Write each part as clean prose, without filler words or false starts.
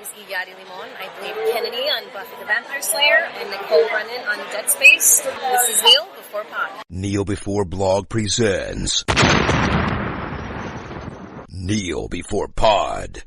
is Yadi Limon. I played Kennedy on Buffy the Vampire Slayer and Nicole Brennan on Dead Space. This is Neil Before Pod. Neil Before Blog presents Neil Before Pod.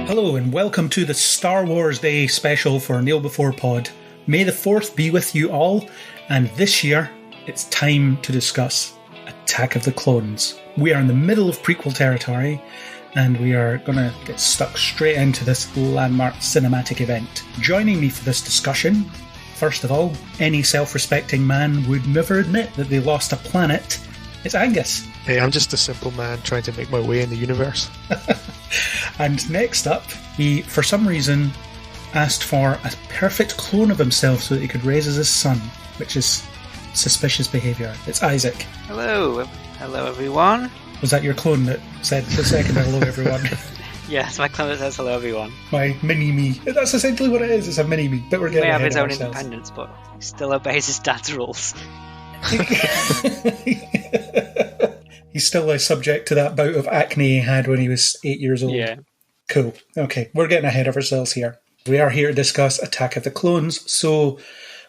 Hello and welcome to the Star Wars Day special for Neil Before Pod. May the 4th be with you all, and this year it's time to discuss Attack of the Clones. We are in the middle of prequel territory and we are going to get stuck straight into this landmark cinematic event. Joining me for this discussion, first of all, any self-respecting man would never admit that they lost a planet. It's Angus. Hey, I'm just a simple man trying to make my way in the universe. And next up, he, for some reason, asked for a perfect clone of himself so that he could raise as his son, which is suspicious behaviour. It's Isaac. Hello. Hello, everyone. Was that your clone that said the second hello, everyone? Yes, my clone that says hello, everyone. My mini-me. That's essentially what it is. It's a mini-me. But we're getting He may have ahead his of own ourselves. independence, but he still obeys his dad's rules. He's still subject to that bout of acne he had when he was 8 years old. Yeah. Cool. Okay, we're getting ahead of ourselves here. We are here to discuss Attack of the Clones, so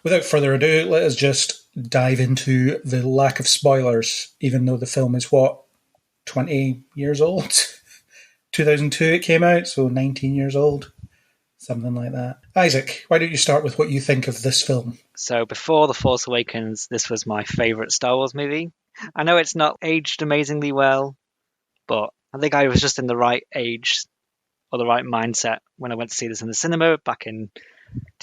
without further ado, let us just dive into the lack of spoilers, even though the film is, 20 years old? 2002 it came out, so 19 years old. Something like that. Isaac, why don't you start with what you think of this film? So before The Force Awakens, this was my favourite Star Wars movie. I know it's not aged amazingly well, but I think I was just in the right age or the right mindset when I went to see this in the cinema back in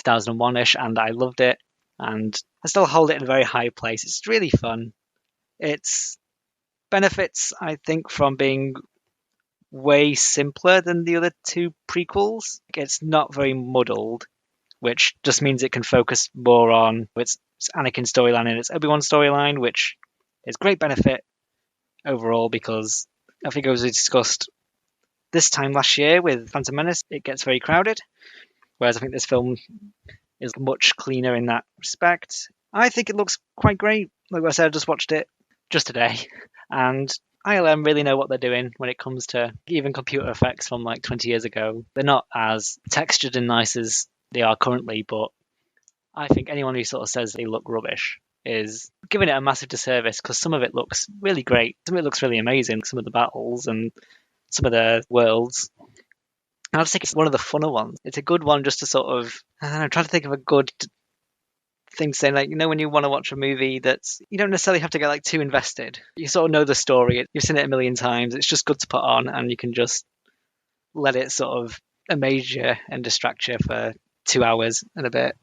2001-ish, and I loved it. And I still hold it in a very high place. It's really fun. It's benefits, I think, from being way simpler than the other two prequels. It's not very muddled, which just means it can focus more on its Anakin storyline and its Obi Wan storyline, which is great benefit overall because I think as we discussed this time last year with Phantom Menace, it gets very crowded, whereas I think this film is much cleaner in that respect. I think it looks quite great. Like I said, I just watched it just today, and ILM really know what they're doing when it comes to even computer effects from like 20 years ago. They're not as textured and nice as they are currently, but I think anyone who sort of says they look rubbish is giving it a massive disservice because some of it looks really great. Some of it looks really amazing, some of the battles and some of the worlds. And I just think it's one of the funner ones. It's a good one just to sort of, I don't know, try to think of a good thing to say, like, you know, when you want to watch a movie that's, you don't necessarily have to get like too invested. You sort of know the story, you've seen it a million times, it's just good to put on and you can just let it sort of amaze you and distract you for 2 hours and a bit.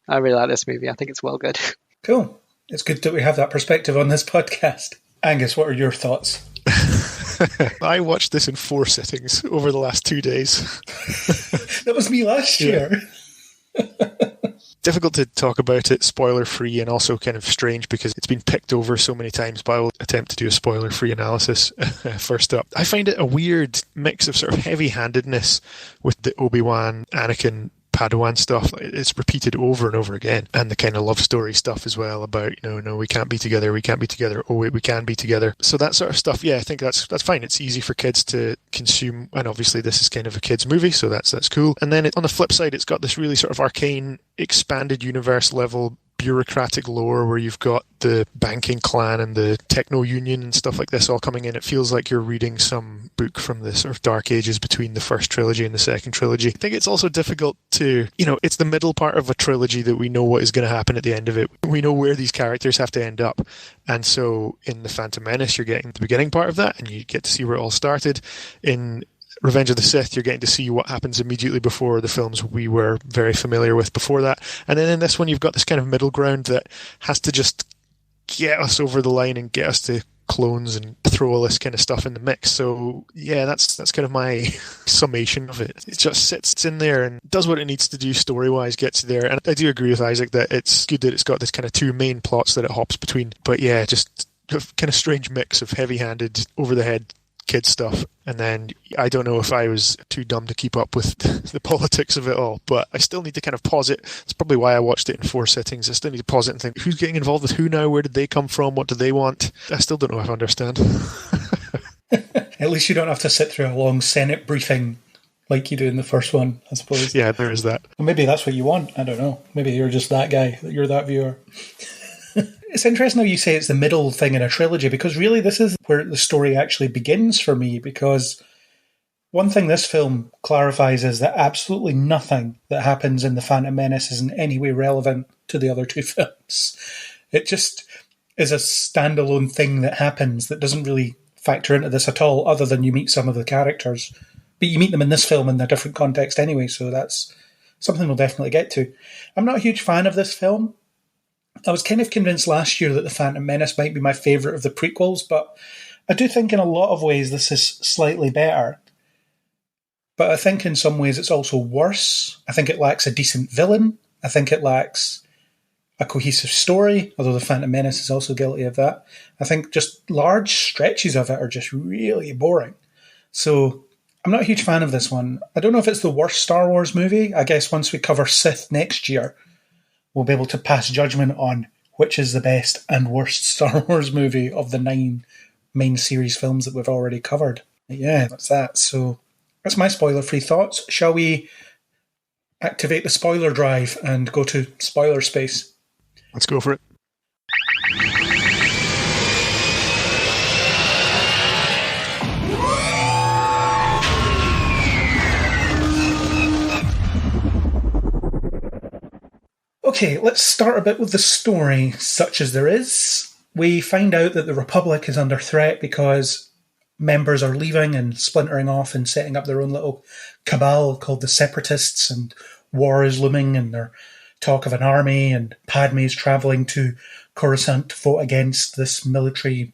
I really like this movie. I think it's well good. Cool. It's good that we have that perspective on this podcast. Angus, what are your thoughts? I watched this in 4 sittings over the last 2 days. That was me last year. Difficult to talk about it spoiler-free and also kind of strange because it's been picked over so many times, but I will attempt to do a spoiler-free analysis first up. I find it a weird mix of sort of heavy-handedness with the Obi Wan, Anakin, Padawan stuff. It's repeated over and over again, and the kind of love story stuff as well about, no, we can't be together, oh wait, we can be together. So that sort of stuff, yeah, I think that's fine. It's easy for kids to consume, and obviously this is kind of a kids movie, so that's cool. And then on the flip side, it's got this really sort of arcane, expanded universe level bureaucratic lore where you've got the banking clan and the techno union and stuff like this all coming in. It feels like you're reading some book from the sort of dark ages between the first trilogy and the second trilogy. I think it's also difficult to, it's the middle part of a trilogy that we know what is going to happen at the end of it. We know where these characters have to end up. And so in the Phantom Menace, you're getting the beginning part of that and you get to see where it all started. In Revenge of the Sith, you're getting to see what happens immediately before the films we were very familiar with before that. And then in this one, you've got this kind of middle ground that has to just get us over the line and get us to clones and throw all this kind of stuff in the mix. So yeah, that's kind of my summation of it. It just sits in there and does what it needs to do story-wise, gets you there. And I do agree with Isaac that it's good that it's got this kind of two main plots that it hops between. But yeah, just a kind of strange mix of heavy-handed, over-the-head kid stuff, and then I don't know if I was too dumb to keep up with the politics of it all, but I still need to kind of pause it. It's probably why I watched it in 4 sittings. I still need to pause it and think, who's getting involved with who now? Where did they come from? What do they want? I still don't know if I understand. At least you don't have to sit through a long Senate briefing like you do in the first one, I suppose. Yeah, there is that. Well, maybe that's what you want. I don't know. Maybe you're just that guy. You're that viewer. It's interesting how you say it's the middle thing in a trilogy, because really this is where the story actually begins for me, because one thing this film clarifies is that absolutely nothing that happens in The Phantom Menace is in any way relevant to the other two films. It just is a standalone thing that happens that doesn't really factor into this at all, other than you meet some of the characters. But you meet them in this film in a different context anyway, so that's something we'll definitely get to. I'm not a huge fan of this film. I was kind of convinced last year that The Phantom Menace might be my favourite of the prequels, but I do think in a lot of ways this is slightly better. But I think in some ways it's also worse. I think it lacks a decent villain. I think it lacks a cohesive story, although The Phantom Menace is also guilty of that. I think just large stretches of it are just really boring. So I'm not a huge fan of this one. I don't know if it's the worst Star Wars movie. I guess once we cover Sith next year, we'll be able to pass judgment on which is the best and worst Star Wars movie of the 9 main series films that we've already covered. But yeah, that's that. So that's my spoiler-free thoughts. Shall we activate the spoiler drive and go to spoiler space? Let's go for it. Okay, let's start a bit with the story, such as there is. We find out that the Republic is under threat because members are leaving and splintering off and setting up their own little cabal called the Separatists, and war is looming, and there's talk of an army, and Padme is travelling to Coruscant to vote against this military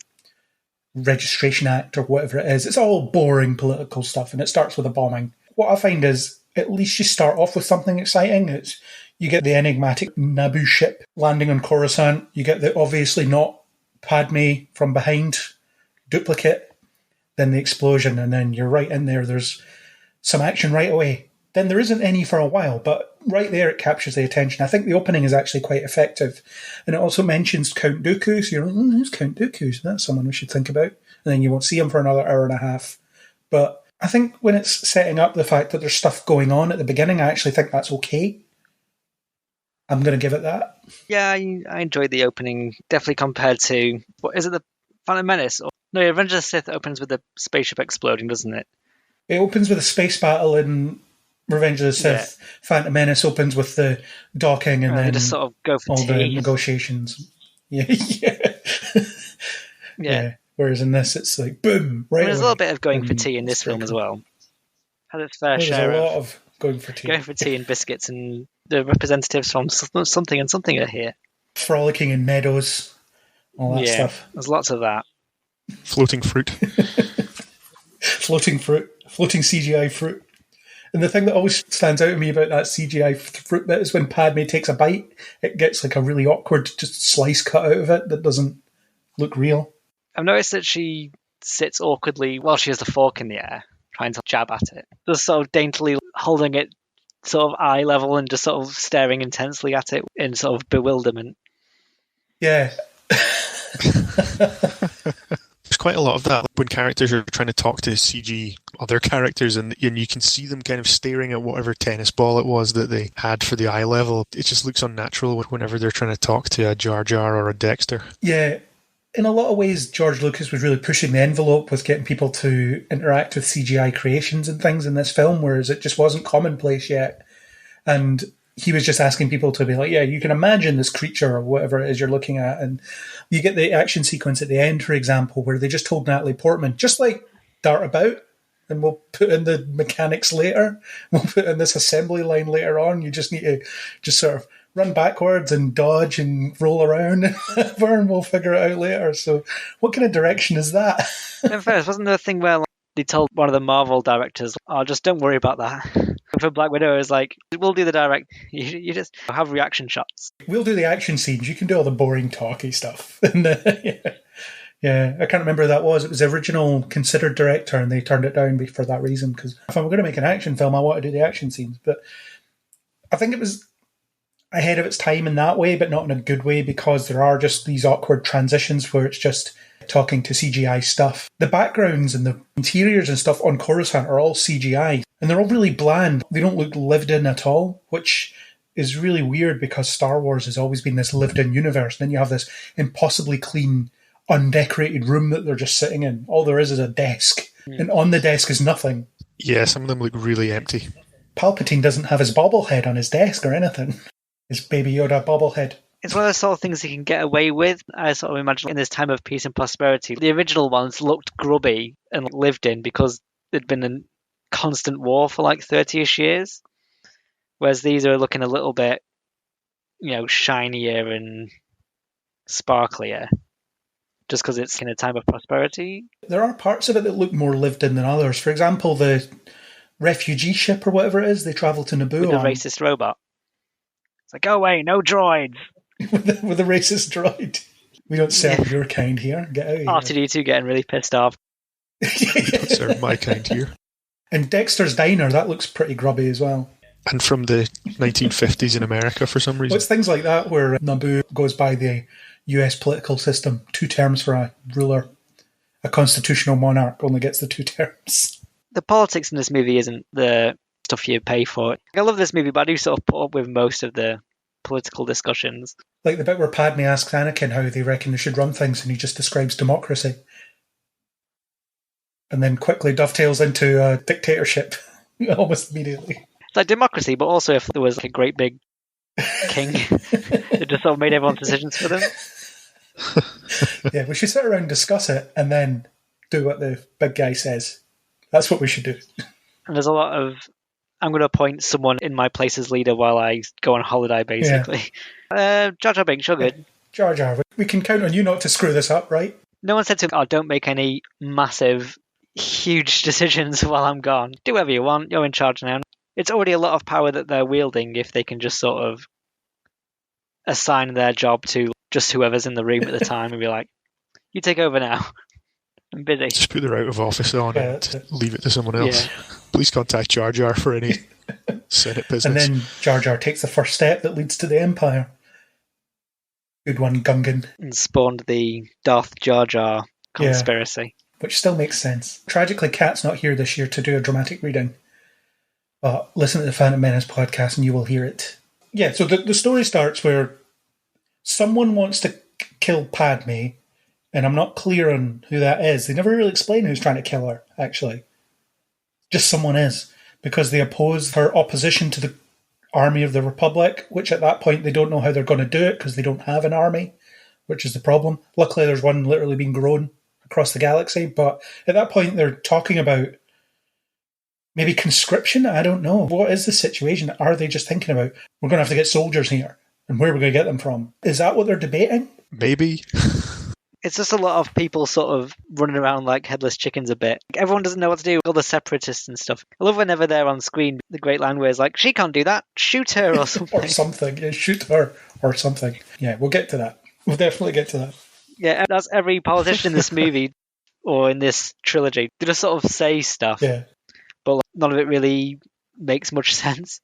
registration act or whatever it is. It's all boring political stuff, and it starts with a bombing. What I find is, at least you start off with something exciting. You get the enigmatic Naboo ship landing on Coruscant. You get the obviously not Padme from behind duplicate. Then the explosion, and then you're right in there. There's some action right away. Then there isn't any for a while, but right there it captures the attention. I think the opening is actually quite effective. And it also mentions Count Dooku. So you're like, who's Count Dooku? So that's someone we should think about. And then you won't see him for another hour and a half. But I think when it's setting up the fact that there's stuff going on at the beginning, I actually think that's okay. I'm going to give it that. Yeah, I enjoyed the opening. Definitely compared to, what is it, the Phantom Menace? No, Revenge of the Sith opens with the spaceship exploding, doesn't it? It opens with a space battle in Revenge of the Sith. Yeah. Phantom Menace opens with the docking and then just sort of go for all tea. The negotiations. Yeah. Whereas in this, it's like, boom, right There's a little bit of going for tea in this film as well. Had its fair share a lot of going for tea. Going for tea and biscuits, and the representatives from something and something are here. Frolicking in meadows, all that stuff. There's lots of that. Floating fruit. Floating CGI fruit. And the thing that always stands out to me about that CGI fruit bit is when Padme takes a bite, it gets like a really awkward just slice cut out of it that doesn't look real. I've noticed that she sits awkwardly while she has the fork in the air, trying to jab at it. Just sort of daintily holding it sort of eye level and just sort of staring intensely at it in sort of bewilderment. Yeah. There's quite a lot of that when characters are trying to talk to CG other characters, and you can see them kind of staring at whatever tennis ball it was that they had for the eye level. It just looks unnatural whenever they're trying to talk to a Jar Jar or a Dexter. Yeah. In a lot of ways, George Lucas was really pushing the envelope with getting people to interact with CGI creations and things in this film, whereas it just wasn't commonplace yet. And he was just asking people to be like, yeah, you can imagine this creature or whatever it is you're looking at. And you get the action sequence at the end, for example, where they just told Natalie Portman, just like dart about, and we'll put in the mechanics later. We'll put in this assembly line later on. You just need to just sort of run backwards and dodge and roll around and we'll figure it out later. So what kind of direction is that? At first, wasn't there a thing where they told one of the Marvel directors, "Oh, just don't worry about that." For Black Widow, it was like, "We'll do the direct. You just have reaction shots. We'll do the action scenes. You can do all the boring talky stuff." Yeah, I can't remember who that was. It was the original considered director, and they turned it down for that reason. Because if I'm going to make an action film, I want to do the action scenes. But I think it was ahead of its time in that way, but not in a good way, because there are just these awkward transitions where it's just talking to CGI stuff. The backgrounds and the interiors and stuff on Coruscant are all CGI, and they're all really bland. They don't look lived in at all, which is really weird because Star Wars has always been this lived in universe. And then you have this impossibly clean, undecorated room that they're just sitting in. All there is a desk, and on the desk is nothing. Yeah, some of them look really empty. Palpatine doesn't have his bobblehead on his desk or anything. His Baby Yoda bobblehead. It's one of those sort of things you can get away with. I sort of imagine in this time of peace and prosperity, the original ones looked grubby and lived in because there'd been a constant war for like 30-ish years. Whereas these are looking a little bit, shinier and sparklier. Just because it's in a time of prosperity. There are parts of it that look more lived in than others. For example, the refugee ship or whatever it is, they travel to Naboo with the racist robot. It's like, go away, no droids. with a racist droid. We don't serve your kind here. Get out of here. R2-D2 getting really pissed off. We don't serve my kind here. And Dexter's Diner, that looks pretty grubby as well. And from the 1950s in America for some reason. Well, it's things like that where Naboo goes by the US political system. 2 terms for a ruler. A constitutional monarch only gets the 2 terms. The politics in this movie isn't the stuff you pay for. I love this movie, but I do sort of put up with most of the political discussions. Like the bit where Padme asks Anakin how they reckon they should run things, and he just describes democracy. And then quickly dovetails into a dictatorship almost immediately. It's like democracy, but also if there was like a great big king that just sort of made everyone's decisions for them. Yeah, we should sit around and discuss it and then do what the big guy says. That's what we should do. And there's a lot of, I'm going to appoint someone in my place as leader while I go on holiday, basically. Yeah. Jar Jar Binks, you're good. Jar Jar, we can count on you not to screw this up, right? No one said to him, "Oh, don't make any massive, huge decisions while I'm gone. Do whatever you want, you're in charge now." It's already a lot of power that they're wielding if they can just sort of assign their job to just whoever's in the room at the time and be like, "You take over now. I'm busy." Just put their out of office on and leave it to someone else. Yeah. Please contact Jar Jar for any Senate business. And then Jar Jar takes the first step that leads to the Empire. Good one, Gungan. And spawned the Darth Jar Jar conspiracy. Yeah, which still makes sense. Tragically, Kat's not here this year to do a dramatic reading. But listen to the Phantom Menace podcast and you will hear it. Yeah, so the story starts where someone wants to kill Padme, and I'm not clear on who that is. They never really explain who's trying to kill her, actually. Just someone is, because they oppose her opposition to the army of the Republic, which at that point they don't know how they're going to do it because they don't have an army, which is the problem. Luckily, there's one literally being grown across the galaxy, but at that point they're talking about maybe conscription? I don't know. What is the situation? Are they just thinking about, we're going to have to get soldiers here, and where are we going to get them from? Is that what they're debating? Maybe. It's just a lot of people sort of running around like headless chickens a bit. Everyone doesn't know what to do, all the separatists and stuff. I love whenever they're on screen, the great line where it's like, "She can't do that, shoot her," or something. Or something, yeah, shoot her, or something. Yeah, we'll get to that. We'll definitely get to that. Yeah, that's every politician in this movie, or in this trilogy. They just sort of say stuff. Yeah. But none of it really makes much sense.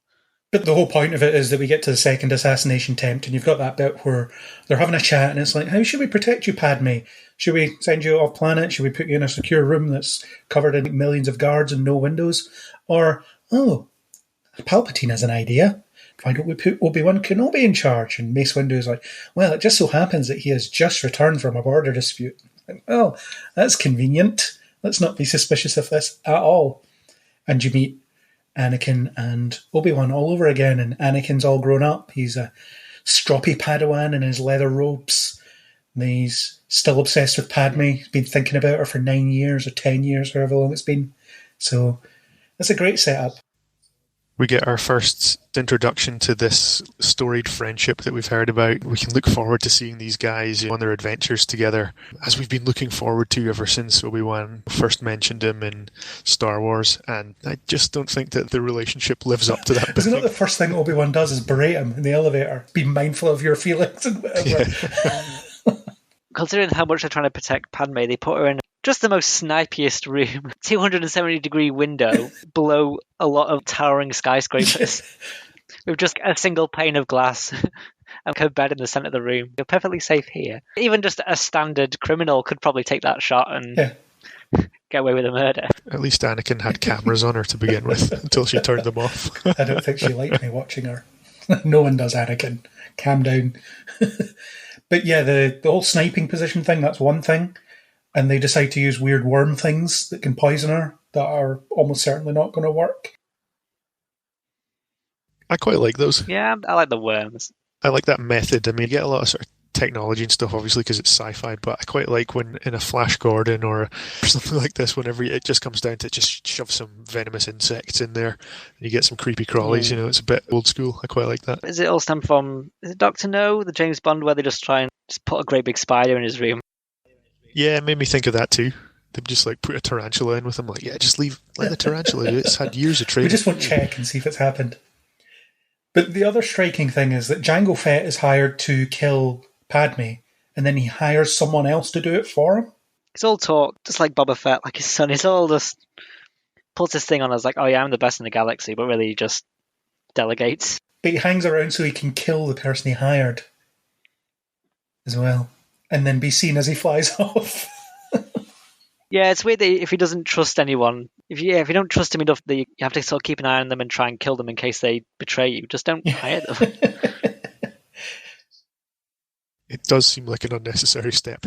But the whole point of it is that we get to the second assassination attempt, and you've got that bit where they're having a chat, and it's like, how should we protect you, Padme? Should we send you off planet? Should we put you in a secure room that's covered in millions of guards and no windows? Or, Palpatine has an idea. Why don't we put Obi Wan Kenobi in charge? And Mace Windu is like, well, it just so happens that he has just returned from a border dispute. Like, well, that's convenient. Let's not be suspicious of this at all. And you meet Anakin and Obi-Wan all over again, and Anakin's all grown up. He's a stroppy Padawan in his leather robes, and he's still obsessed with Padme. He's been thinking about her for 9 years or 10 years, however long it's been. So that's a great setup. We get our first introduction to this storied friendship that we've heard about. We can look forward to seeing these guys on their adventures together, as we've been looking forward to ever since Obi-Wan first mentioned him in Star Wars, and I just don't think that the relationship lives up to that. Isn't it the first thing Obi-Wan does is berate him in the elevator? Be mindful of your feelings and whatever. Yeah. Considering how much they're trying to protect Padme, they put her in just the most snipiest room, 270-degree window below a lot of towering skyscrapers, with just a single pane of glass and her bed in the centre of the room. You're perfectly safe here. Even just a standard criminal could probably take that shot and get away with a murder. At least Anakin had cameras on her to begin with, until she turned them off. I don't think she liked me watching her. No one does, Anakin. Calm down. But yeah, the whole sniping position thing, that's one thing. And they decide to use weird worm things that can poison her that are almost certainly not going to work. I quite like those. Yeah, I like the worms. I like that method. I mean, you get a lot of sort of technology and stuff, obviously, because it's sci-fi, but I quite like when in a Flash Gordon or something like this, whenever it just comes down to just shove some venomous insects in there and you get some creepy crawlies, it's a bit old school. I quite like that. Is it all stem from, is it Dr. No, the James Bond, where they just try and just put a great big spider in his room? Yeah, it made me think of that too. They just put a tarantula in with him, just let the tarantula do it. It's had years of training. We just won't check and see if it's happened. But the other striking thing is that Jango Fett is hired to kill Padme, and then he hires someone else to do it for him. It's all talk, just like Boba Fett, like his son. It's all just puts this thing on as like, oh yeah, I'm the best in the galaxy, but really he just delegates. But he hangs around so he can kill the person he hired as well, and then be seen as he flies off. Yeah, it's weird that if he doesn't trust anyone, if you don't trust him enough, that you have to sort of keep an eye on them and try and kill them in case they betray you. Just don't hire them. It does seem like an unnecessary step.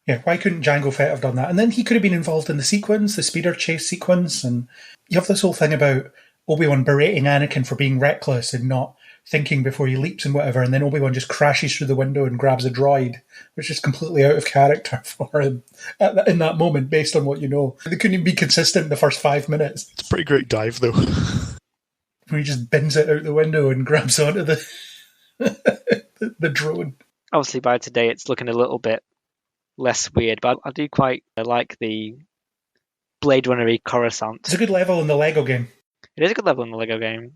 Yeah, why couldn't Jango Fett have done that? And then he could have been involved in the sequence, the speeder chase sequence, and you have this whole thing about Obi-Wan berating Anakin for being reckless and not thinking before he leaps and whatever, and then Obi-Wan just crashes through the window and grabs a droid, which is completely out of character for him in that moment, based on what you know. They couldn't even be consistent in the first 5 minutes. It's a pretty great dive, though. Where he just bins it out the window and grabs onto the the drone. Obviously, by today, it's looking a little bit less weird, but I do quite like the Blade Runner-y Coruscant. It's a good level in the Lego game. It is a good level in the Lego game.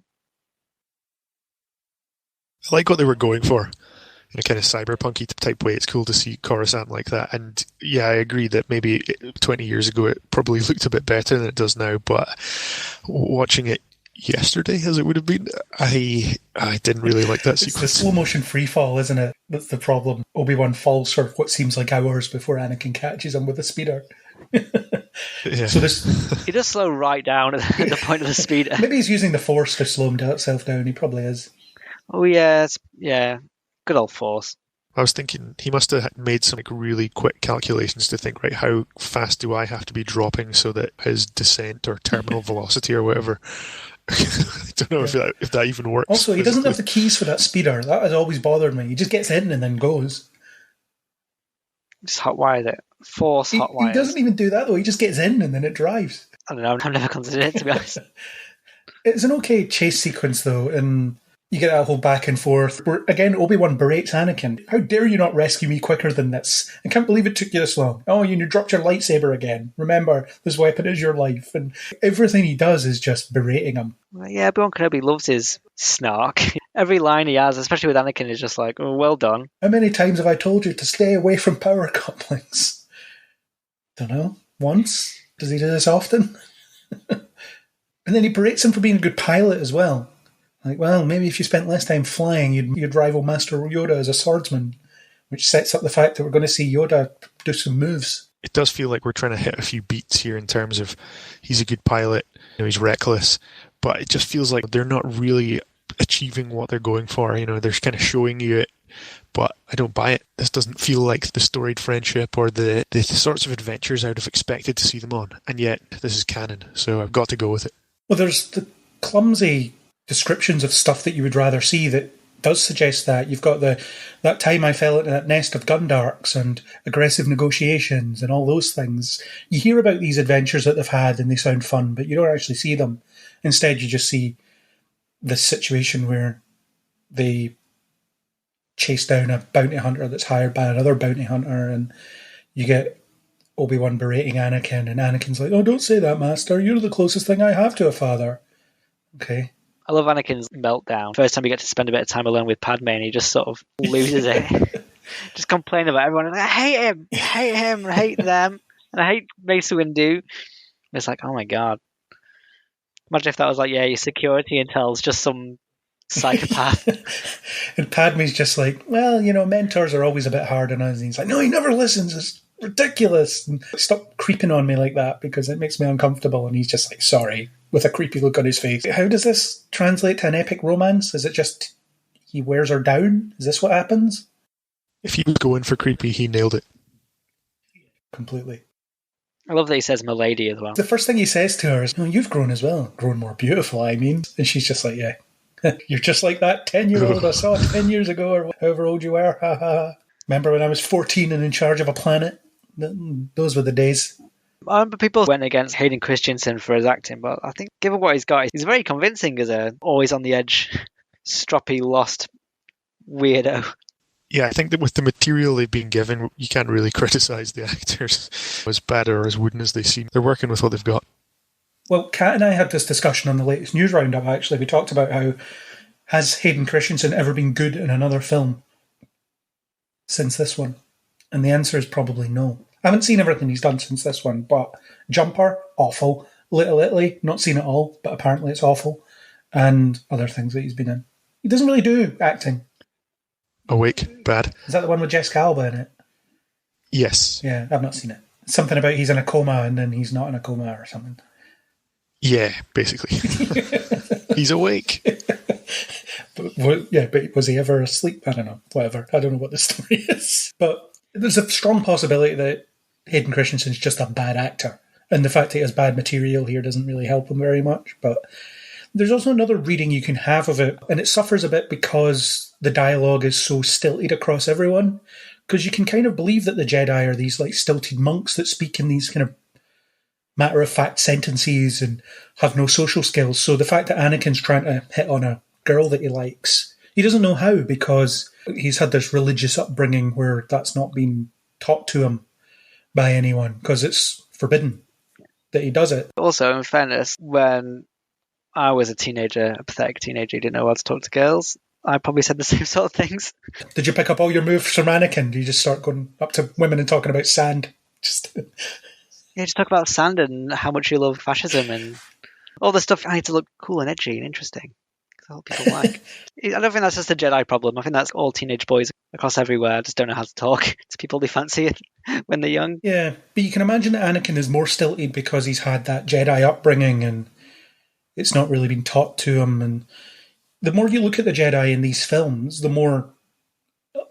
I like what they were going for in a kind of cyberpunky type way. It's cool to see Coruscant like that. And yeah, I agree that maybe 20 years ago it probably looked a bit better than it does now, but watching it yesterday, as it would have been, I didn't really like that sequence. It's the slow motion free fall, isn't it? That's the problem. Obi-Wan falls for what seems like hours before Anakin catches him with a speeder. Yeah. So this He does slow right down at the point of the speeder. Maybe he's using the Force to slow himself down. He probably is. Oh yeah, good old Force. I was thinking he must have made some really quick calculations to think, right, how fast do I have to be dropping so that his descent or terminal velocity or whatever. I don't know if that even works. Also, he doesn't have the keys for that speeder. That has always bothered me. He just gets in and then goes. Just hotwire it. Force hotwire. He doesn't even do that though. He just gets in and then it drives. I don't know. I've never considered it, to be honest. It's an okay chase sequence though, and you get that whole back and forth where, again, Obi-Wan berates Anakin. How dare you not rescue me quicker than this? I can't believe it took you this long. Oh, you dropped your lightsaber again. Remember, this weapon is your life. And everything he does is just berating him. Well, yeah, Obi-Wan Kenobi loves his snark. Every line he has, especially with Anakin, is just like, oh, well done. How many times have I told you to stay away from power couplings? Don't know. Once? Does he do this often? And then he berates him for being a good pilot as well. Like, well, maybe if you spent less time flying, you'd rival Master Yoda as a swordsman, which sets up the fact that we're going to see Yoda do some moves. It does feel like we're trying to hit a few beats here in terms of he's a good pilot, he's reckless, but it just feels like they're not really achieving what they're going for. They're kind of showing you it, but I don't buy it. This doesn't feel like the storied friendship or the sorts of adventures I would have expected to see them on, and yet this is canon, so I've got to go with it. Well, there's the clumsy descriptions of stuff that you would rather see that does suggest that. You've got that time I fell into that nest of gundarks and aggressive negotiations and all those things. You hear about these adventures that they've had and they sound fun, but you don't actually see them. Instead, you just see this situation where they chase down a bounty hunter that's hired by another bounty hunter, and you get Obi Wan berating Anakin, and Anakin's like, "Oh, don't say that, Master. You're the closest thing I have to a father." Okay. I love Anakin's meltdown. First time you get to spend a bit of time alone with Padme, and he just sort of loses it. Just complaining about everyone. And I hate him. I hate them. And I hate Mace Windu. And it's like, oh my god. Imagine if that was like, your security intel's just some psychopath. And Padme's just like, well, mentors are always a bit hard on us. And he's like, no, he never listens. It's ridiculous. And stop creeping on me like that because it makes me uncomfortable. And he's just like, sorry, with a creepy look on his face. How does this translate to an epic romance? Is it just he wears her down? Is this what happens? If he was going for creepy, he nailed it. Completely. I love that he says "milady" as well. The first thing he says to her is, "No, you've grown as well. Grown more beautiful, I mean." And she's just like, yeah. You're just like that 10-year-old I saw 10 years ago, or however old you were. Ha ha. Remember when I was 14 and in charge of a planet? Those were the days. People went against Hayden Christensen for his acting, but I think given what he's got, he's very convincing as a always on the edge, stroppy, lost weirdo. Yeah, I think that with the material they've been given, you can't really criticise the actors as bad or as wooden as they seem. They're working with what they've got. Well, Kat and I had this discussion on the latest news roundup, actually. We talked about how, has Hayden Christensen ever been good in another film since this one? And the answer is probably no. I haven't seen everything he's done since this one, but Jumper, awful. Little Italy, not seen it all, but apparently it's awful. And other things that he's been in. He doesn't really do acting. Awake, bad. Is that the one with Jessica Alba in it? Yes. Yeah, I've not seen it. Something about he's in a coma and then he's not in a coma or something. Yeah, basically. He's awake. But was he ever asleep? I don't know. Whatever. I don't know what the story is. But there's a strong possibility that Hayden Christensen's just a bad actor. And the fact that he has bad material here doesn't really help him very much. But there's also another reading you can have of it. And it suffers a bit because the dialogue is so stilted across everyone. Because you can kind of believe that the Jedi are these like stilted monks that speak in these kind of matter-of-fact sentences and have no social skills. So the fact that Anakin's trying to hit on a girl that he likes, he doesn't know how because he's had this religious upbringing where that's not been taught to him by anyone because it's forbidden that he does it. Also, in fairness, when I was a teenager, a pathetic teenager who didn't know how to talk to girls, I probably said the same sort of things. Did you pick up all your moves from Anakin? Do you just start going up to women and talking about sand? Just talk about sand and how much you love fascism and all the stuff. I need to look cool and edgy and interesting. That's all people like. I don't think that's just a Jedi problem. I think that's all teenage boys across everywhere just don't know how to talk to people they fancy when they're young. Yeah, but you can imagine that Anakin is more stilted because he's had that Jedi upbringing and it's not really been taught to him. And the more you look at the Jedi in these films, the more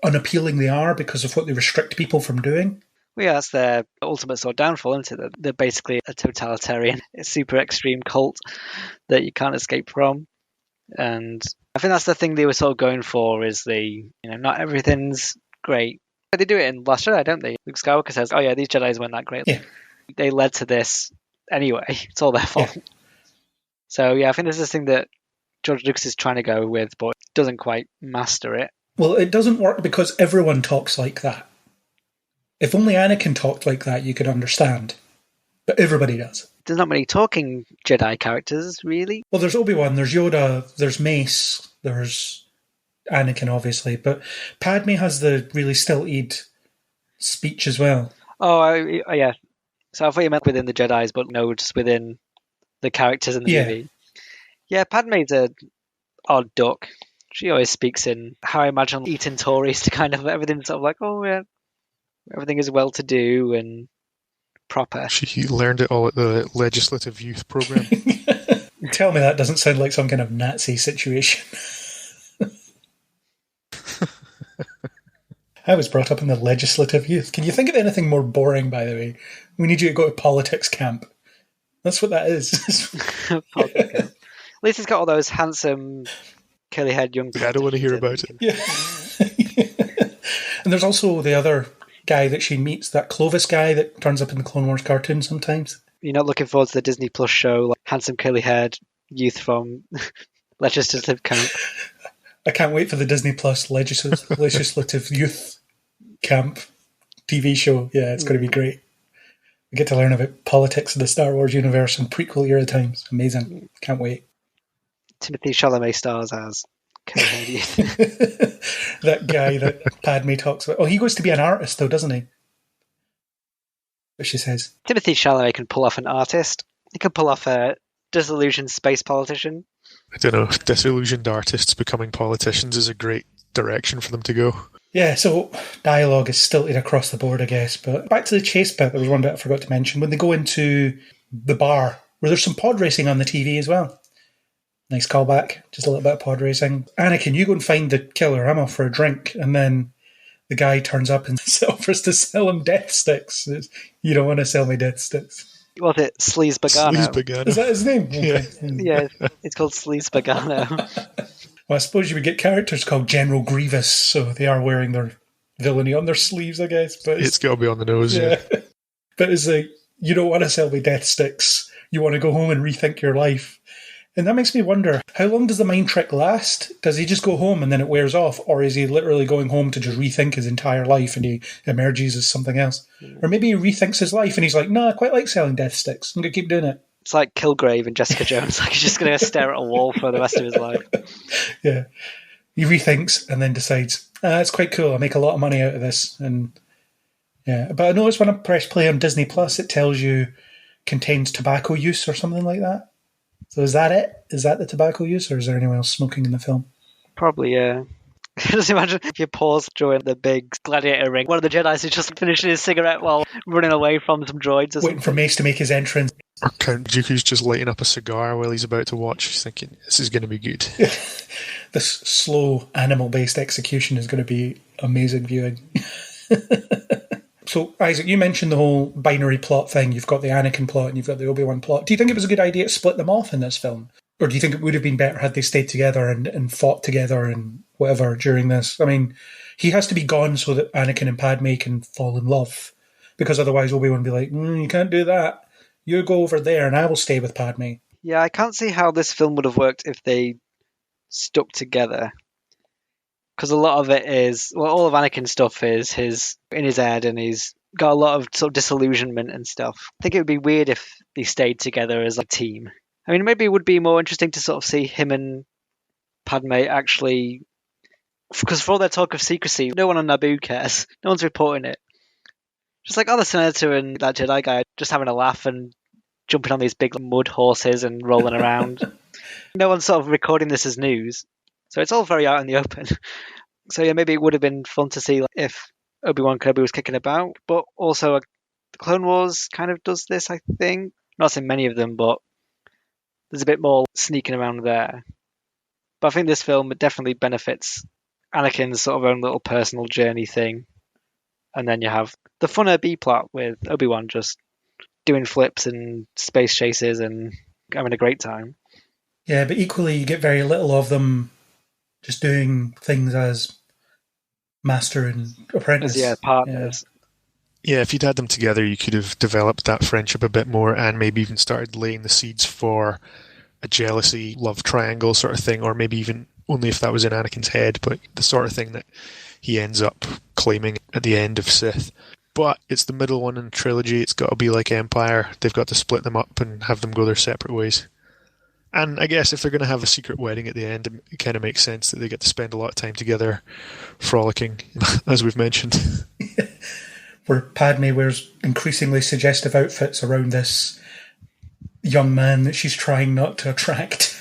unappealing they are because of what they restrict people from doing. Well, yeah, that's their ultimate sort of downfall, isn't it? They're basically a totalitarian, super extreme cult that you can't escape from. And I think that's the thing they were sort of going for is not everything's great. But they do it in Last Jedi, don't they? Luke Skywalker says, oh yeah, these Jedis weren't that great. Yeah. They led to this anyway. It's all their fault. Yeah. So yeah, I think this is the thing that George Lucas is trying to go with, but doesn't quite master it. Well, it doesn't work because everyone talks like that. If only Anakin talked like that, you could understand. But everybody does. There's not many talking Jedi characters, really. Well, there's Obi Wan, there's Yoda, there's Mace, there's Anakin, obviously. But Padme has the really stilted speech as well. Oh, yeah. So I thought you meant within the Jedis, but no, just within the characters in the movie. Yeah, Padme's a odd duck. She always speaks in how I imagine eating Tories to kind of everything sort of like, oh yeah, everything is well-to-do and proper. She learned it all at the Legislative Youth Programme. Tell me that doesn't sound like some kind of Nazi situation. I was brought up in the Legislative Youth. Can you think of anything more boring, by the way? We need you to go to politics camp. That's what that is. At least he's got all those handsome, curly-haired young people. Yeah, I don't want to hear about it. Yeah. And there's also the other guy that she meets, that Clovis guy that turns up in the Clone Wars cartoon sometimes. You're not looking forward to the Disney Plus show, like handsome curly-haired youth from legislative camp. I can't wait for the Disney Plus legislative youth camp TV show. Yeah, it's going to be great. We get to learn about politics of the Star Wars universe in prequel era times. Amazing. Can't wait. Timothy Chalamet stars as co-head youth. That guy that Padme talks about. Oh, he goes to be an artist though, doesn't he? What she says. Timothy Chalamet can pull off an artist. He can pull off a disillusioned space politician. I don't know. Disillusioned artists becoming politicians is a great direction for them to go. Yeah, so dialogue is stilted across the board, I guess. But back to the chase bit, there was one bit I forgot to mention. When they go into the bar, where there's some pod racing on the TV as well. Nice callback. Just a little bit of pod racing. Anakin, you go and find the killer. I'm off for a drink. And then the guy turns up and offers to sell him death sticks. You don't want to sell me death sticks. Was it Sleaze Bagano? Sleaze Bagano. Is that his name? Okay. Yeah, it's called Sleaze Bagano. Well, I suppose you would get characters called General Grievous, so they are wearing their villainy on their sleeves, I guess. But it's got to be on the nose, yeah. But it's like, you don't want to sell me death sticks. You want to go home and rethink your life. And that makes me wonder, how long does the mind trick last? Does he just go home and then it wears off? Or is he literally going home to just rethink his entire life and he emerges as something else? Or maybe he rethinks his life and he's like, no, I quite like selling death sticks. I'm going to keep doing it. It's like Kilgrave and Jessica Jones. Like he's just going to stare at a wall for the rest of his life. Yeah. He rethinks and then decides, it's quite cool. I'll make a lot of money out of this. And yeah, but I noticed when I press play on Disney Plus, it tells you contains tobacco use or something like that. So is that it? Is that the tobacco use, or is there anyone else smoking in the film? Probably, yeah. Just imagine if you pause during the big gladiator ring. One of the Jedi's is just finishing his cigarette while running away from some droids. Waiting for Mace to make his entrance. Or Count Dooku's just lighting up a cigar while he's about to watch. He's thinking, this is going to be good. This slow animal-based execution is going to be amazing viewing. So, Isaac, you mentioned the whole binary plot thing. You've got the Anakin plot and you've got the Obi Wan plot. Do you think it was a good idea to split them off in this film? Or do you think it would have been better had they stayed together and fought together and whatever during this? I mean, he has to be gone so that Anakin and Padme can fall in love. Because otherwise Obi Wan would be like, you can't do that. You go over there and I will stay with Padme. Yeah, I can't see how this film would have worked if they stuck together. Because a lot of it is, well, all of Anakin's stuff is in his head, and he's got a lot of sort of disillusionment and stuff. I think it would be weird if they stayed together as a team. I mean, maybe it would be more interesting to sort of see him and Padme actually, because for all their talk of secrecy, no one on Naboo cares. No one's reporting it. Just like, the Senator and that Jedi guy just having a laugh and jumping on these big mud horses and rolling around. No one's sort of recording this as news. So it's all very out in the open. So yeah, maybe it would have been fun to see if Obi-Wan Kenobi was kicking about. But also, the Clone Wars kind of does this, I think. Not in many of them, but there's a bit more sneaking around there. But I think this film definitely benefits Anakin's sort of own little personal journey thing. And then you have the funner B-plot with Obi-Wan just doing flips and space chases and having a great time. Yeah, but equally you get very little of them just doing things as master and apprentice. As, partners. Yeah, if you'd had them together, you could have developed that friendship a bit more and maybe even started laying the seeds for a jealousy, love triangle sort of thing, or maybe even only if that was in Anakin's head, but the sort of thing that he ends up claiming at the end of Sith. But it's the middle one in the trilogy. It's got to be like Empire. They've got to split them up and have them go their separate ways. And I guess if they're going to have a secret wedding at the end, it kind of makes sense that they get to spend a lot of time together frolicking, as we've mentioned. Where Padme wears increasingly suggestive outfits around this young man that she's trying not to attract.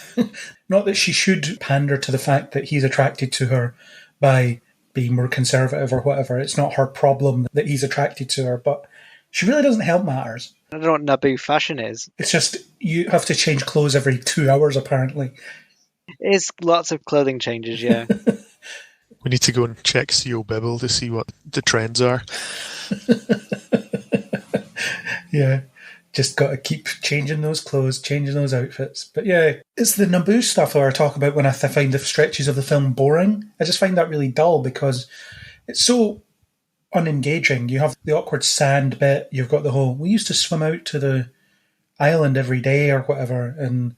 Not that she should pander to the fact that he's attracted to her by being more conservative or whatever. It's not her problem that he's attracted to her, but she really doesn't help matters. I don't know what Naboo fashion is. It's just you have to change clothes every 2 hours, apparently. It's lots of clothing changes, yeah. We need to go and check CO Bibble to see what the trends are. Yeah, just got to keep changing those clothes, changing those outfits. But yeah, it's the Naboo stuff that I talk about when I find the stretches of the film boring. I just find that really dull because it's so unengaging. You have the awkward sand bit, you've got the whole, we used to swim out to the island every day or whatever, and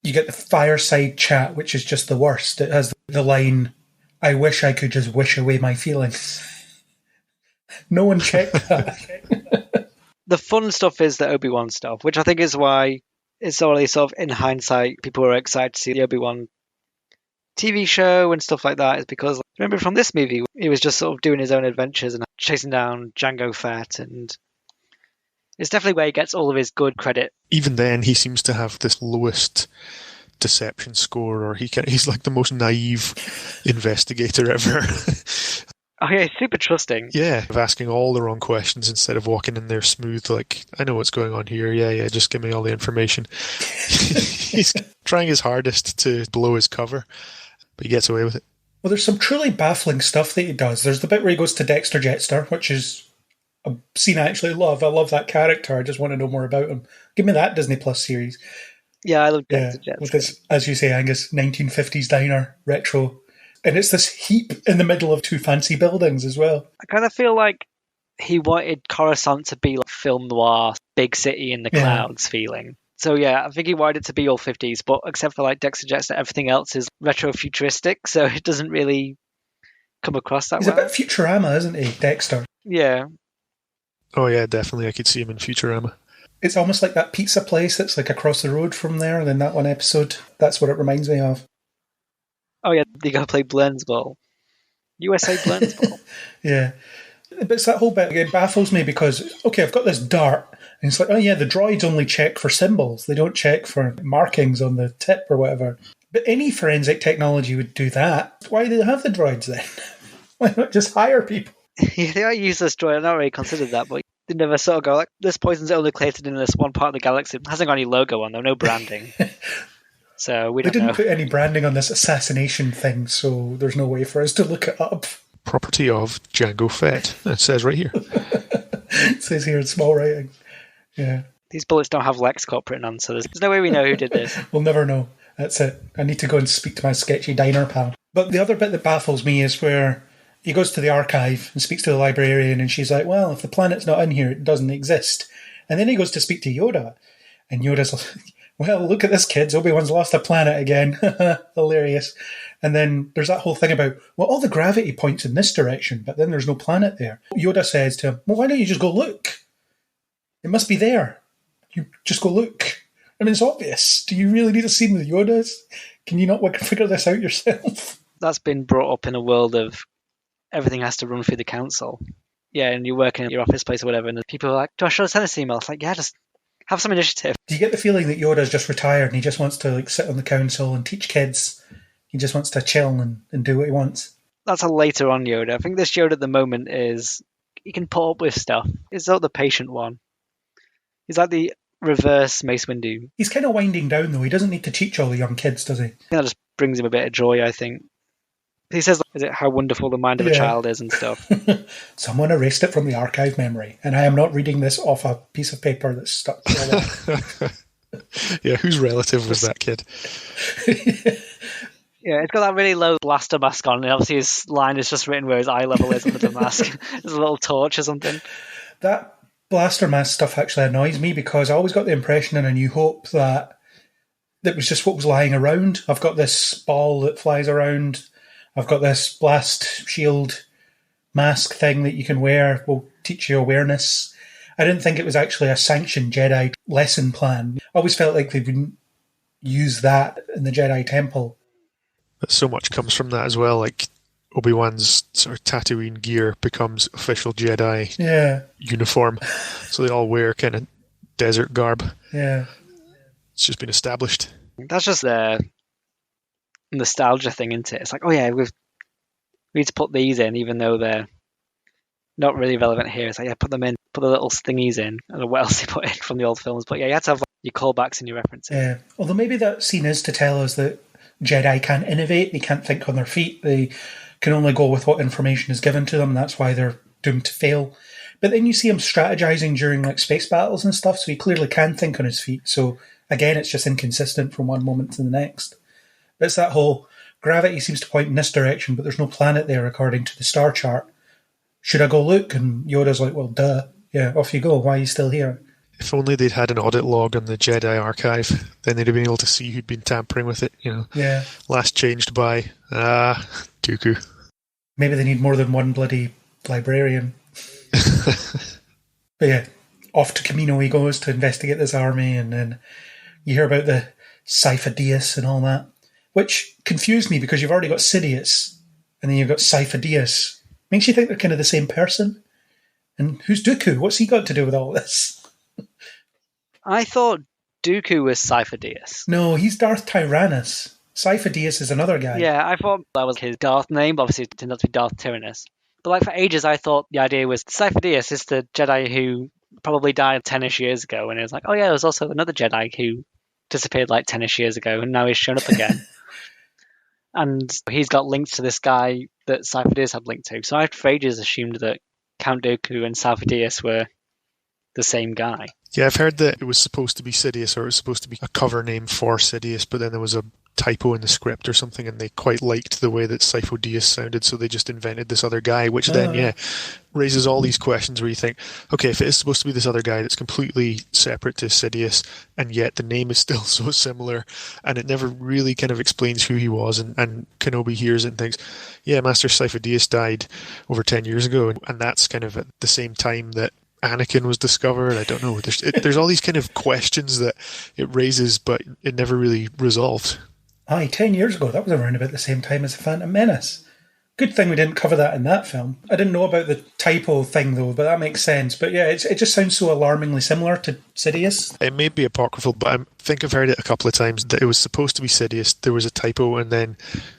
You get the fireside chat, which is just the worst. It has the line, "I wish I could just wish away my feelings." No one checked that. The fun stuff is the Obi Wan stuff, which I think is why it's already sort of in hindsight, people were excited to see the Obi Wan TV show and stuff like that. Is because remember from this movie, he was just sort of doing his own adventures and chasing down Jango Fett, and it's definitely where he gets all of his good credit. Even then, he seems to have this lowest deception score, or he's like the most naive investigator ever. Oh yeah, he's super trusting. Yeah, of asking all the wrong questions instead of walking in there smooth, like, I know what's going on here, yeah, just give me all the information. He's trying his hardest to blow his cover, but he gets away with it. Well, there's some truly baffling stuff that he does. There's the bit where he goes to Dexter Jettster, which is a scene I actually love. I love that character. I just want to know more about him. Give me that Disney Plus series. Yeah, I love Dexter Jettster. With this, as you say, Angus, 1950s diner retro. And it's this heap in the middle of two fancy buildings as well. I kind of feel like he wanted Coruscant to be like film noir, big city in the clouds feeling. So yeah, I think he wanted it to be all 50s, but except for like Dexter Jettster, everything else is retro-futuristic, so it doesn't really come across that way. He's a bit Futurama, isn't he, Dexter? Yeah. Oh yeah, definitely. I could see him in Futurama. It's almost like that pizza place that's like across the road from there, and in that one episode, that's what it reminds me of. Oh yeah, they gotta play Blurnsball. USA Blurnsball. Yeah. But it's that whole bit, it baffles me because, okay, I've got this dart, and it's like, oh yeah, the droids only check for symbols. They don't check for markings on the tip or whatever. But any forensic technology would do that. Why do they have the droids then? Why not just hire people? Yeah, they are useless droid. I've not really considered that, but they never sort of go like, this poison's only created in this one part of the galaxy. It hasn't got any logo on, though, no branding. So they didn't put any branding on this assassination thing, so there's no way for us to look it up. Property of Jango Fett. It says right here. It says here in small writing. Yeah. These bullets don't have LexCorp written on, so there's no way we know who did this. We'll never know. That's it. I need to go and speak to my sketchy diner pal. But the other bit that baffles me is where he goes to the archive and speaks to the librarian, and she's like, well, if the planet's not in here, it doesn't exist. And then he goes to speak to Yoda, and Yoda's like, well, look at this, kids. Obi-Wan's lost a planet again. Hilarious. And then there's that whole thing about, well, all the gravity points in this direction, but then there's no planet there. Yoda says to him, well, why don't you just go look? It must be there. You just go look. I mean, it's obvious. Do you really need a scene with Yodas? Can you not figure this out yourself? That's been brought up in a world of everything has to run through the council. Yeah, and you work in your office place or whatever, and people are like, do I show a tennis email? It's like, yeah, just have some initiative. Do you get the feeling that Yoda's just retired and he just wants to like sit on the council and teach kids? He just wants to chill and do what he wants. That's a later on Yoda. I think this Yoda at the moment is, he can put up with stuff. He's not the patient one. He's like the reverse Mace Windu. He's kind of winding down though. He doesn't need to teach all the young kids, does he? That just brings him a bit of joy, I think. He says, is it how wonderful the mind of a child is and stuff. Someone erased it from the archive memory, and I am not reading this off a piece of paper that's stuck together. Yeah, whose relative was that kid? Yeah, it's got that really low blaster mask on, and obviously his line is just written where his eye level is under the mask. There's a little torch or something. That blaster mask stuff actually annoys me because I always got the impression in A New Hope that it was just what was lying around. I've got this ball that flies around. I've got this blast shield mask thing that you can wear. Will teach you awareness. I didn't think it was actually a sanctioned Jedi lesson plan. I always felt like they wouldn't use that in the Jedi Temple. But so much comes from that as well. Like Obi-Wan's sort of Tatooine gear becomes official Jedi uniform. So they all wear kind of desert garb. Yeah. It's just been established. That's just the nostalgia thing, isn't it? It's like, oh yeah, we need to put these in, even though they're not really relevant here. It's like, yeah, put them in, put the little thingies in. I don't know what else they put in from the old films, but yeah, you have to have like, your callbacks and your references. Yeah, although maybe that scene is to tell us that Jedi can't innovate, they can't think on their feet, they can only go with what information is given to them, that's why they're doomed to fail. But then you see him strategizing during like space battles and stuff, so he clearly can think on his feet. So again, it's just inconsistent from one moment to the next. But it's that whole gravity seems to point in this direction, but there's no planet there according to the star chart. Should I go look? And Yoda's like, well, duh. Yeah, off you go. Why are you still here? If only they'd had an audit log on the Jedi archive, then they'd have been able to see who'd been tampering with it, Yeah. Last changed by, Dooku. Maybe they need more than one bloody librarian. But yeah, off to Camino he goes to investigate this army, and then you hear about the Sifo-Dyas and all that, which confused me because you've already got Sidious, and then you've got Sifo-Dyas. Makes you think they're kind of the same person. And who's Dooku? What's he got to do with all this? I thought Dooku was Sifo-Dyas. No, he's Darth Tyrannus. Sifo-Dyas is another guy. Yeah, I thought that was his Darth name, but obviously it turned out to be Darth Tyrannus. But like for ages, I thought the idea was Sifo-Dyas is the Jedi who probably died 10-ish years ago, and it was like, oh yeah, there's also another Jedi who disappeared like 10-ish years ago, and now he's shown up again. And he's got links to this guy that Sifo-Dyas had linked to. So I for ages assumed that Count Dooku and Sifo-Dyas were the same guy. Yeah, I've heard that it was supposed to be Sidious, or it was supposed to be a cover name for Sidious, but then there was a typo in the script or something, and they quite liked the way that Sifo-Dyas sounded, so they just invented this other guy, which then, raises all these questions where you think, okay, if it is supposed to be this other guy that's completely separate to Sidious, and yet the name is still so similar, and it never really kind of explains who he was, and Kenobi hears it and thinks, yeah, Master Sifo-Dyas died over 10 years ago, and that's kind of at the same time that Anakin was discovered. I don't know. There's all these kind of questions that it raises, but it never really resolved. Aye, 10 years ago. That was around about the same time as the Phantom Menace. Good thing we didn't cover that in that film. I didn't know about the typo thing, though, but that makes sense. But yeah, it just sounds so alarmingly similar to Sidious. It may be apocryphal, but I think I've heard it a couple of times that it was supposed to be Sidious. There was a typo, and then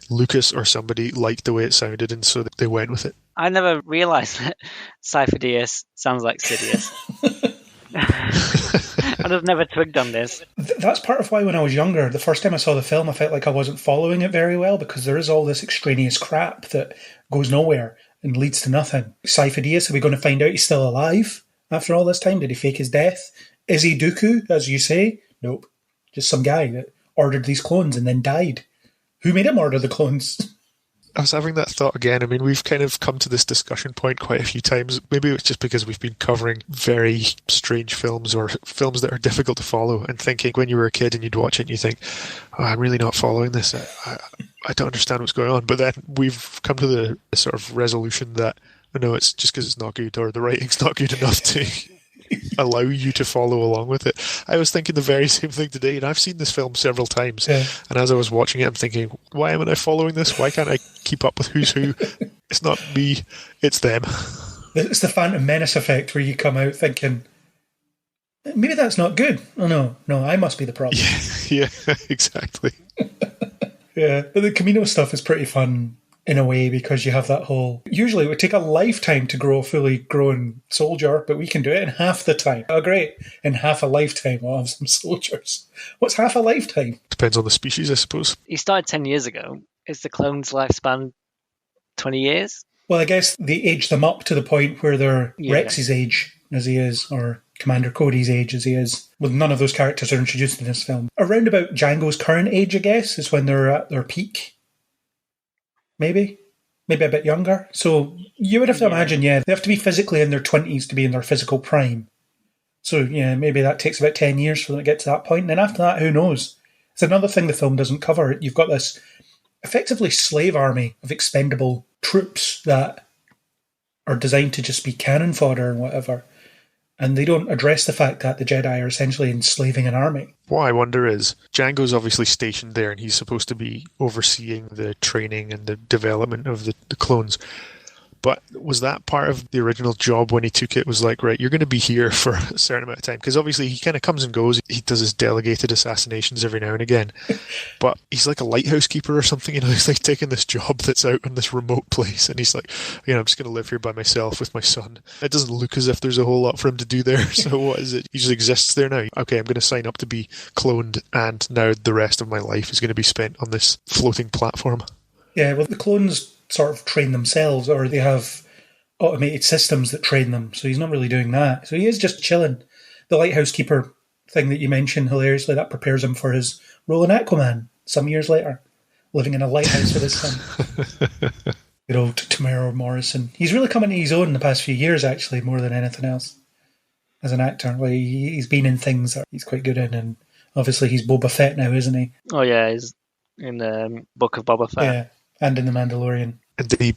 Lucas or somebody liked the way it sounded, and so they went with it. I never realised that Sifo-Dyas sounds like Sidious. I'd have never twigged on this. That's part of why when I was younger, the first time I saw the film, I felt like I wasn't following it very well because there is all this extraneous crap that goes nowhere and leads to nothing. Sifo-Dyas, are we going to find out he's still alive after all this time? Did he fake his death? Is he Dooku, as you say? Nope. Just some guy that ordered these clones and then died. Who made him order the clones? I was having that thought again. I mean, we've kind of come to this discussion point quite a few times. Maybe it's just because we've been covering very strange films or films that are difficult to follow, and thinking when you were a kid and you'd watch it and you think, oh, I'm really not following this. I don't understand what's going on. But then we've come to the sort of resolution that, no, it's just because it's not good or the writing's not good enough to allow you to follow along with it. I was thinking the very same thing today, and I've seen this film several times, and as I was watching it, I'm thinking, why am I following this? Why can't I keep up with who's who? It's not me, it's them. It's the Phantom Menace effect where you come out thinking, maybe that's not good. Oh no, I must be the problem. Yeah, exactly. Yeah, but the Camino stuff is pretty fun in a way because you have that whole... Usually it would take a lifetime to grow a fully grown soldier, but we can do it in half the time. Oh great, in half a lifetime we'll have some soldiers. What's half a lifetime? Depends on the species, I suppose. He started 10 years ago. Is the clone's lifespan 20 years? Well, I guess they age them up to the point where they're Rex's age as he is, or Commander Cody's age as he is. Well, none of those characters are introduced in this film. Around about Django's current age, I guess, is when they're at their peak. Maybe a bit younger. So you would have to imagine, they have to be physically in their 20s to be in their physical prime. So, yeah, maybe that takes about 10 years for them to get to that point. And then after that, who knows? It's another thing the film doesn't cover. You've got this effectively slave army of expendable troops that are designed to just be cannon fodder and whatever. And they don't address the fact that the Jedi are essentially enslaving an army. What I wonder is, Django's obviously stationed there and he's supposed to be overseeing the training and the development of the clones. But was that part of the original job when he took it? Was like, right, you're going to be here for a certain amount of time. Because obviously he kind of comes and goes. He does his delegated assassinations every now and again. But he's like a lighthouse keeper or something. He's like taking this job that's out in this remote place. And he's like, I'm just going to live here by myself with my son. It doesn't look as if there's a whole lot for him to do there. So what is it? He just exists there now. Okay, I'm going to sign up to be cloned. And now the rest of my life is going to be spent on this floating platform. Yeah, well, the clones sort of train themselves, or they have automated systems that train them, so he's not really doing that. So he is just chilling. The lighthouse keeper thing that you mentioned hilariously, that prepares him for his role in Aquaman some years later, living in a lighthouse with his son. Good old Tamara Morrison. He's really come into his own in the past few years, actually, more than anything else. as an actor. Like he's been in things that he's quite good in, and obviously he's Boba Fett now, isn't he? Oh yeah, he's in the Book of Boba Fett. Yeah, and in The Mandalorian. And did he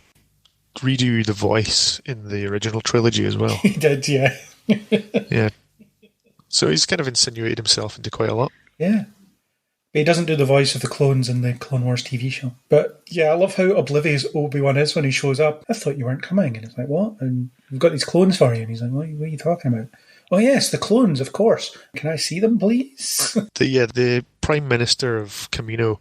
redo the voice in the original trilogy as well? He did, yeah. Yeah. So he's kind of insinuated himself into quite a lot. Yeah. But he doesn't do the voice of the clones in the Clone Wars TV show. But yeah, I love how oblivious Obi-Wan is when he shows up. I thought you weren't coming. And it's like, what? And we've got these clones for you. And he's like, what are you talking about? Oh yes, the clones, of course. Can I see them, please? The Prime Minister of Camino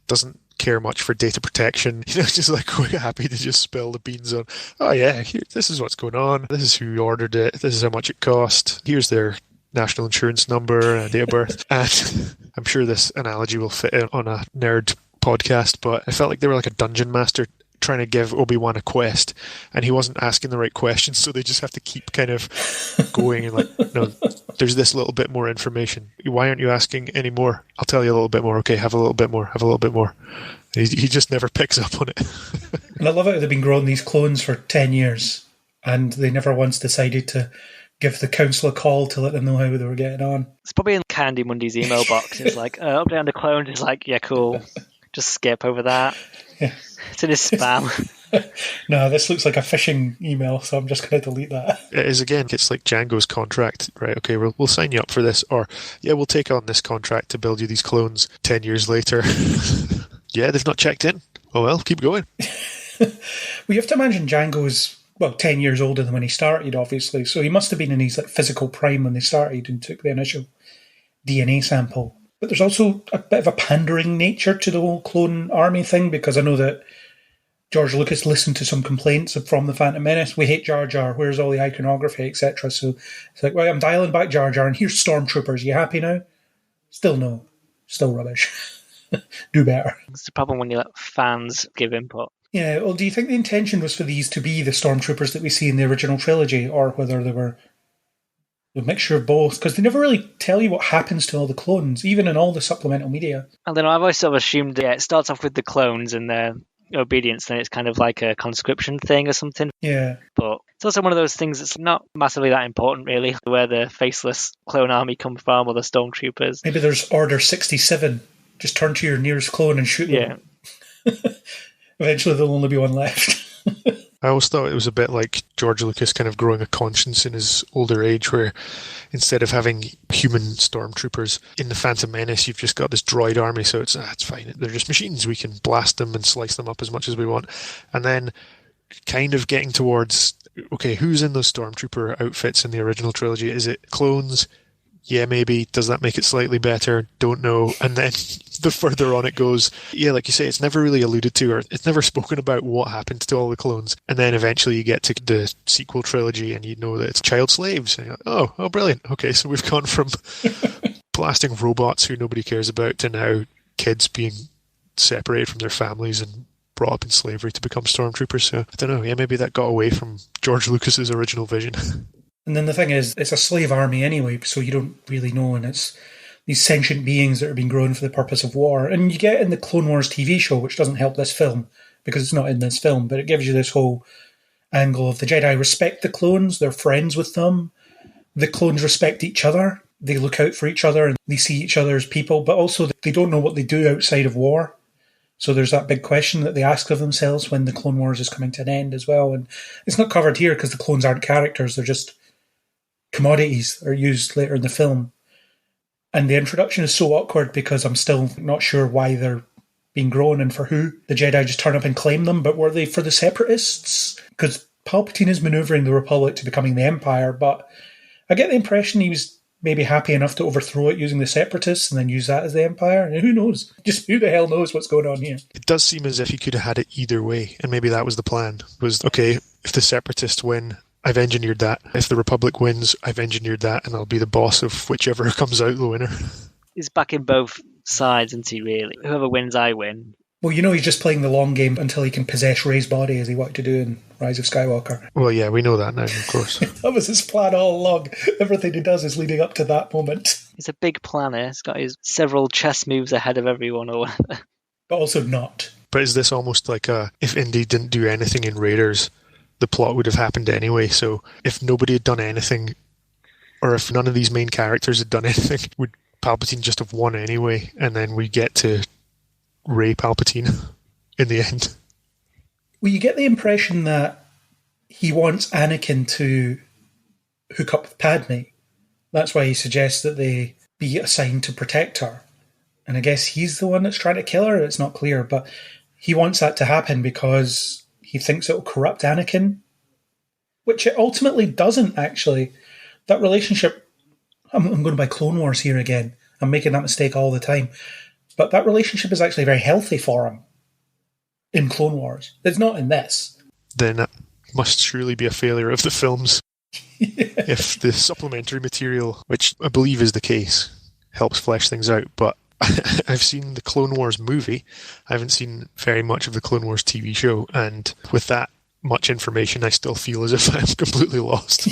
doesn't care much for data protection. Just like quite happy to just spill the beans on, oh yeah, here, this is what's going on. This is who ordered it. This is how much it cost. Here's their national insurance number and date of birth. And I'm sure this analogy will fit in on a nerd podcast, but I felt like they were like a dungeon master trying to give Obi-Wan a quest, and he wasn't asking the right questions, so they just have to keep kind of going and like, no, there's this little bit more information. Why aren't you asking any more? I'll tell you a little bit more. Okay, have a little bit more. Have a little bit more. He just never picks up on it. And I love it. They've been growing these clones for 10 years, and they never once decided to give the council a call to let them know how they were getting on. It's probably in Candy Mundy's email box. It's like, update on the clones. It's like, yeah, cool. Just skip over that. Yeah. It's in his spam. No, this looks like a phishing email, so I'm just going to delete that. It is, again, it's like Django's contract, right? Okay, we'll sign you up for this, or yeah, we'll take on this contract to build you these clones 10 years later. Yeah, they've not checked in. Oh well, keep going. Well, you have to imagine Django's, 10 years older than when he started, obviously, so he must have been in his like physical prime when they started and took the initial DNA sample. But there's also a bit of a pandering nature to the whole clone army thing, because I know that George Lucas listened to some complaints from the Phantom Menace. We hate Jar Jar. Where's all the iconography, etc.? So it's like, well, I'm dialing back Jar Jar, and here's stormtroopers. You happy now? Still no. Still rubbish. Do better. It's the problem when you let fans give input. Yeah, well, do you think the intention was for these to be the stormtroopers that we see in the original trilogy, or whether they were a mixture of both? Because they never really tell you what happens to all the clones, even in all the supplemental media. I don't know, I've always sort of assumed it starts off with the clones and their obedience, then it's kind of like a conscription thing or something. Yeah. But it's also one of those things that's not massively that important, really, where the faceless clone army come from, or the stormtroopers. Maybe there's Order 67. Just turn to your nearest clone and shoot them. Yeah. Eventually there'll only be one left. I always thought it was a bit like George Lucas kind of growing a conscience in his older age, where instead of having human stormtroopers in the Phantom Menace, you've just got this droid army, so it's fine. They're just machines. We can blast them and slice them up as much as we want. And then kind of getting towards, okay, who's in those stormtrooper outfits in the original trilogy? Is it clones? Yeah, maybe. Does that make it slightly better? Don't know. And then the further on it goes, yeah, like you say, it's never really alluded to, or it's never spoken about what happened to all the clones. And then eventually you get to the sequel trilogy and you know that it's child slaves. And you're like, oh, brilliant. Okay, so we've gone from blasting robots who nobody cares about to now kids being separated from their families and brought up in slavery to become stormtroopers. So I don't know. Yeah, maybe that got away from George Lucas's original vision. And then the thing is, it's a slave army anyway, so you don't really know, and it's these sentient beings that are being grown for the purpose of war. And you get in the Clone Wars TV show, which doesn't help this film, because it's not in this film, but it gives you this whole angle of the Jedi respect the clones, they're friends with them, the clones respect each other, they look out for each other, and they see each other as people, but also they don't know what they do outside of war. So there's that big question that they ask of themselves when the Clone Wars is coming to an end as well. And it's not covered here because the clones aren't characters, they're just commodities are used later in the film. And the introduction is so awkward because I'm still not sure why they're being grown and for who. The Jedi just turn up and claim them, but were they for the Separatists? Because Palpatine is manoeuvring the Republic to becoming the Empire, but I get the impression he was maybe happy enough to overthrow it using the Separatists and then use that as the Empire. And who knows? Just who the hell knows what's going on here? It does seem as if he could have had it either way, and maybe that was the plan. Was, okay, if the Separatists win, I've engineered that. If the Republic wins, I've engineered that, and I'll be the boss of whichever comes out the winner. He's backing both sides, isn't he, really? Whoever wins, I win. Well, you know he's just playing the long game until he can possess Rey's body, as he wanted to do in Rise of Skywalker. Well, yeah, we know that now, of course. That was his plan all along. Everything he does is leading up to that moment. He's a big planner. He's got his several chess moves ahead of everyone or whatever. But also not. But is this almost like if Indy didn't do anything in Raiders, the plot would have happened anyway? So if nobody had done anything Or if none of these main characters had done anything, would Palpatine just have won anyway, and then we get to Rey Palpatine in the end? Well, you get the impression that he wants Anakin to hook up with Padme. That's why he suggests that they be assigned to protect her. And I guess he's the one that's trying to kill her. It's not clear, but he wants that to happen because he thinks it'll corrupt Anakin, which it ultimately doesn't, actually. That relationship... I'm going by Clone Wars here again. I'm making that mistake all the time. But that relationship is actually very healthy for him in Clone Wars. It's not in this. Then it must surely be a failure of the films. If the supplementary material, which I believe is the case, helps flesh things out. But I've seen the Clone Wars movie. I haven't seen very much of the Clone Wars TV show. And with that much information, I still feel as if I'm completely lost.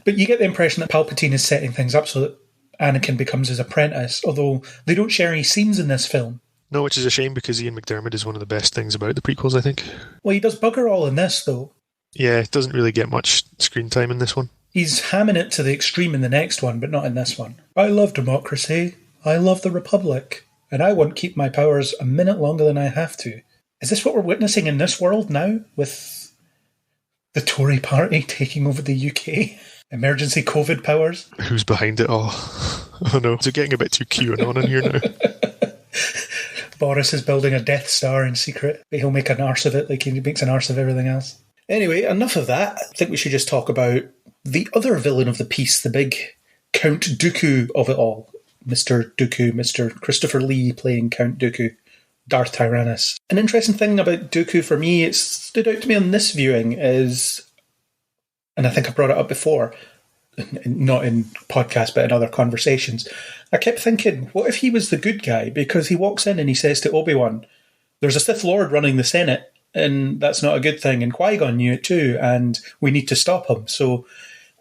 But you get the impression that Palpatine is setting things up so that Anakin becomes his apprentice, although they don't share any scenes in this film. No, which is a shame because Ian McDiarmid is one of the best things about the prequels, I think. Well, he does bugger all in this, though. Yeah, it doesn't really get much screen time in this one. He's hamming it to the extreme in the next one, but not in this one. I love democracy. I love the Republic. And I won't keep my powers a minute longer than I have to. Is this what we're witnessing in this world now, with the Tory party taking over the UK? Emergency COVID powers? Who's behind it all? Oh no, is it getting a bit too QAnon in here now? Boris is building a Death Star in secret, but he'll make an arse of it like he makes an arse of everything else. Anyway, enough of that. I think we should just talk about the other villain of the piece, the big Count Dooku of it all. Mr. Dooku, Mr. Christopher Lee playing Count Dooku, Darth Tyrannus. An interesting thing about Dooku for me, it stood out to me on this viewing is, and I think I brought it up before, not in podcasts but in other conversations, I kept thinking, what if he was the good guy? Because he walks in and he says to Obi Wan, there's a Sith Lord running the Senate, and that's not a good thing, and Qui-Gon knew it too, and we need to stop him. So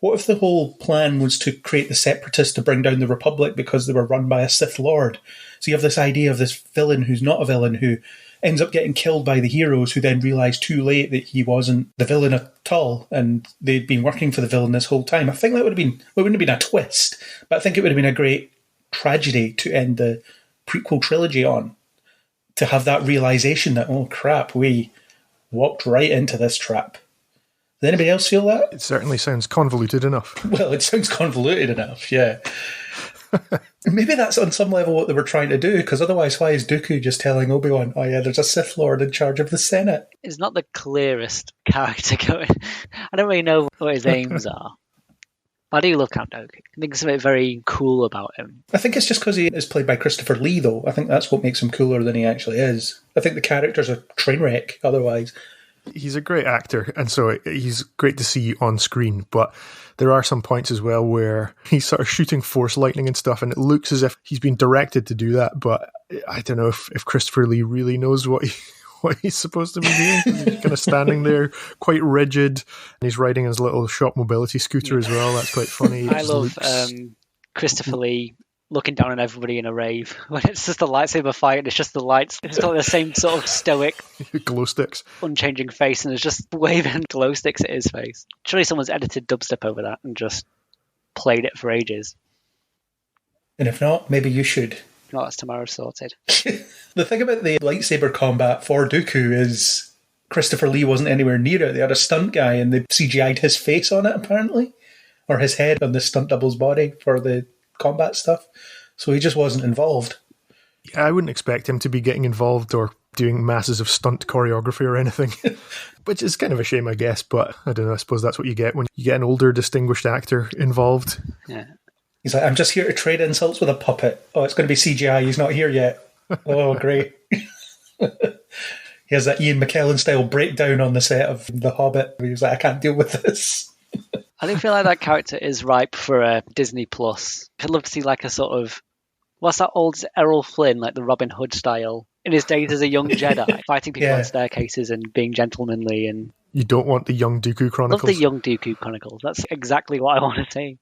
what if the whole plan was to create the Separatists to bring down the Republic because they were run by a Sith Lord? So you have this idea of this villain who's not a villain, who ends up getting killed by the heroes, who then realise too late that he wasn't the villain at all, and they'd been working for the villain this whole time. I think that would have been, well, it wouldn't have been a twist, but I think it would have been a great tragedy to end the prequel trilogy on, to have that realisation that, oh crap, we walked right into this trap. Does anybody else feel that? It certainly sounds convoluted enough. Well, it sounds convoluted enough, yeah. Maybe that's on some level what they were trying to do, because otherwise why is Dooku just telling Obi-Wan, oh yeah, there's a Sith Lord in charge of the Senate? He's not the clearest character going. I don't really know what his aims are. But I do love Count Dooku. I think there's something very cool about him. I think it's just because he is played by Christopher Lee, though. I think that's what makes him cooler than he actually is. I think the character's a train wreck otherwise. He's a great actor, and so he's great to see on screen, but there are some points as well where he's sort of shooting force lightning and stuff, and it looks as if he's been directed to do that, but I don't know if Christopher Lee really knows what he's supposed to be doing. He's kind of standing there quite rigid, and he's riding his little shop mobility scooter as well. That's quite funny. I love Christopher Lee looking down on everybody in a rave when it's just a lightsaber fight and it's just the lights. It's got the same sort of stoic glow sticks, unchanging face, and it's just waving glow sticks at his face. Surely someone's edited dubstep over that and just played it for ages. And if not, maybe you should. If not, that's tomorrow sorted. The thing about the lightsaber combat for Dooku is Christopher Lee wasn't anywhere near it. They had a stunt guy and they CGI'd his face on it, apparently, or his head on the stunt double's body for the combat stuff, so he just wasn't involved. Yeah, I wouldn't expect him to be getting involved or doing masses of stunt choreography or anything, which is kind of a shame, I guess, but I don't know, I suppose that's what you get when you get an older distinguished actor involved. Yeah. He's like, I'm just here to trade insults with a puppet. Oh, it's going to be CGI, he's not here yet. Oh, great. He has that Ian McKellen style breakdown on the set of The Hobbit. He was like, I can't deal with this. I do feel like that character is ripe for a Disney Plus. I'd love to see like a sort of, what's that old Errol Flynn, like the Robin Hood style, in his days as a young Jedi, fighting people on staircases and being gentlemanly. And you don't want the Young Dooku Chronicles? Love the Young Dooku Chronicles. That's exactly what I want to see.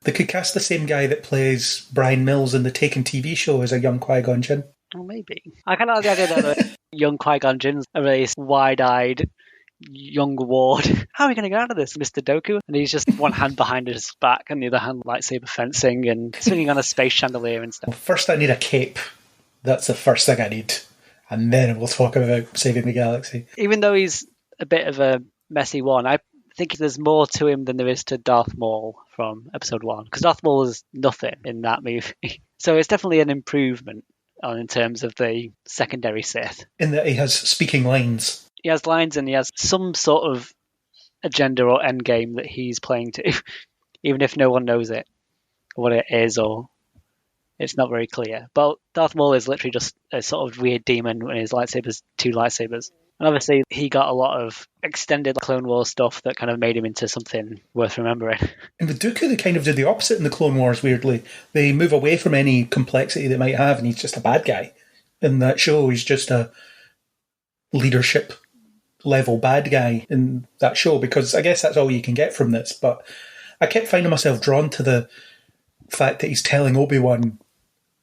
They could cast the same guy that plays Brian Mills in the Taken TV show as a young Qui-Gon Jinn. Oh, maybe. I kind of like the idea that young Qui-Gon Jinn's a really wide-eyed young ward. How are we going to get out of this, Mr. Dooku? And he's just one hand behind his back and the other hand lightsaber fencing and swinging on a space chandelier and stuff. First I need a cape. That's the first thing I need. And then we'll talk about saving the galaxy. Even though he's a bit of a messy one, I think there's more to him than there is to Darth Maul from Episode 1. Because Darth Maul is nothing in that movie. So it's definitely an improvement in terms of the secondary Sith. In that he has speaking lines. He has lines and he has some sort of agenda or end game that he's playing to, even if no one knows it, or what it is, or it's not very clear. But Darth Maul is literally just a sort of weird demon when his lightsaber's two lightsabers. And obviously he got a lot of extended Clone Wars stuff that kind of made him into something worth remembering. And with Dooku, they kind of did the opposite in the Clone Wars, weirdly. They move away from any complexity they might have, and he's just a bad guy. In that show, he's just a leadership level bad guy in that show, because I guess that's all you can get from this. But I kept finding myself drawn to the fact that he's telling Obi Wan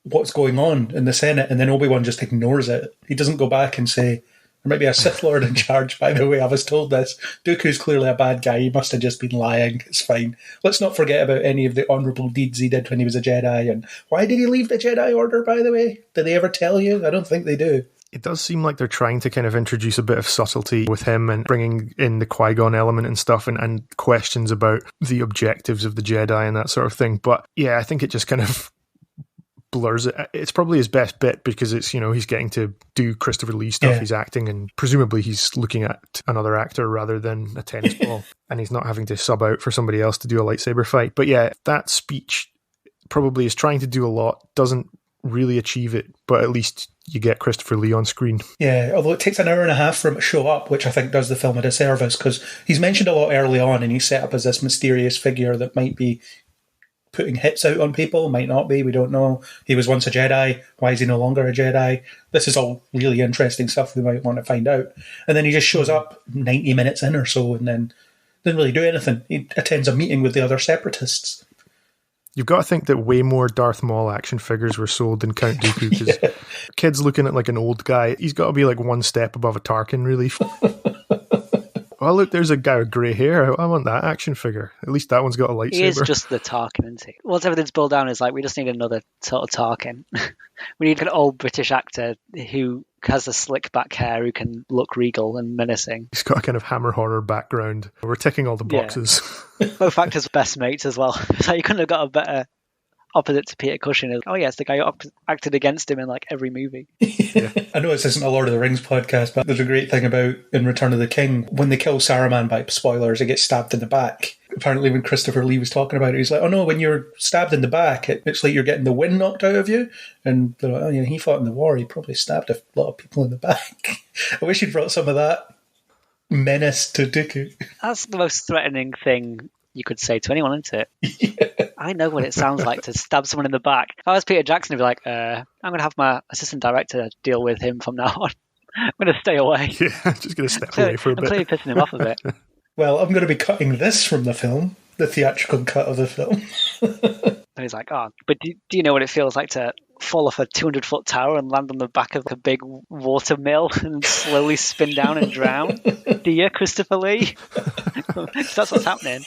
what's going on in the Senate, and then Obi Wan just ignores it. He doesn't go back and say, there might be a Sith Lord in charge, by the way, I was told this. Dooku's clearly a bad guy, he must have just been lying, it's fine. Let's not forget about any of the honourable deeds he did when he was a Jedi. And why did he leave the Jedi Order, by the way? Did they ever tell you? I don't think they do. It does seem like they're trying to kind of introduce a bit of subtlety with him and bringing in the Qui-Gon element and stuff, and questions about the objectives of the Jedi and that sort of thing. But yeah, I think it just kind of blurs it. It's probably his best bit because it's, he's getting to do Christopher Lee stuff. Yeah. He's acting, and presumably he's looking at another actor rather than a tennis ball, and he's not having to sub out for somebody else to do a lightsaber fight. But yeah, that speech probably is trying to do a lot, doesn't really achieve it, but at least you get Christopher Lee on screen. Yeah, although it takes an hour and a half for him to show up, which I think does the film a disservice, because he's mentioned a lot early on, and he's set up as this mysterious figure that might be putting hits out on people, might not be, we don't know. He was once a Jedi, why is he no longer a Jedi? This is all really interesting stuff we might want to find out. And then he just shows up 90 minutes in or so, and then doesn't really do anything. He attends a meeting with the other separatists. You've got to think that way more Darth Maul action figures were sold than Count Dooku, because kids looking at like an old guy, he's got to be like one step above a Tarkin, really. Oh, look, there's a guy with grey hair. I want that action figure. At least that one's got a lightsaber. He is just the Tarkin, isn't he? Once everything's boiled down, it's like, we just need another sort of Tarkin. We need an old British actor who has a slick back hair, who can look regal and menacing. He's got a kind of Hammer horror background. We're ticking all the boxes. Yeah. Both actors best mates as well. So you couldn't have got a better opposite to Peter Cushing. Oh yeah, it's the guy who acted against him in like every movie. Yeah. I know this isn't a Lord of the Rings podcast, but there's a great thing about in Return of the King, when they kill Saruman, by spoilers, he gets stabbed in the back. Apparently when Christopher Lee was talking about it, he's like, oh no, when you're stabbed in the back, it's like you're getting the wind knocked out of you. And they're like, oh yeah, he fought in the war, he probably stabbed a lot of people in the back. I wish he'd brought some of that menace to Dooku. That's the most threatening thing you could say to anyone, isn't it? Yeah. I know what it sounds like to stab someone in the back. If I was Peter Jackson, I'd be like, I'm going to have my assistant director deal with him from now on. I'm going to stay away. Yeah, just going to step away for a bit. I'm clearly pissing him off a bit. Well, I'm going to be cutting this from the film, the theatrical cut of the film. And he's like, but do you know what it feels like to fall off a 200-foot tower and land on the back of a big water mill and slowly spin down and drown? Do you, Christopher Lee? That's what's happening.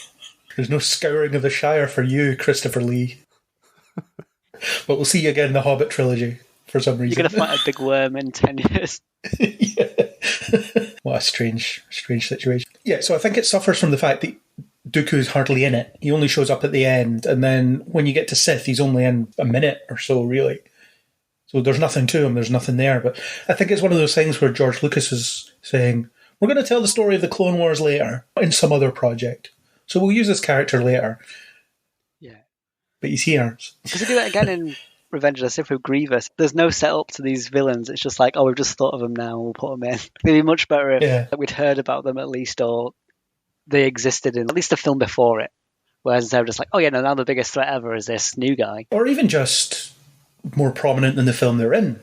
There's no scouring of the Shire for you, Christopher Lee. But we'll see you again in the Hobbit trilogy for some reason. You're going to fight a big worm in 10 years. Yeah. What a strange situation. Yeah, so I think it suffers from the fact that Dooku's hardly in it. He only shows up at the end, and then when you get to Sith, he's only in a minute or so, really. So there's nothing to him, there's nothing there. But I think it's one of those things where George Lucas is saying, we're going to tell the story of the Clone Wars later, in some other project. So we'll use this character later. Yeah. But he's here. Because they do that again in Revenge of the Sith with Grievous. There's no setup to these villains. It's just like, we've just thought of them now, we'll put them in. It'd be much better if we'd heard about them at least, or they existed in at least a film before it. Whereas they're just like, now the biggest threat ever is this new guy. Or even just more prominent than the film they're in.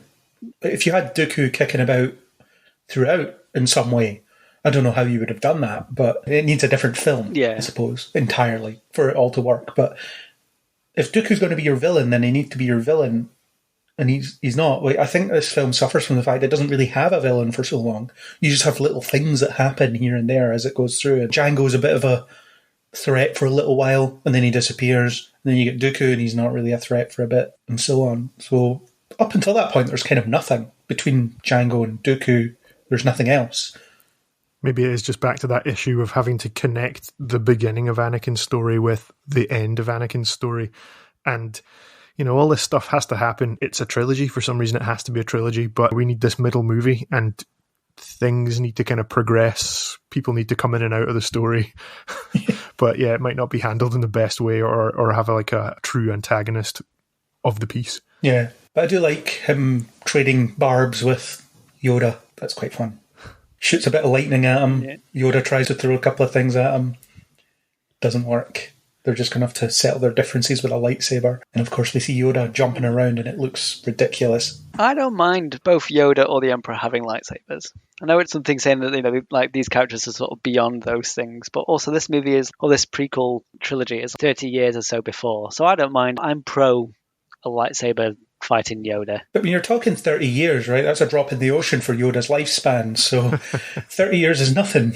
If you had Dooku kicking about throughout in some way, I don't know how you would have done that, but it needs a different film, I suppose, entirely, for it all to work. But if Dooku's going to be your villain, then he needs to be your villain and he's not. Like, I think this film suffers from the fact it doesn't really have a villain for so long. You just have little things that happen here and there as it goes through. And Django's a bit of a threat for a little while, and then he disappears. And then you get Dooku, and he's not really a threat for a bit, and so on. So up until that point, there's kind of nothing. Between Django and Dooku, there's nothing else. Maybe it is just back to that issue of having to connect the beginning of Anakin's story with the end of Anakin's story. And, you know, all this stuff has to happen. It's a trilogy. For some reason, it has to be a trilogy, but we need this middle movie, and things need to kind of progress. People need to come in and out of the story. But yeah, it might not be handled in the best way, or have a true antagonist of the piece. Yeah, but I do like him trading barbs with Yoda. That's quite fun. Shoots a bit of lightning at him. Yeah. Yoda tries to throw a couple of things at him. Doesn't work. They're just going to have to settle their differences with a lightsaber. And of course we see Yoda jumping around and it looks ridiculous. I don't mind both Yoda or the Emperor having lightsabers. I know it's something saying that, you know, like these characters are sort of beyond those things, but also this movie this prequel trilogy is 30 years or so before. So I don't mind. I'm pro a lightsaber fighting Yoda. But when you're talking 30 years, right, that's a drop in the ocean for Yoda's lifespan, so 30 years is nothing.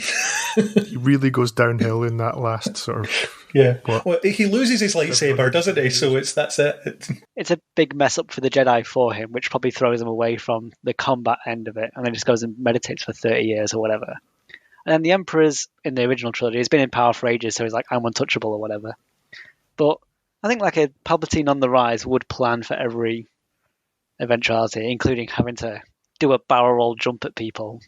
He really goes downhill in that last sort of... Yeah. Well, he loses his lightsaber, doesn't he? So that's it. It's a big mess up for the Jedi for him, which probably throws him away from the combat end of it, and then just goes and meditates for 30 years or whatever. And then the Emperor's, in the original trilogy, he's been in power for ages, so he's like, I'm untouchable or whatever. But I think like a Palpatine on the rise would plan for every eventuality, including having to do a barrel roll jump at people,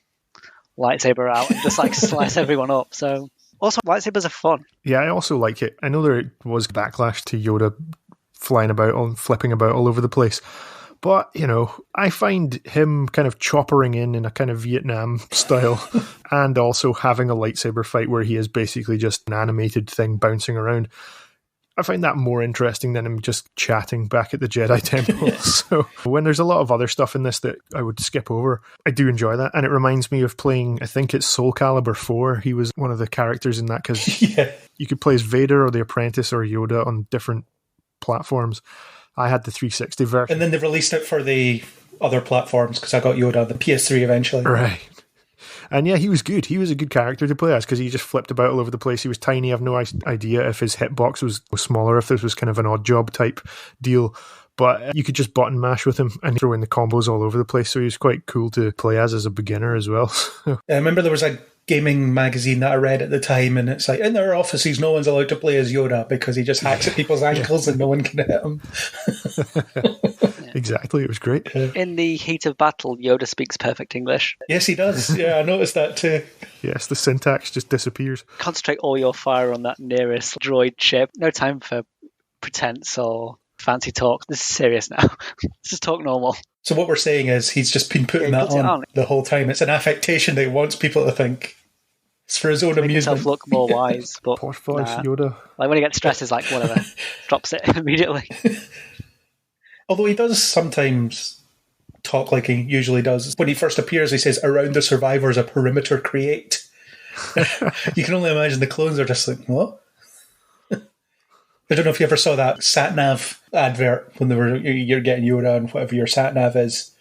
lightsaber out, and just like slice everyone up. So also, lightsabers are fun. Yeah, I also like it. I know there was backlash to Yoda flying about and flipping about all over the place. But, you know, I find him kind of choppering in a kind of Vietnam style and also having a lightsaber fight where he is basically just an animated thing bouncing around. I find that more interesting than him just chatting back at the Jedi Temple. So when there's a lot of other stuff in this that I would skip over, I do enjoy that. And it reminds me of playing, I think it's Soul Calibur 4. He was one of the characters in that because you could play as Vader or the Apprentice or Yoda on different platforms. I had the 360 version. And then they released it for the other platforms because I got Yoda on the PS3 eventually. Right. And yeah, he was good. He was a good character to play as because he just flipped about all over the place. He was tiny. I have no idea if his hitbox was smaller, if this was kind of an odd job type deal. But you could just button mash with him and throw in the combos all over the place. So he was quite cool to play as a beginner as well. I remember there was a gaming magazine that I read at the time, and it's like, in their offices, no one's allowed to play as Yoda because he just hacks at people's ankles and no one can hit him. Exactly, it was great. In the heat of battle, Yoda speaks perfect English. Yes, he does. Yeah, I noticed that too. Yes, the syntax just disappears. Concentrate all your fire on that nearest droid ship. No time for pretense or fancy talk. This is serious now. Let's just talk normal. So what we're saying is he's just been putting that on the whole time. It's an affectation that he wants people to think. It's for his own amusement. Make himself look more wise. But Posh voice, Yoda. Like when he gets stressed, he's like, whatever. Drops it immediately. Although he does sometimes talk like he usually does. When he first appears, he says, around the survivors, a perimeter create. You can only imagine the clones are just like, what? I don't know if you ever saw that sat-nav advert when you're getting Yoda on whatever your sat-nav is.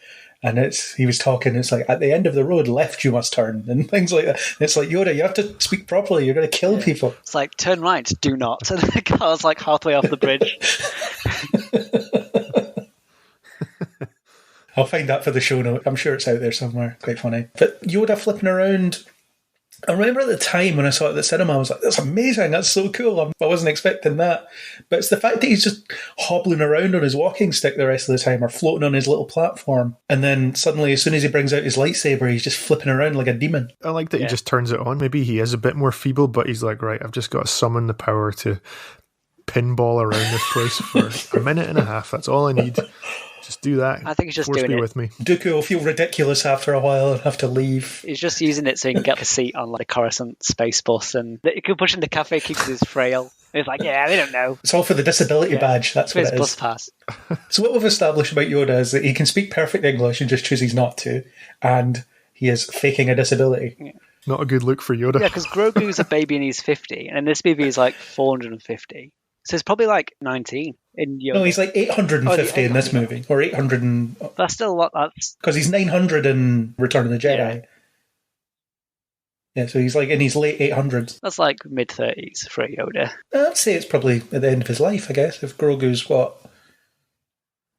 And he was talking, it's like, at the end of the road, left you must turn, and things like that. And it's like, Yoda, you have to speak properly, you're going to kill people. It's like, turn right, do not. And the car's like halfway off the bridge. I'll find that for the show note. I'm sure it's out there somewhere. Quite funny. But Yoda flipping around, I remember at the time when I saw it at the cinema, I was like, that's amazing, that's so cool. I wasn't expecting that. But it's the fact that he's just hobbling around on his walking stick the rest of the time or floating on his little platform. And then suddenly, as soon as he brings out his lightsaber, he's just flipping around like a demon. I like that he just turns it on. Maybe he is a bit more feeble, but he's like, right, I've just got to summon the power to pinball around this place for a minute and a half. That's all I need. Just do that. I think he's just Force doing me it. with me. Dooku will feel ridiculous after a while and have to leave. He's just using it so he can get a seat on like a Coruscant space bus, and he can push in the cafe because he's frail. It's like, yeah, they don't know. It's all for the disability badge. That's what it is. Bus pass. So what we've established about Yoda is that he can speak perfect English and just chooses not to, and he is faking a disability. Yeah. Not a good look for Yoda. Yeah, because Grogu's a baby and he's 50, and in this movie he's like 450. So he's probably like 19. in Yoda. No, he's like 850 in this 800. movie, or 800 and... That's still what that's... Because he's 900 in Return of the Jedi. Yeah. Yeah, so he's like in his late 800s. That's like mid-30s for a Yoda. I'd say it's probably at the end of his life, I guess, if Grogu's what?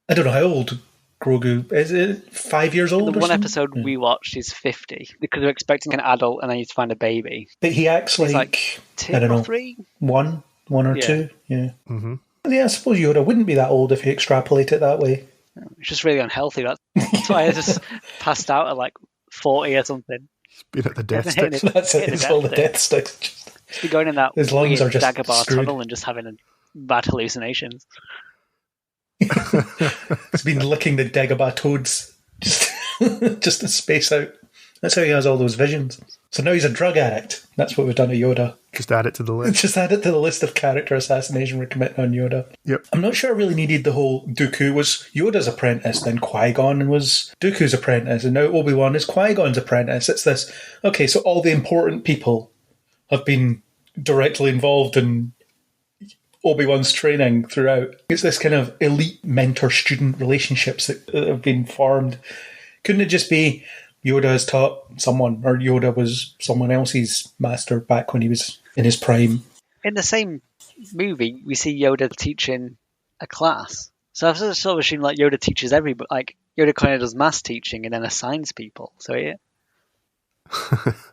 I don't know how old Grogu is. It 5 years old? The or one something? episode we watched is 50 because we're expecting an adult and then you find a baby. But he acts He's like, two I don't or know, three. one or Yeah. two. Yeah. Mm-hmm. Yeah, I suppose Yoda wouldn't be that old if you extrapolate it that way. It's just really unhealthy. That's why I just passed out at like 40 or something. He's been at the death Hitting stick. That's it. hitting It's the all the death death sticks. Just be going in that His lungs weird are just Dagobah screwed. tunnel and just having bad hallucinations. He's been licking the Dagobah toads just to space out. That's how he has all those visions. So now he's a drug addict. That's what we've done to Yoda. Just add it to the list. Just add it to the list of character assassination we're committing on Yoda. Yep. I'm not sure I really needed the whole Dooku was Yoda's apprentice, then Qui-Gon was Dooku's apprentice, and now Obi Wan is Qui-Gon's apprentice. It's this, okay, so all the important people have been directly involved in Obi Wan's training throughout. It's this kind of elite mentor-student relationships that have been formed. Couldn't it just be Yoda has taught someone, or Yoda was someone else's master back when he was in his prime? In the same movie, we see Yoda teaching a class. So I've sort of assumed like Yoda teaches everybody. Like Yoda kind of does mass teaching and then assigns people. So yeah.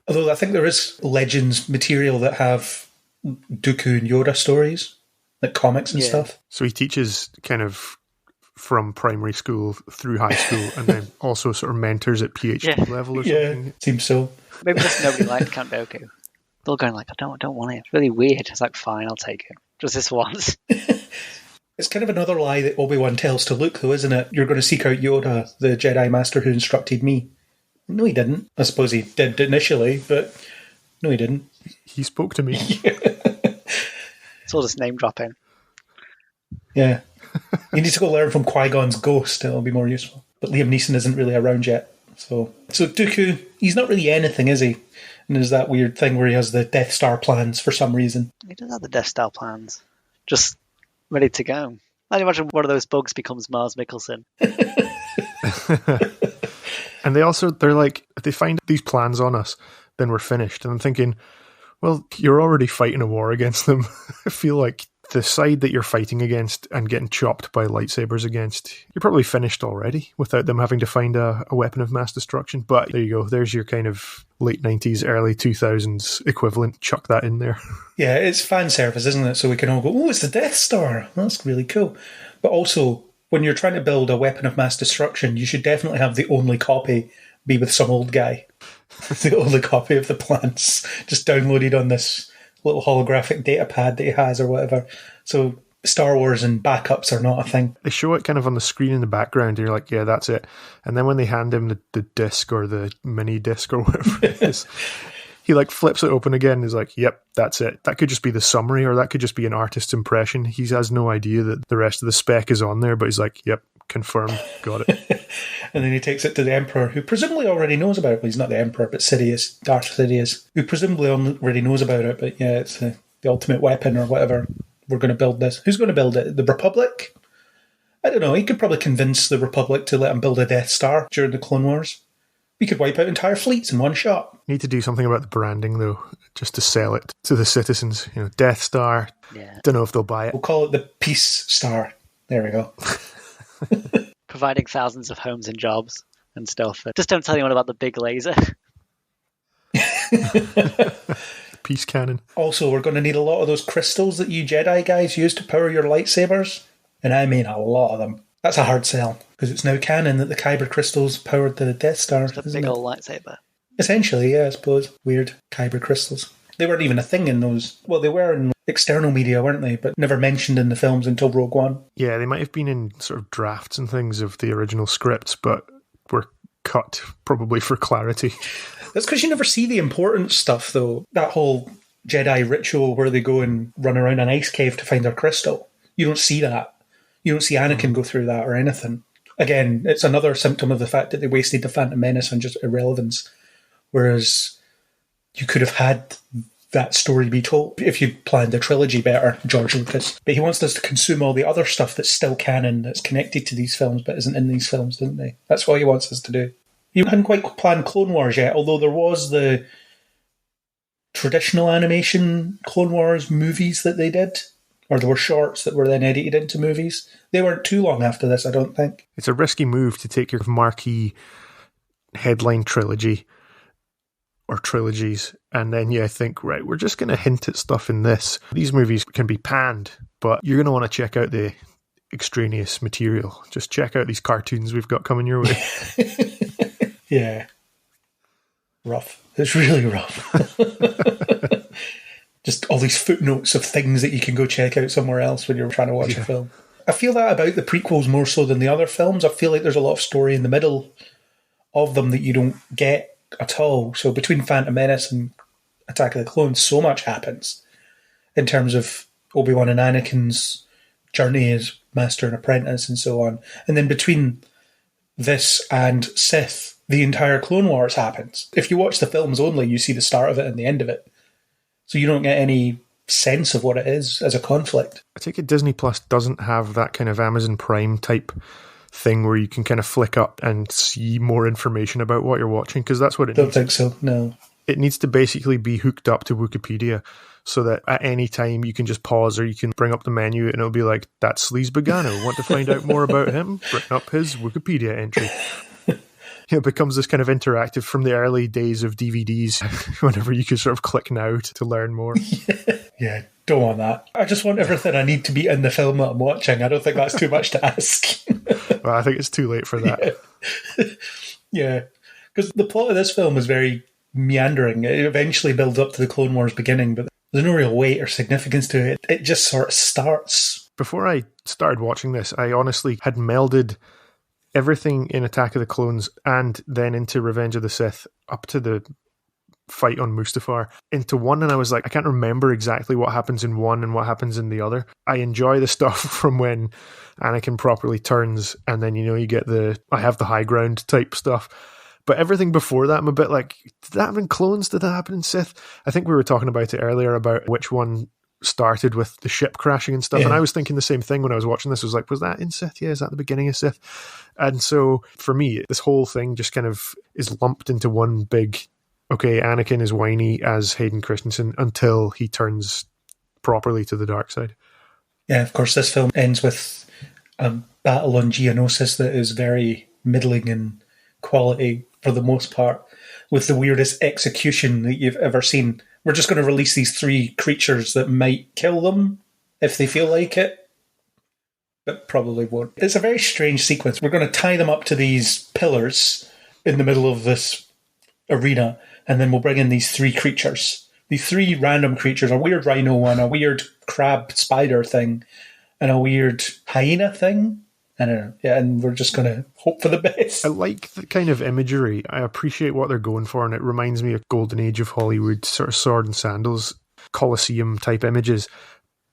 Although I think there is Legends material that have Dooku and Yoda stories, like comics and stuff. So he teaches kind of from primary school through high school and then also sort of mentors at PhD level or something. Yeah, seems so. Maybe just nobody liked Count Dooku. They're all going like, I don't want it. It's really weird. It's like, fine, I'll take it. Just this once. It's kind of another lie that Obi-Wan tells to Luke, though, isn't it? You're going to seek out Yoda, the Jedi Master who instructed me. No, he didn't. I suppose he did initially, but no, he didn't. He spoke to me. It's all just name dropping. Yeah. You need to go learn from Qui-Gon's ghost. It'll be more useful. But Liam Neeson isn't really around yet. So Dooku, he's not really anything, is he? And there's that weird thing where he has the Death Star plans for some reason. He does have the Death Star plans. Just ready to go. I imagine one of those bugs becomes Mars Mikkelsen. And they're like, if they find these plans on us, then we're finished. And I'm thinking, well, you're already fighting a war against them. I feel like the side that you're fighting against and getting chopped by lightsabers against, you're probably finished already without them having to find a weapon of mass destruction. But there you go. There's your kind of late 90s, early 2000s equivalent. Chuck that in there. Yeah, it's fan service, isn't it? So we can all go, oh, it's the Death Star. That's really cool. But also, when you're trying to build a weapon of mass destruction, you should definitely have the only copy be with some old guy. The only copy of the plans just downloaded on this little holographic data pad that he has or whatever. So Star Wars and backups are not a thing. They show it kind of on the screen in the background, and you're like, yeah, that's it. And then when they hand him the disc or the mini disc or whatever it is, he like flips it open again and is like, yep, that's it. That could just be the summary, or that could just be an artist's impression. He has no idea that the rest of the spec is on there, but he's like, yep, confirmed, got it. And then he takes it to the Emperor, who presumably already knows about it. Well, he's not the Emperor, but Sidious, Darth Sidious, who presumably already knows about it. But yeah, it's the ultimate weapon or whatever. We're going to build this. Who's going to build it? The Republic? I don't know. He could probably convince the Republic to let him build a Death Star during the Clone Wars. We could wipe out entire fleets in one shot. Need to do something about the branding, though, just to sell it to the citizens. You know, Death Star. Yeah. Don't know if they'll buy it. We'll call it the Peace Star. There we go. Providing thousands of homes and jobs and stuff. Just don't tell anyone about the big laser. Peace cannon. Also, we're going to need a lot of those crystals that you Jedi guys use to power your lightsabers. And I mean a lot of them. That's a hard sell, because it's now canon that the Kyber crystals powered the Death Star. It's a big old lightsaber. Essentially, yeah, I suppose. Weird Kyber crystals. They weren't even a thing in those... Well, they were in external media, weren't they? But never mentioned in the films until Rogue One. Yeah, they might have been in sort of drafts and things of the original scripts, but were cut probably for clarity. That's because you never see the important stuff, though. That whole Jedi ritual where they go and run around an ice cave to find their crystal. You don't see that. You don't see Anakin go through that or anything. Again, it's another symptom of the fact that they wasted the Phantom Menace on just irrelevance. Whereas you could have had that story be told. If you planned the trilogy better, George Lucas. But he wants us to consume all the other stuff that's still canon, that's connected to these films, but isn't in these films, doesn't he? That's what he wants us to do. He hadn't quite planned Clone Wars yet, although there was the traditional animation Clone Wars movies that they did. Or there were shorts that were then edited into movies. They weren't too long after this, I don't think. It's a risky move to take your marquee headline trilogy or trilogies and then you think, right, we're just going to hint at stuff in this. These movies can be panned, but you're going to want to check out the extraneous material. Just check out these cartoons we've got coming your way. Yeah. Rough. It's really rough. Just all these footnotes of things that you can go check out somewhere else when you're trying to watch a film. I feel that about the prequels more so than the other films. I feel like there's a lot of story in the middle of them that you don't get at all. So between Phantom Menace and Attack of the Clones, so much happens in terms of Obi Wan and Anakin's journey as master and apprentice and so on. And then between this and Sith, the entire Clone Wars happens. If you watch the films only, you see the start of it and the end of it. So you don't get any sense of what it is as a conflict. I take it Disney Plus doesn't have that kind of Amazon Prime type thing where you can kind of flick up and see more information about what you're watching, because that's what it needs. Don't think so, no. It needs to basically be hooked up to Wikipedia so that at any time you can just pause or you can bring up the menu and it'll be like, that's Sleaze Begano. Want to find out more about him? Bring up his Wikipedia entry. It becomes this kind of interactive from the early days of DVDs, whenever you could sort of click now to learn more. Yeah, don't want that. I just want everything I need to be in the film that I'm watching. I don't think that's too much to ask. Well, I think it's too late for that. Yeah, because the plot of this film is very meandering. It eventually builds up to the Clone Wars beginning, but there's no real weight or significance to it. It just sort of starts. Before I started watching this, I honestly had melded everything in Attack of the Clones and then into Revenge of the Sith up to the fight on Mustafar into one, and I was like, I can't remember exactly what happens in one and what happens in the other. I enjoy the stuff from when Anakin properly turns and then, you know, you get the I have the high ground type stuff. But everything before that, I'm a bit like, did that happen in Clones? Did that happen in Sith? I think we were talking about it earlier about which one started with the ship crashing and stuff, and I was thinking the same thing when I was watching this. I was like, was that in Sith? Yeah, is that the beginning of Sith? And so for me, this whole thing just kind of is lumped into one big, okay, Anakin is whiny as Hayden Christensen until he turns properly to the dark side. Yeah, of course, this film ends with a battle on Geonosis that is very middling in quality for the most part, with the weirdest execution that you've ever seen. We're just going to release these 3 creatures that might kill them if they feel like it, but probably won't. It's a very strange sequence. We're going to tie them up to these pillars in the middle of this arena, and then we'll bring in these 3 creatures. These 3 random creatures, a weird rhino one, a weird crab spider thing, and a weird hyena thing. I don't know. Yeah, and we're just going to hope for the best. I like the kind of imagery. I appreciate what they're going for, and it reminds me of Golden Age of Hollywood, sort of sword and sandals, Colosseum type images.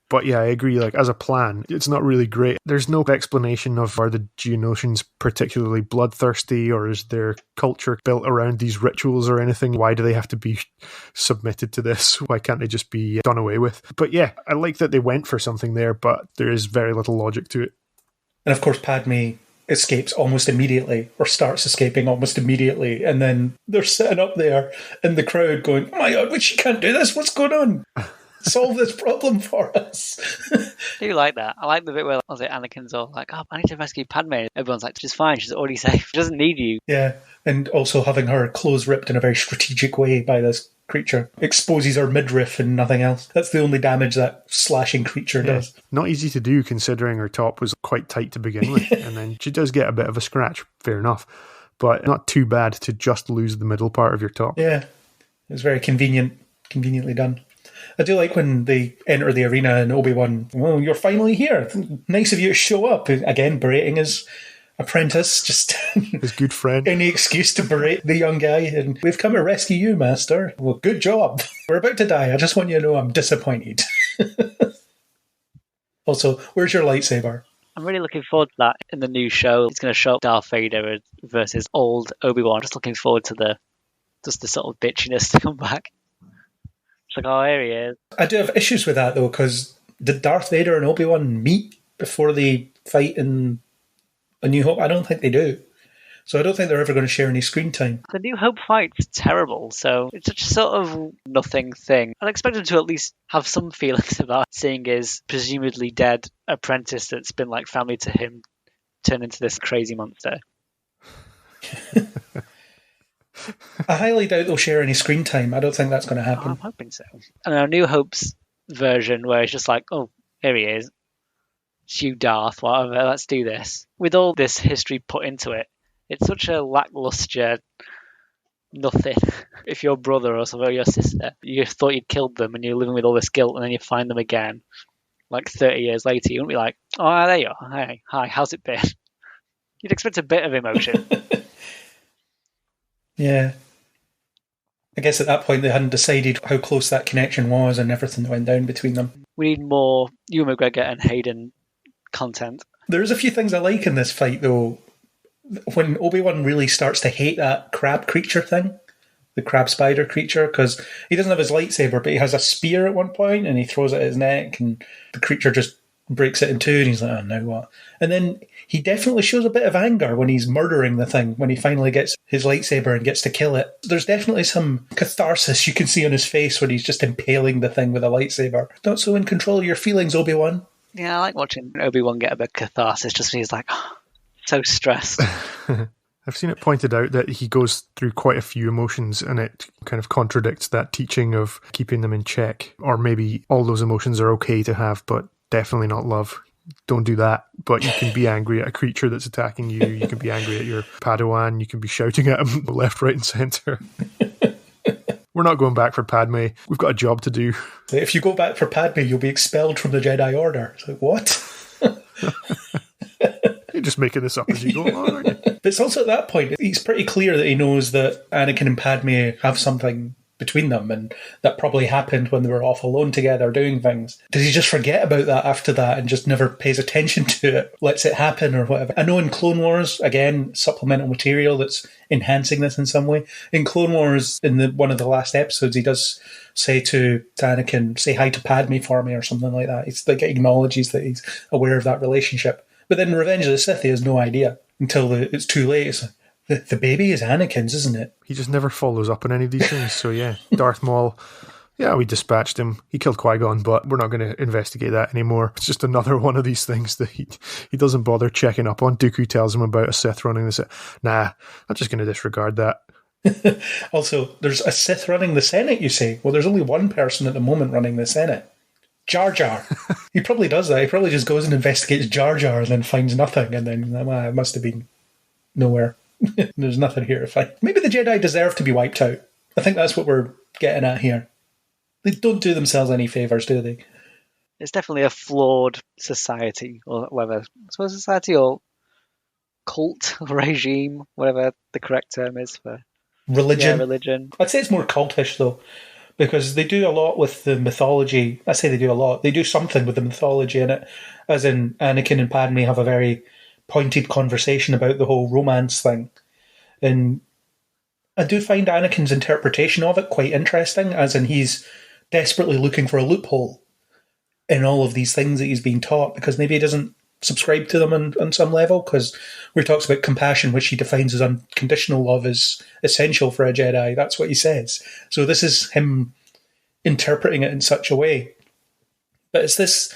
But yeah, I agree, like as a plan, it's not really great. There's no explanation of are the Geonosians particularly bloodthirsty, or is their culture built around these rituals or anything? Why do they have to be submitted to this? Why can't they just be done away with? But yeah, I like that they went for something there, but there is very little logic to it. And of course, Padme escapes almost immediately, or starts escaping almost immediately. And then they're sitting up there in the crowd going, oh my God, she can't do this. What's going on? Solve this problem for us. I do like that. I like the bit where Anakin's all like, oh, I need to rescue Padme. Everyone's like, she's fine. She's already safe. She doesn't need you. Yeah. And also having her clothes ripped in a very strategic way by this creature exposes her midriff and nothing else. That's the only damage that slashing creature does. Not easy to do considering her top was quite tight to begin with. And then she does get a bit of a scratch, fair enough. But not too bad to just lose the middle part of your top. Yeah. It's very conveniently done. I do like when they enter the arena and Obi-Wan, oh, you're finally here. Nice of you to show up. Again, berating his apprentice, just his good friend. Any excuse to berate the young guy. And we've come to rescue you, Master. Well, good job. We're about to die. I just want you to know I'm disappointed. Also, where's your lightsaber? I'm really looking forward to that in the new show. It's going to show Darth Vader versus old Obi-Wan. Just looking forward to the sort of bitchiness to come back. It's like, oh, here he is. I do have issues with that, though, because did Darth Vader and Obi Wan meet before they fight in A New Hope? I don't think they do. So I don't think they're ever going to share any screen time. The New Hope fight's terrible, so it's such a sort of nothing thing. I'd expect him to at least have some feelings about seeing his presumably dead apprentice that's been like family to him turn into this crazy monster. I highly doubt they'll share any screen time. I don't think that's going to happen. I'm hoping so. And our New Hope's version, where it's just like, oh, here he is. It's you, Darth, whatever, let's do this. With all this history put into it, it's such a lackluster nothing. If your brother or something, or your sister, you thought you'd killed them and you're living with all this guilt, and then you find them again, like 30 years later, you wouldn't be like, oh, there you are. Hey, hi, how's it been? You'd expect a bit of emotion. Yeah. I guess at that point they hadn't decided how close that connection was and everything that went down between them. We need more Ewan McGregor and Hayden content. There's a few things I like in this fight, though. When Obi-Wan really starts to hate that crab creature thing, the crab spider creature, because he doesn't have his lightsaber, but he has a spear at one point and he throws it at his neck and the creature just breaks it in two and he's like, oh, now what? And then he definitely shows a bit of anger when he's murdering the thing, when he finally gets his lightsaber and gets to kill it. There's definitely some catharsis you can see on his face when he's just impaling the thing with a lightsaber. Not so in control of your feelings, Obi-Wan. Yeah, I like watching Obi-Wan get a bit of catharsis just when he's like, oh, so stressed. I've seen it pointed out that he goes through quite a few emotions and it kind of contradicts that teaching of keeping them in check. Or maybe all those emotions are okay to have, but definitely not love. Don't do that. But you can be angry at a creature that's attacking you. You can be angry at your Padawan. You can be shouting at him left, right and centre. We're not going back for Padme. We've got a job to do. If you go back for Padme, you'll be expelled from the Jedi Order. It's like, what? You're just making this up as you go along, aren't you? But it's also at that point, he's pretty clear that he knows that Anakin and Padme have something between them, and that probably happened when they were off alone together doing things. Does he just forget about that after that and just never pays attention to it, lets it happen or whatever? I know in Clone Wars, again, supplemental material that's enhancing this in some way. In Clone Wars, in one of the last episodes, he does say to Anakin, say hi to Padme for me or something like that. It's like it acknowledges that he's aware of that relationship. But then Revenge of the Sith, he has no idea until it's too late. It's like, the baby is Anakin's, isn't it? He just never follows up on any of these things. So yeah, Darth Maul, yeah, we dispatched him. He killed Qui-Gon, but we're not going to investigate that anymore. It's just another one of these things that he doesn't bother checking up on. Dooku tells him about a Sith running the Sith. Nah, I'm just going to disregard that. Also, there's a Sith running the Senate, you say? Well, there's only one person at the moment running the Senate. Jar Jar. He probably does that. He probably just goes and investigates Jar Jar and then finds nothing, and then, well, it must have been nowhere. There's nothing here to find. Maybe the Jedi deserve to be wiped out. I think that's what we're getting at here. They don't do themselves any favours, do they? It's definitely a flawed society, or whether it's a society or cult regime, whatever the correct term is for religion. Yeah, religion. I'd say it's more cultish though, because they do a lot with the mythology. I say they do a lot. They do something with the mythology in it, as in Anakin and Padme have a very pointed conversation about the whole romance thing. And I do find Anakin's interpretation of it quite interesting, as in he's desperately looking for a loophole in all of these things that he's being taught, because maybe he doesn't subscribe to them on some level, because where he talks about compassion, which he defines as unconditional love, is essential for a Jedi. That's what he says. So this is him interpreting it in such a way. But it's this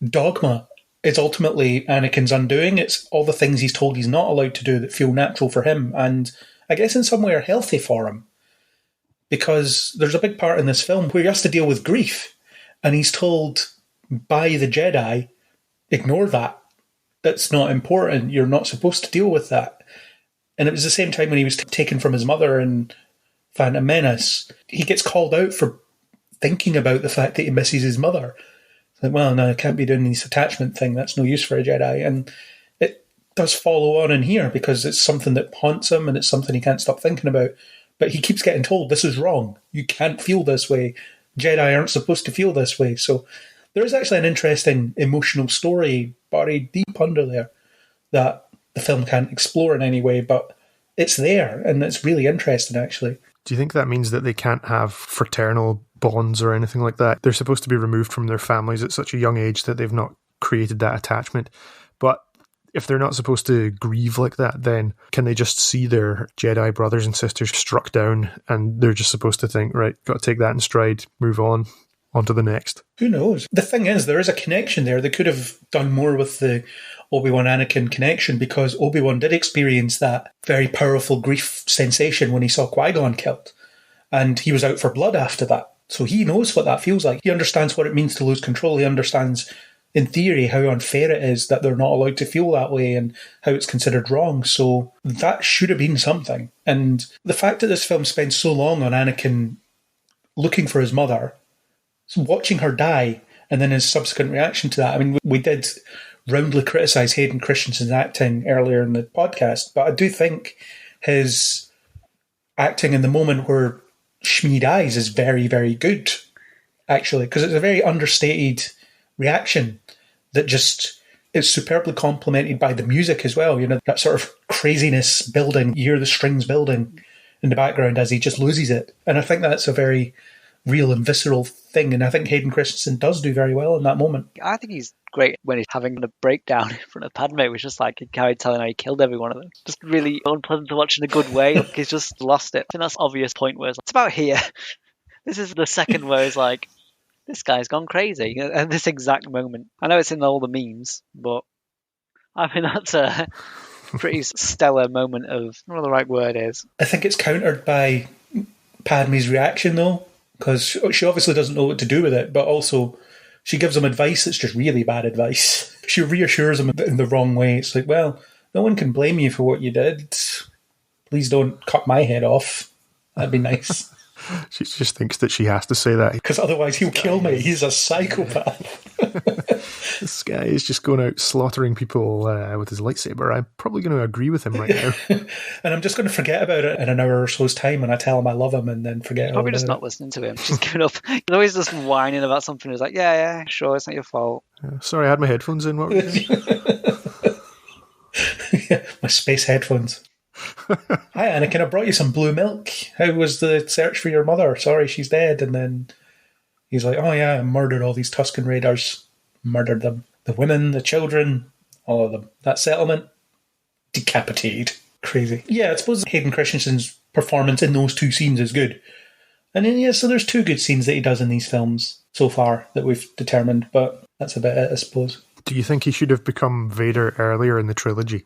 dogma. It's ultimately Anakin's undoing. It's all the things he's told he's not allowed to do that feel natural for him, and I guess in some way are healthy for him. Because there's a big part in this film where he has to deal with grief, and he's told by the Jedi, ignore that. That's not important. You're not supposed to deal with that. And it was the same time when he was taken from his mother in Phantom Menace. He gets called out for thinking about the fact that he misses his mother. It's like, well, no, I can't be doing this attachment thing. That's no use for a Jedi. And it does follow on in here because it's something that haunts him and it's something he can't stop thinking about. But he keeps getting told, this is wrong. You can't feel this way. Jedi aren't supposed to feel this way. So there is actually an interesting emotional story buried deep under there that the film can't explore in any way, but it's there, and it's really interesting, actually. Do you think that means that they can't have fraternal bonds or anything like that? They're supposed to be removed from their families at such a young age that they've not created that attachment. But if they're not supposed to grieve like that, then can they just see their Jedi brothers and sisters struck down and they're just supposed to think, right, got to take that in stride, move on to the next? Who knows? The thing is, there is a connection there. They could have done more with the Obi-Wan Anakin connection, because Obi-Wan did experience that very powerful grief sensation when he saw Qui-Gon killed. And he was out for blood after that. So he knows what that feels like. He understands what it means to lose control. He understands, in theory, how unfair it is that they're not allowed to feel that way and how it's considered wrong. So that should have been something. And the fact that this film spends so long on Anakin looking for his mother, watching her die, and then his subsequent reaction to that. I mean, we did roundly criticise Hayden Christensen's acting earlier in the podcast, but I do think his acting in the moment where Shmi dies is very, very good, actually, because it's a very understated reaction that just is superbly complemented by the music as well. You know, that sort of craziness building, you hear the strings building in the background as he just loses it. And I think that's a very real and visceral thing, and I think Hayden Christensen does do very well in that moment. I think he's great when he's having a breakdown in front of Padme, which is like he carried telling how he killed every one of them. Just really unpleasant to watch in a good way. Like, he's just lost it. I think that's the obvious point where it's about here. This is the second where it's like, this guy's gone crazy at this exact moment. I know it's in all the memes, but I think that's a pretty stellar moment of, I don't know what the right word is. I think it's countered by Padme's reaction, though, because she obviously doesn't know what to do with it, but also she gives him advice that's just really bad advice. She reassures him in the wrong way. It's like, well, no one can blame you for what you did. Please don't cut my head off. That'd be nice. She just thinks that she has to say that. Because otherwise he'll kill me. He's a psychopath. This guy is just going out slaughtering people with his lightsaber. I'm probably going to agree with him right now. And I'm just going to forget about it in an hour or so's time when I tell him I love him and then forget Probably just not listening to him. Just giving up. He's always just whining about something. He's like, yeah, sure, it's not your fault. Sorry, I had my headphones in. What were you Yeah, my space headphones. Hi, Anakin, I brought you some blue milk. How was the search for your mother? Sorry, she's dead. And then he's like, oh yeah, I murdered all these Tusken Raiders. Murdered them. The women, the children, all of them. That settlement, decapitated. Crazy. Yeah, I suppose Hayden Christensen's performance in those two scenes is good. And then, yeah, so there's two good scenes that he does in these films so far that we've determined, but that's about it, I suppose. Do you think he should have become Vader earlier in the trilogy?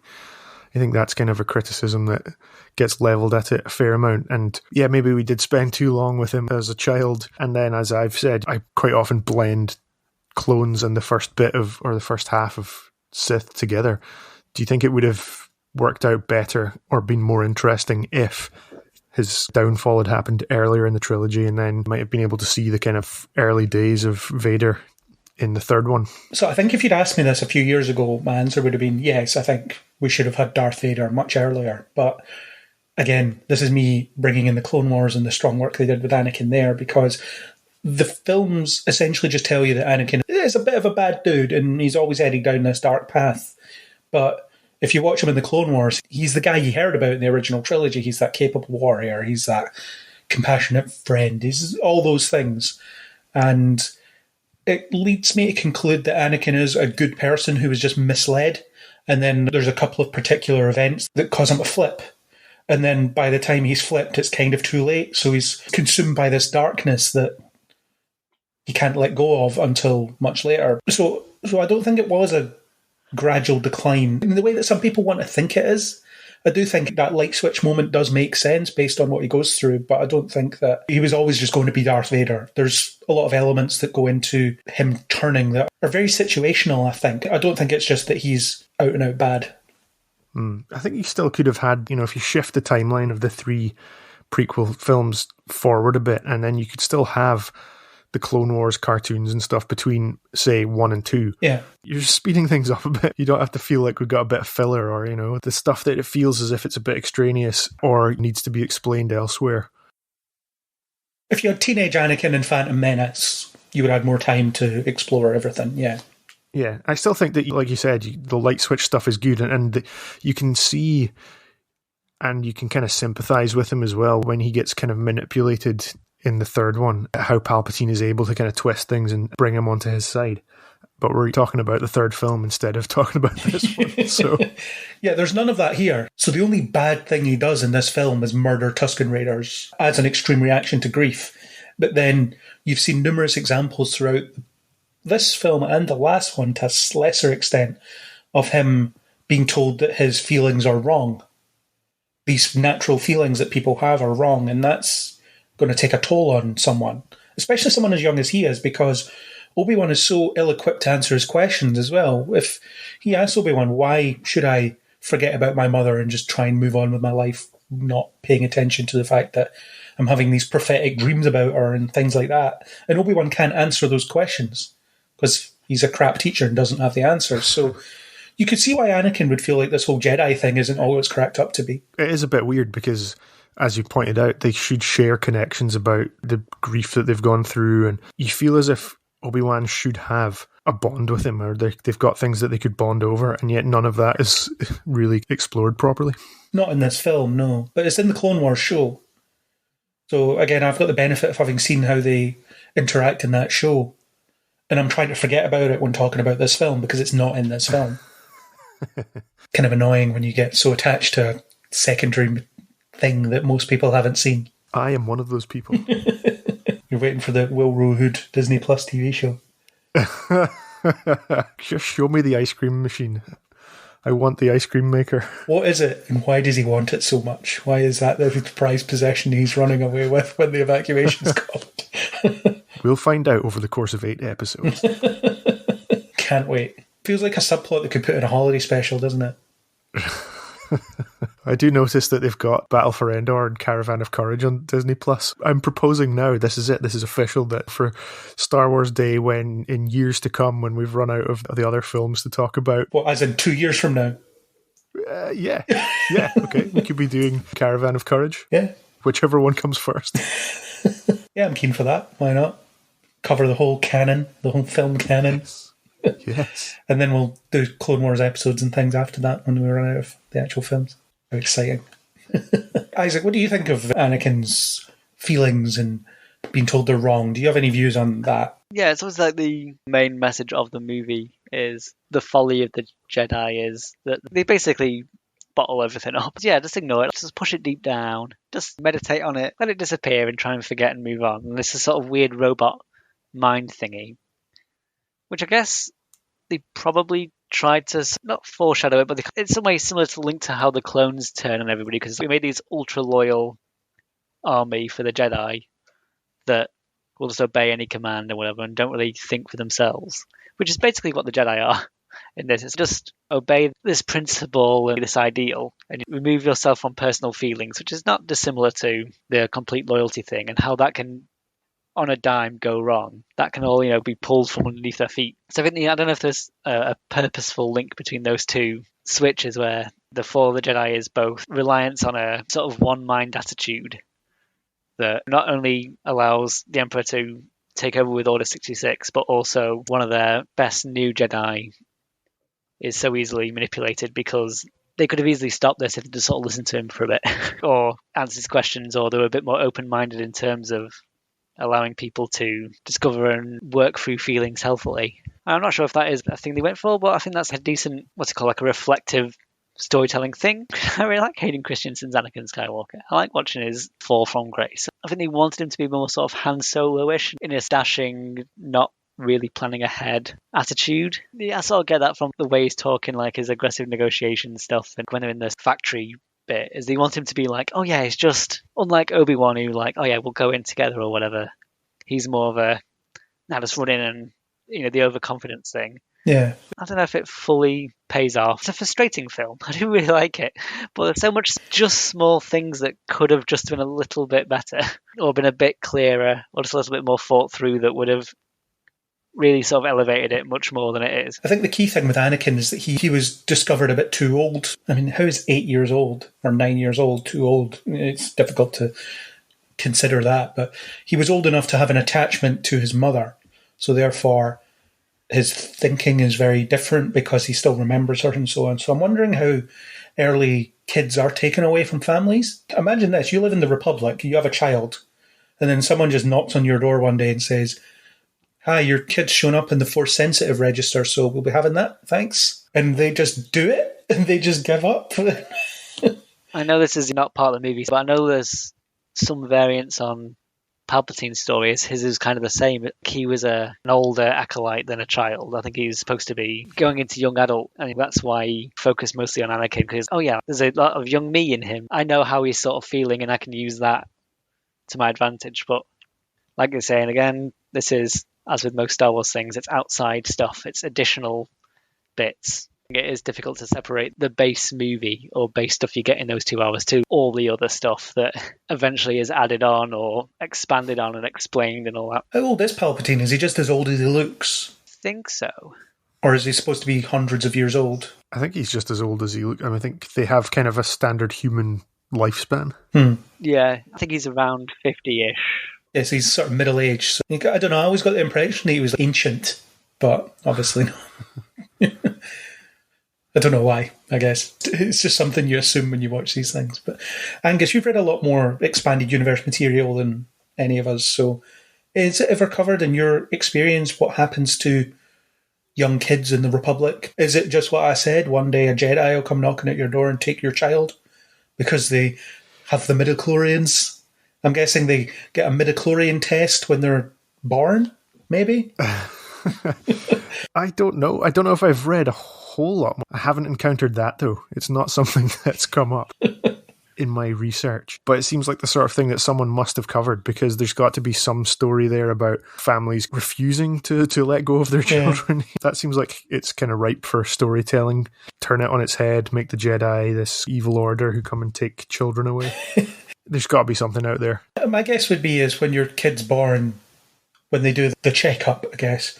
I think that's kind of a criticism that gets levelled at it a fair amount. And yeah, maybe we did spend too long with him as a child. And then, as I've said, I quite often blend clones and the first bit of, or the first half of Sith together. Do you think it would have worked out better or been more interesting if his downfall had happened earlier in the trilogy and then might have been able to see the kind of early days of Vader in the third one? So I think if you'd asked me this a few years ago, my answer would have been yes, I think we should have had Darth Vader much earlier. But again, this is me bringing in the Clone Wars and the strong work they did with Anakin there, because the films essentially just tell you that Anakin is a bit of a bad dude and he's always heading down this dark path. But if you watch him in the Clone Wars, he's the guy you heard about in the original trilogy. He's that capable warrior. He's that compassionate friend. He's all those things. And it leads me to conclude that Anakin is a good person who was just misled. And then there's a couple of particular events that cause him to flip. And then by the time he's flipped, it's kind of too late. So he's consumed by this darkness that he can't let go of until much later. So I don't think it was a gradual decline in the way that some people want to think it is. I do think that light switch moment does make sense based on what he goes through, but I don't think that he was always just going to be Darth Vader. There's a lot of elements that go into him turning that are very situational, I think. I don't think it's just that he's out and out bad. I think you still could have had, if you shift the timeline of the three prequel films forward a bit, and then you could still have the Clone Wars cartoons and stuff between, say, 1 and 2. Yeah. You're just speeding things up a bit. You don't have to feel like we've got a bit of filler or, the stuff that it feels as if it's a bit extraneous or needs to be explained elsewhere. If you had Teenage Anakin and Phantom Menace, you would have more time to explore everything, yeah. Yeah, I still think that, like you said, the light switch stuff is good, and you can see And you can kind of sympathize with him as well when he gets kind of manipulated in the third one, how Palpatine is able to kind of twist things and bring him onto his side. But we're talking about the third film instead of talking about this one. So yeah, there's none of that here. So the only bad thing he does in this film is murder Tusken Raiders as an extreme reaction to grief. But then you've seen numerous examples throughout this film and the last one to a lesser extent of him being told that his feelings are wrong. These natural feelings that people have are wrong, and that's going to take a toll on someone, especially someone as young as he is, because Obi Wan is so ill-equipped to answer his questions as well. If he asks Obi Wan, why should I forget about my mother and just try and move on with my life, not paying attention to the fact that I'm having these prophetic dreams about her and things like that, and Obi Wan can't answer those questions because he's a crap teacher and doesn't have the answers. So you could see why Anakin would feel like this whole Jedi thing isn't all it's cracked up to be. It is a bit weird because, as you pointed out, they should share connections about the grief that they've gone through, and you feel as if Obi-Wan should have a bond with him, or they've got things that they could bond over, and yet none of that is really explored properly. Not in this film, no. But it's in the Clone Wars show. So again, I've got the benefit of having seen how they interact in that show, and I'm trying to forget about it when talking about this film because it's not in this film. Kind of annoying when you get so attached to a secondary thing that most people haven't seen. I am one of those people. You're waiting for the Will Rowe-Hood Disney Plus TV show. Just show me the ice cream machine. I want the ice cream maker. What is it, and why does he want it so much? Why is that the prized possession he's running away with when the evacuation's called? We'll find out over the course of 8 episodes. Can't wait. Feels like a subplot that could put in a holiday special, doesn't it? I do notice that they've got Battle for Endor and Caravan of Courage on Disney Plus. I'm proposing now, this is it, this is official, that for Star Wars Day, when in years to come, when we've run out of the other films to talk about. What, as in 2 years from now? Yeah, okay. We could be doing Caravan of Courage. Yeah. Whichever one comes first. Yeah, I'm keen for that. Why not? Cover the whole canon, the whole film canon. Yes. And then we'll do Clone Wars episodes and things after that when we run out of the actual films. How exciting. Isaac, what do you think of Anakin's feelings and being told they're wrong? Do you have any views on that? Yeah, it's always like the main message of the movie is the folly of the Jedi is that they basically bottle everything up. Yeah, just ignore it. Just push it deep down. Just meditate on it. Let it disappear and try and forget and move on. And this is sort of weird robot mind thingy, which I guess they probably tried to not foreshadow it, but it's some way similar to link to how the clones turn on everybody, because we made these ultra loyal army for the Jedi that will just obey any command or whatever and don't really think for themselves, which is basically what the Jedi are in this. It's just obey this principle and this ideal and remove yourself from personal feelings, which is not dissimilar to the complete loyalty thing, and how that can on a dime go wrong. That can all, be pulled from underneath their feet. So I think I don't know if there's a purposeful link between those two switches where the fall of the Jedi is both reliance on a sort of one-mind attitude that not only allows the Emperor to take over with Order 66, but also one of their best new Jedi is so easily manipulated because they could have easily stopped this if they just sort of listened to him for a bit or answered his questions, or they were a bit more open-minded in terms of allowing people to discover and work through feelings healthily. I'm not sure if that is a thing they went for, but I think that's a decent, like a reflective storytelling thing. I really like Hayden Christensen's Anakin Skywalker. I like watching his fall from grace. I think they wanted him to be more sort of Han Solo-ish in his dashing, not really planning ahead attitude. Yeah, I sort of get that from the way he's talking, like his aggressive negotiation stuff, and when they're in this factory bit, is they want him to be like, oh yeah, it's just unlike Obi Wan, who like, oh yeah, we'll go in together or whatever. He's more of a now just run in and the overconfidence thing. Yeah, I don't know if it fully pays off. It's a frustrating film. I do really like it, but there's so much just small things that could have just been a little bit better or been a bit clearer or just a little bit more thought through that would have really sort of elevated it much more than it is. I think the key thing with Anakin is that he was discovered a bit too old. I mean, how is 8 years old or 9 years old too old? It's difficult to consider that, but he was old enough to have an attachment to his mother. So therefore, his thinking is very different because he still remembers her and so on. So I'm wondering how early kids are taken away from families. Imagine this, you live in the Republic, you have a child, and then someone just knocks on your door one day and says, "Hi, your kid's shown up in the Force Sensitive register, so we'll be having that, thanks." And they just do it, and they just give up. I know this is not part of the movie, but I know there's some variants on Palpatine's story. His is kind of the same. He was an older acolyte than a child. I think he was supposed to be going into young adult, and that's why he focused mostly on Anakin, because, oh yeah, there's a lot of young me in him. I know how he's sort of feeling, and I can use that to my advantage. But like you're saying, again, this is, as with most Star Wars things, it's outside stuff. It's additional bits. It is difficult to separate the base movie or base stuff you get in those 2 hours to all the other stuff that eventually is added on or expanded on and explained and all that. How old is Palpatine? Is he just as old as he looks? I think so. Or is he supposed to be hundreds of years old? I think he's just as old as he looks. I think they have kind of a standard human lifespan. Yeah, I think he's around 50-ish. Yes, he's sort of middle-aged. So, I don't know, I always got the impression that he was ancient, but obviously not. I don't know why, I guess. It's just something you assume when you watch these things. But Angus, you've read a lot more expanded universe material than any of us, so is it ever covered in your experience what happens to young kids in the Republic? Is it just what I said, one day a Jedi will come knocking at your door and take your child because they have the midichlorians? I'm guessing they get a midichlorian test when they're born, maybe? I don't know. I don't know if I've read a whole lot more. I haven't encountered that, though. It's not something that's come up in my research. But it seems like the sort of thing that someone must have covered, because there's got to be some story there about families refusing to let go of their children. Yeah. That seems like it's kind of ripe for storytelling. Turn it on its head, make the Jedi this evil order who come and take children away. There's got to be something out there. My guess would be is when your kid's born, when they do the checkup, I guess,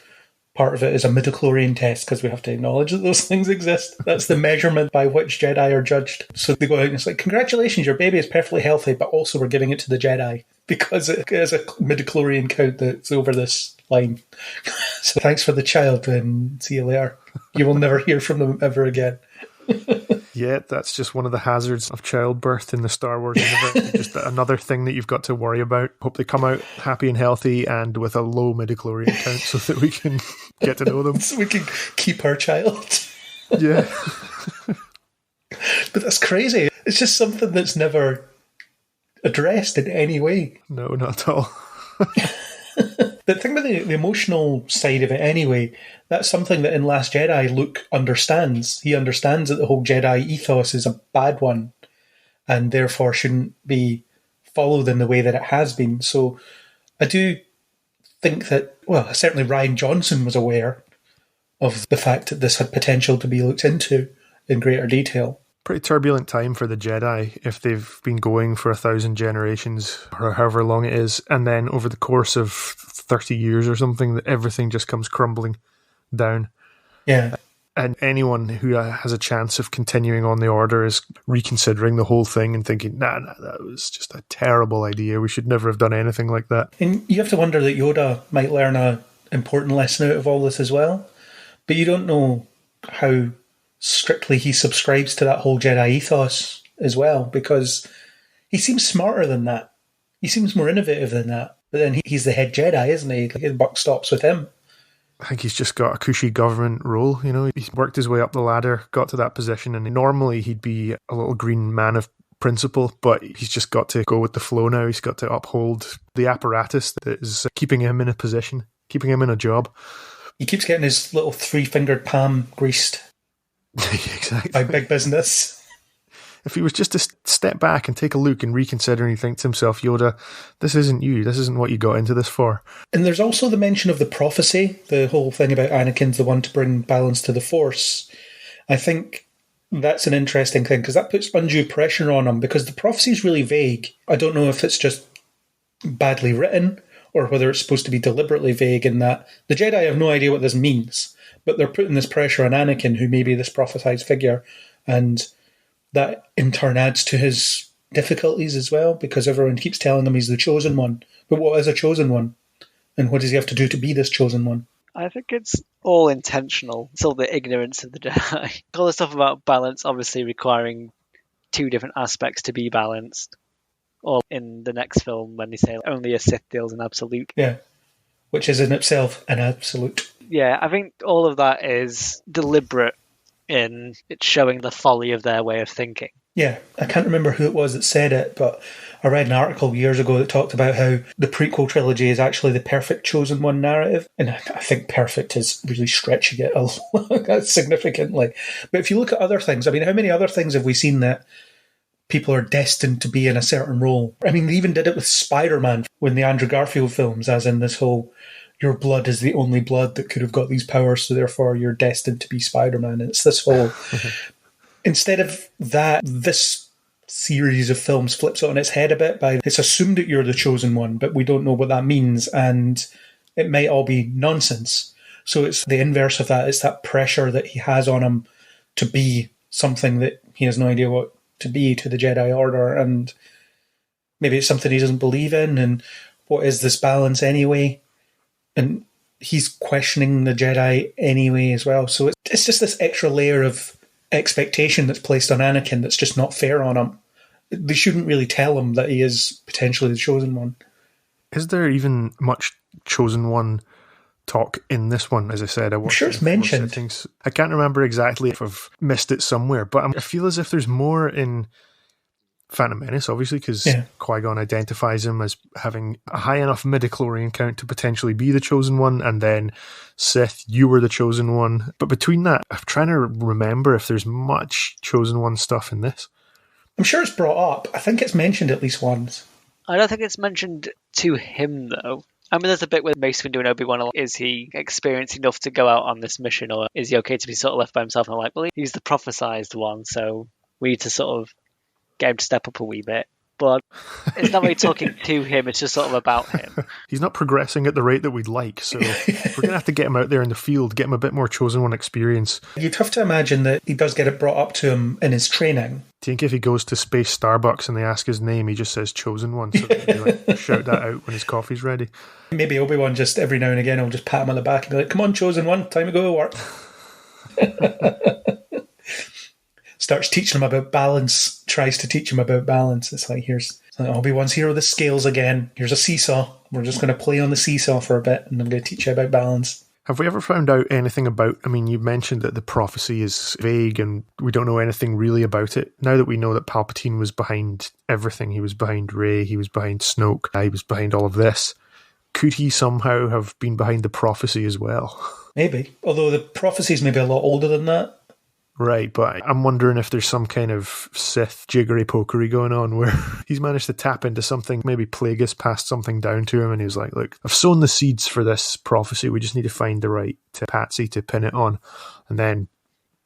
part of it is a midichlorian test, because we have to acknowledge that those things exist. That's the measurement by which Jedi are judged. So they go out and it's like, congratulations, your baby is perfectly healthy, but also we're giving it to the Jedi because it has a midichlorian count that's over this line. So thanks for the child, and see you later. You will never hear from them ever again. Yeah, that's just one of the hazards of childbirth in the Star Wars universe. Just another thing that you've got to worry about. Hope they come out happy and healthy and with a low midichlorian count so that we can get to know them. So we can keep our child. Yeah. But that's crazy. It's just something that's never addressed in any way. No, not at all. The thing about the emotional side of it anyway, that's something that in Last Jedi Luke understands. He understands that the whole Jedi ethos is a bad one and therefore shouldn't be followed in the way that it has been. So I do think that, well, certainly Rian Johnson was aware of the fact that this had potential to be looked into in greater detail. Pretty turbulent time for the Jedi if they've been going for 1,000 generations or however long it is, and then over the course of 30 years or something, everything just comes crumbling down. Yeah. And anyone who has a chance of continuing on the Order is reconsidering the whole thing and thinking, nah, that was just a terrible idea. We should never have done anything like that. And you have to wonder that Yoda might learn an important lesson out of all this as well. But you don't know how strictly he subscribes to that whole Jedi ethos as well, because he seems smarter than that. He seems more innovative than that. But then he's the head Jedi, isn't he? Like, the buck stops with him. I think he's just got a cushy government role, you know. He's worked his way up the ladder, got to that position, and normally he'd be a little green man of principle, but he's just got to go with the flow now. He's got to uphold the apparatus that is keeping him in a position, keeping him in a job. He keeps getting his little three-fingered palm greased. Exactly. By big business. If he was just to step back and take a look and reconsider, and he thinks to himself, Yoda, this isn't you. This isn't what you got into this for. And there's also the mention of the prophecy, the whole thing about Anakin's the one to bring balance to the Force. I think that's an interesting thing, because that puts undue pressure on him, because the prophecy is really vague. I don't know if it's just badly written or whether it's supposed to be deliberately vague in that the Jedi have no idea what this means. But they're putting this pressure on Anakin, who may be this prophesized figure, and that in turn adds to his difficulties as well, because everyone keeps telling him he's the chosen one. But what is a chosen one? And what does he have to do to be this chosen one? I think it's all intentional. It's all the ignorance of the Jedi. All the stuff about balance obviously requiring two different aspects to be balanced. Or in the next film, when they say only a Sith deals in absolute. Yeah, which is in itself an absolute. Yeah, I think all of that is deliberate in it showing the folly of their way of thinking. Yeah, I can't remember who it was that said it, but I read an article years ago that talked about how the prequel trilogy is actually the perfect chosen one narrative. And I think perfect is really stretching it significantly. But if you look at other things, I mean, how many other things have we seen that people are destined to be in a certain role? I mean, they even did it with Spider-Man when the Andrew Garfield films, as in this whole, your blood is the only blood that could have got these powers, so therefore you're destined to be Spider-Man. And it's this whole... Instead of that, this series of films flips it on its head a bit by it's assumed that you're the chosen one, but we don't know what that means, and it might all be nonsense. So it's the inverse of that. It's that pressure that he has on him to be something that he has no idea what to be to the Jedi Order, and maybe it's something he doesn't believe in, and what is this balance anyway? And he's questioning the Jedi anyway as well. So it's just this extra layer of expectation that's placed on Anakin that's just not fair on him. They shouldn't really tell him that he is potentially the chosen one. Is there even much chosen one talk in this one? As I said, I'm sure it's mentioned. Settings. I can't remember exactly if I've missed it somewhere, but I feel as if there's more in Phantom Menace, obviously, because Qui-Gon identifies him as having a high enough midichlorian count to potentially be the chosen one, and then Sith, you were the chosen one. But between that, I'm trying to remember if there's much chosen one stuff in this. I'm sure it's brought up. I think it's mentioned at least once. I don't think it's mentioned to him, though. I mean, there's a bit with Mace Windu and Obi Wan. Is he experienced enough to go out on this mission, or is he okay to be sort of left by himself? And I'm like, well, he's the prophesized one, so we need to sort of get him to step up a wee bit. But it's not really talking to him, it's just sort of about him. He's not progressing at the rate that we'd like, so we're going to have to get him out there in the field, get him a bit more chosen one experience. You'd have to imagine that he does get it brought up to him in his training. Do you think if he goes to Space Starbucks and they ask his name, he just says chosen one, so that he shout that out when his coffee's ready? Maybe Obi Wan just every now and again will just pat him on the back and be like, come on, chosen one, time to go to work. Starts teaching him about balance, tries to teach him about balance. It's like, Obi-Wan's here with the scales again. Here's a seesaw. We're just going to play on the seesaw for a bit, and I'm going to teach you about balance. Have we ever found out anything about, I mean, you mentioned that the prophecy is vague and we don't know anything really about it. Now that we know that Palpatine was behind everything, he was behind Rey, he was behind Snoke, he was behind all of this, could he somehow have been behind the prophecy as well? Maybe. Although the prophecy is maybe a lot older than that. Right, but I'm wondering if there's some kind of Sith jiggery-pokery going on where he's managed to tap into something, maybe Plagueis passed something down to him and he was like, look, I've sown the seeds for this prophecy, we just need to find the right patsy to pin it on. And then,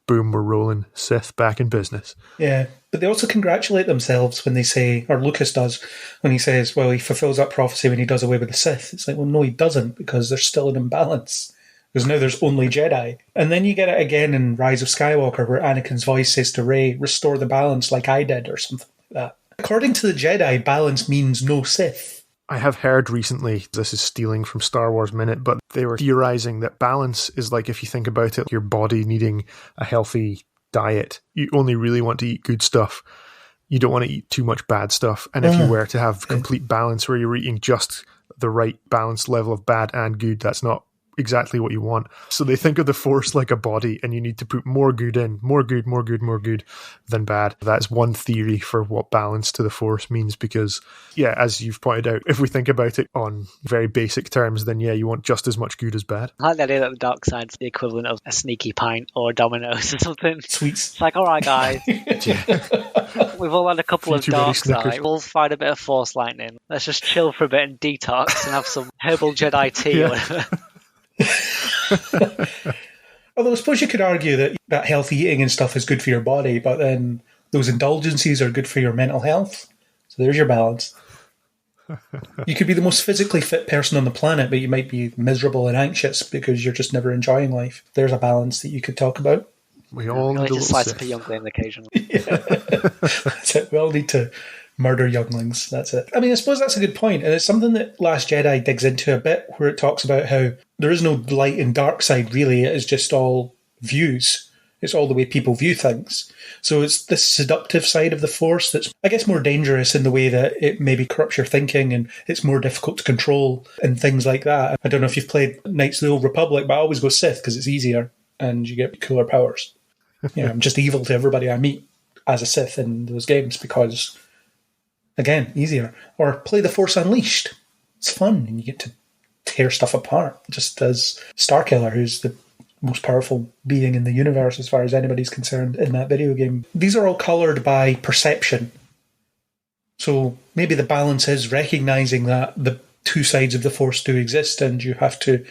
boom, we're rolling, Sith back in business. Yeah, but they also congratulate themselves when they say, or Lucas does, when he says, well, he fulfills that prophecy when he does away with the Sith. It's like, well, no, he doesn't, because there's still an imbalance. Because now there's only Jedi. And then you get it again in Rise of Skywalker, where Anakin's voice says to Rey, restore the balance like I did, or something like that. According to the Jedi, balance means no Sith. I have heard recently, this is stealing from Star Wars Minute, but they were theorizing that balance is like, if you think about it, your body needing a healthy diet. You only really want to eat good stuff. You don't want to eat too much bad stuff. And if you were to have complete balance where you're eating just the right balanced level of bad and good, that's not exactly what you want. So they think of the Force like a body, and you need to put more good in, more good than bad. That's one theory for what balance to the Force means, because, yeah, as you've pointed out, if we think about it on very basic terms, then yeah, you want just as much good as bad. I like the idea that the dark side's the equivalent of a sneaky pint or Domino's or something. Sweets. It's like, all right, guys, we've all had a couple of dark sides. We'll find a bit of Force lightning. Let's just chill for a bit and detox and have some herbal Jedi tea or whatever. Although I suppose you could argue that healthy eating and stuff is good for your body, but then those indulgences are good for your mental health. So there's your balance. You could be the most physically fit person on the planet, but you might be miserable and anxious because you're just never enjoying life. There's a balance that you could talk about. We all need just slice up a youngling occasionally. Yeah. That's it. We all need to murder younglings. That's it. I mean, I suppose that's a good point. And it's something that Last Jedi digs into a bit, where it talks about how there is no light and dark side, really. It is just all views. It's all the way people view things. So it's this seductive side of the Force that's, I guess, more dangerous in the way that it maybe corrupts your thinking and it's more difficult to control and things like that. I don't know if you've played Knights of the Old Republic, but I always go Sith because it's easier and you get cooler powers. I'm just evil to everybody I meet as a Sith in those games because, again, easier. Or play the Force Unleashed. It's fun and you get to tear stuff apart, just as Starkiller, who's the most powerful being in the universe as far as anybody's concerned in that video game. These are all coloured by perception. So maybe the balance is recognising that the two sides of the Force do exist and you have to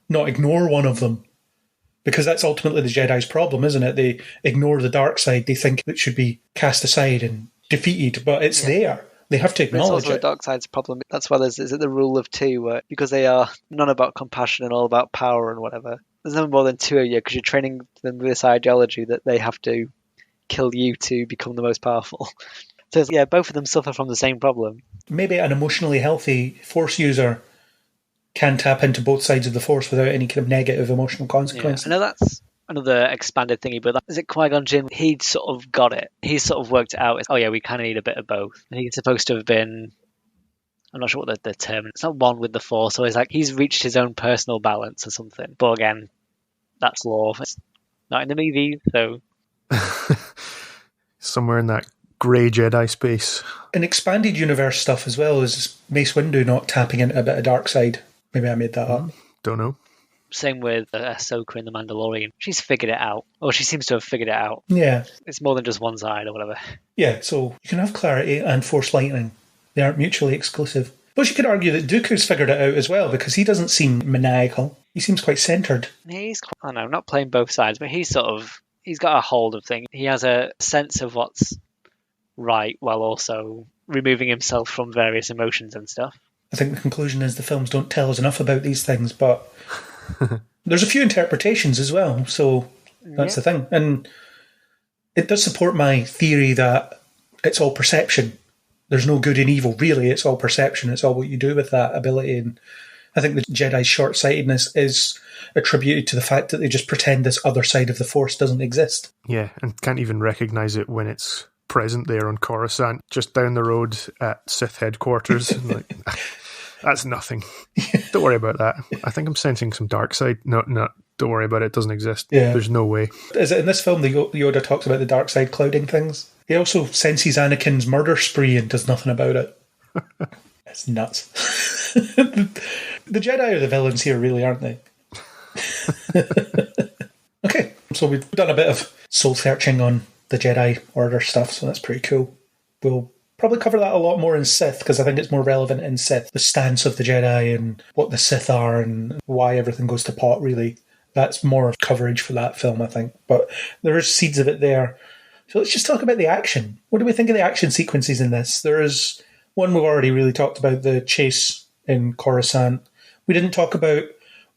not ignore one of them. Because that's ultimately the Jedi's problem, isn't it? They ignore the dark side. They think it should be cast aside and defeated, but it's there. They have to acknowledge it's also it. the dark side's problem. That's why is it the rule of two, where, because they are none about compassion and all about power and whatever. There's no more than two of you because you're training them with this ideology that they have to kill you to become the most powerful. So both of them suffer from the same problem. Maybe an emotionally healthy Force user can tap into both sides of the Force without any kind of negative emotional consequences. I know that's another expanded thingy, but is it Qui-Gon Jinn? He'd sort of got it. He sort of worked it out. We kind of need a bit of both. I think it's supposed to have been, I'm not sure what the term is. It's not one with the Force, so it's like he's reached his own personal balance or something. But again, that's lore. It's not in the movie, so... Somewhere in that grey Jedi space. In expanded universe stuff as well, is Mace Windu not tapping into a bit of dark side? Maybe I made that up. Don't know. Same with Ahsoka in The Mandalorian. She's figured it out. Or she seems to have figured it out. Yeah. It's more than just one side or whatever. Yeah, so you can have clarity and Force lightning. They aren't mutually exclusive. But you could argue that Dooku's figured it out as well, because he doesn't seem maniacal. He seems quite centred. He's, I don't know, not playing both sides, but he's got a hold of things. He has a sense of what's right while also removing himself from various emotions and stuff. I think the conclusion is the films don't tell us enough about these things, but there's a few interpretations as well, so that's the thing. And it does support my theory that it's all perception. There's no good and evil, really. It's all perception. It's all what you do with that ability. And I think the Jedi's short-sightedness is attributed to the fact that they just pretend this other side of the Force doesn't exist. Yeah, and can't even recognise it when it's present there on Coruscant, just down the road at Sith headquarters. That's nothing. Don't worry about that. I think I'm sensing some dark side. No, don't worry about it. It doesn't exist. Yeah. There's no way. Is it in this film that Yoda talks about the dark side clouding things? He also senses Anakin's murder spree and does nothing about it. It's nuts. The Jedi are the villains here, really, aren't they? Okay, so we've done a bit of soul searching on the Jedi Order stuff, so that's pretty cool. We'll probably cover that a lot more in Sith, because I think it's more relevant in Sith. The stance of the Jedi and what the Sith are and why everything goes to pot, really. That's more coverage for that film, I think. But there is seeds of it there. So let's just talk about the action. What do we think of the action sequences in this? There is one we've already really talked about, the chase in Coruscant. We didn't talk about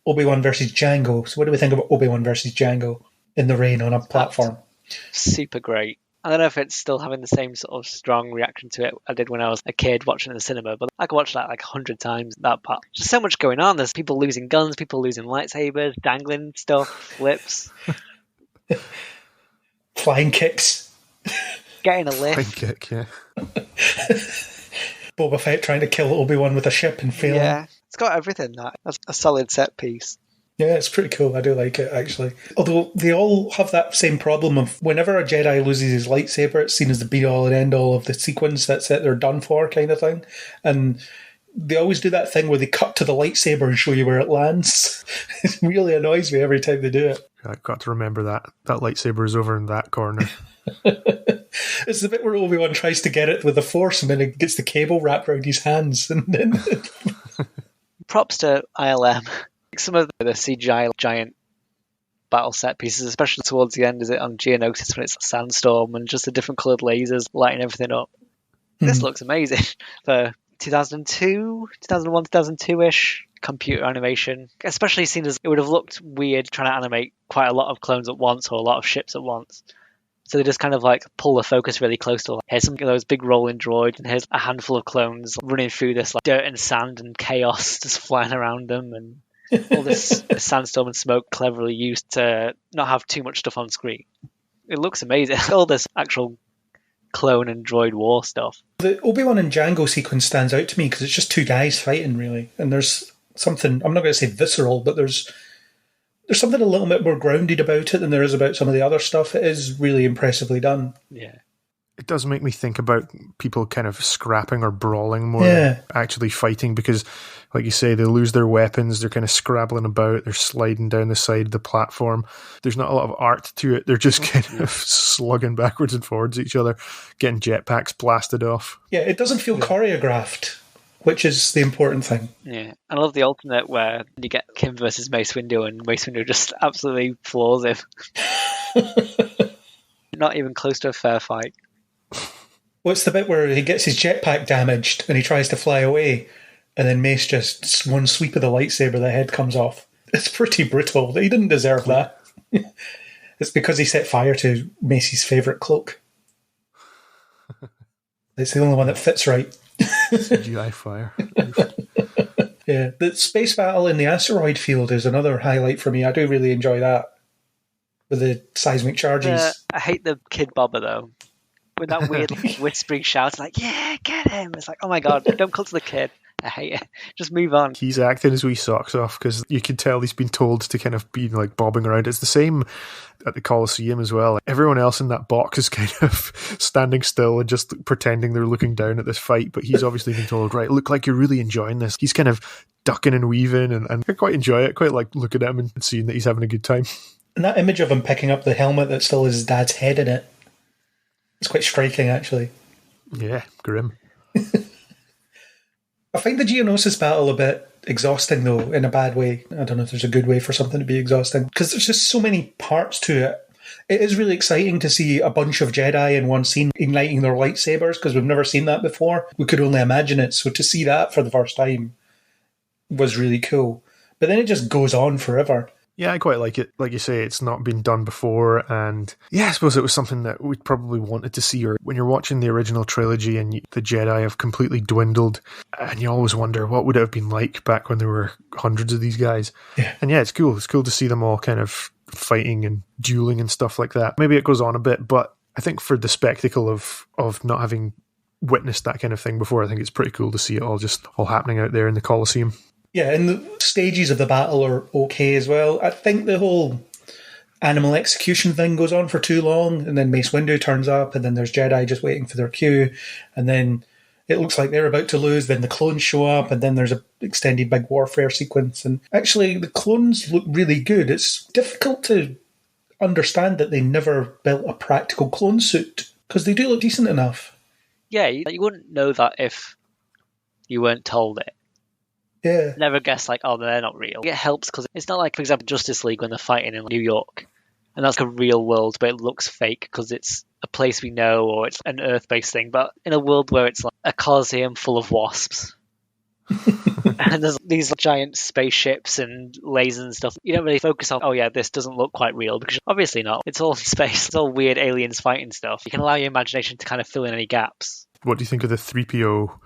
Obi-Wan versus Jango. So what do we think about Obi-Wan versus Jango in the rain on a platform? Super great. I don't know if it's still having the same sort of strong reaction to it I did when I was a kid watching in the cinema, but I could watch that like 100 times, that part. Just so much going on. There's people losing guns, people losing lightsabers, dangling stuff, flips. Flying kicks. Getting a lift. Flying kick, yeah. Boba Fett trying to kill Obi-Wan with a ship and failing. Yeah, it's got everything. That's a solid set piece. Yeah, it's pretty cool. I do like it, actually. Although they all have that same problem of whenever a Jedi loses his lightsaber, it's seen as the be-all and end-all of the sequence. That's it, they're done for kind of thing. And they always do that thing where they cut to the lightsaber and show you where it lands. It really annoys me every time they do it. I've got to remember that. That lightsaber is over in that corner. It's the bit where Obi-Wan tries to get it with the Force and then it gets the cable wrapped around his hands. And then props to ILM. Some of the CGI giant battle set pieces, especially towards the end, is it on Geonosis when it's a sandstorm and just the different coloured lasers lighting everything up. This looks amazing for 2002, 2001, 2002-ish computer animation, especially seen as it would have looked weird trying to animate quite a lot of clones at once or a lot of ships at once. So they just kind of like pull the focus really close to here's some of those big rolling droids and here's a handful of clones running through this like dirt and sand and chaos just flying around them, and all this sandstorm and smoke cleverly used to not have too much stuff on screen. It looks amazing. All this actual clone and droid war stuff. The Obi Wan and Django sequence stands out to me because it's just two guys fighting, really, and there's something, I'm not going to say visceral, but there's something a little bit more grounded about it than there is about some of the other stuff. It is really impressively done. Yeah. It does make me think about people kind of scrapping or brawling more than actually fighting, because, like you say, they lose their weapons, they're kind of scrabbling about, they're sliding down the side of the platform. There's not a lot of art to it. They're just kind of slugging backwards and forwards at each other, getting jetpacks blasted off. Yeah, it doesn't feel choreographed, which is the important thing. Yeah. I love the alternate where you get Kim versus Mace Windu and Mace Windu just absolutely floors him. Not even close to a fair fight. What's the bit where he gets his jetpack damaged and he tries to fly away, and then Mace just one sweep of the lightsaber, the head comes off? It's pretty brutal. He didn't deserve that. It's because he set fire to Mace's favourite cloak. It's the only one that fits right. CGI fire. Yeah, the space battle in the asteroid field is another highlight for me. I do really enjoy that, with the seismic charges. I hate the Kid Bobber, though. With that weird whispering shout, like, yeah, get him. It's like, oh my god, don't call to the kid. I hate it. Just move on. He's acting his wee socks off because you can tell he's been told to kind of be like bobbing around. It's the same at the Colosseum as well. Everyone else in that box is kind of standing still and just pretending they're looking down at this fight, but he's obviously been told, right, look like you're really enjoying this. He's kind of ducking and weaving, and I quite enjoy it. Quite like looking at him and seeing that he's having a good time. And that image of him picking up the helmet that still has his dad's head in it, it's quite striking, actually. Yeah, grim. I find the Geonosis battle a bit exhausting, though, in a bad way. I don't know if there's a good way for something to be exhausting, because there's just so many parts to it. It is really exciting to see a bunch of Jedi in one scene igniting their lightsabers, because we've never seen that before. We could only imagine it, so to see that for the first time was really cool. But then it just goes on forever. Yeah, I quite like it. Like you say, it's not been done before, and yeah, I suppose it was something that we probably wanted to see. Or when you're watching the original trilogy and the Jedi have completely dwindled, and you always wonder what would it have been like back when there were hundreds of these guys. Yeah. And yeah, it's cool. It's cool to see them all kind of fighting and dueling and stuff like that. Maybe it goes on a bit, but I think for the spectacle of not having witnessed that kind of thing before, I think it's pretty cool to see it all happening out there in the Colosseum. Yeah, and the stages of the battle are okay as well. I think the whole animal execution thing goes on for too long, and then Mace Windu turns up, and then there's Jedi just waiting for their cue, and then it looks like they're about to lose, then the clones show up, and then there's an extended big warfare sequence. And actually, the clones look really good. It's difficult to understand that they never built a practical clone suit, because they do look decent enough. Yeah, you wouldn't know that if you weren't told it. Yeah. Never guess like, oh, they're not real. It helps because it's not like, for example, Justice League when they're fighting in New York, and that's a real world, but it looks fake because it's a place we know or it's an Earth-based thing. But in a world where it's like a Colosseum full of wasps, and there's these giant spaceships and lasers and stuff, you don't really focus on, oh yeah, this doesn't look quite real, because obviously not. It's all in space. It's all weird aliens fighting stuff. You can allow your imagination to kind of fill in any gaps. What do you think of the 3PO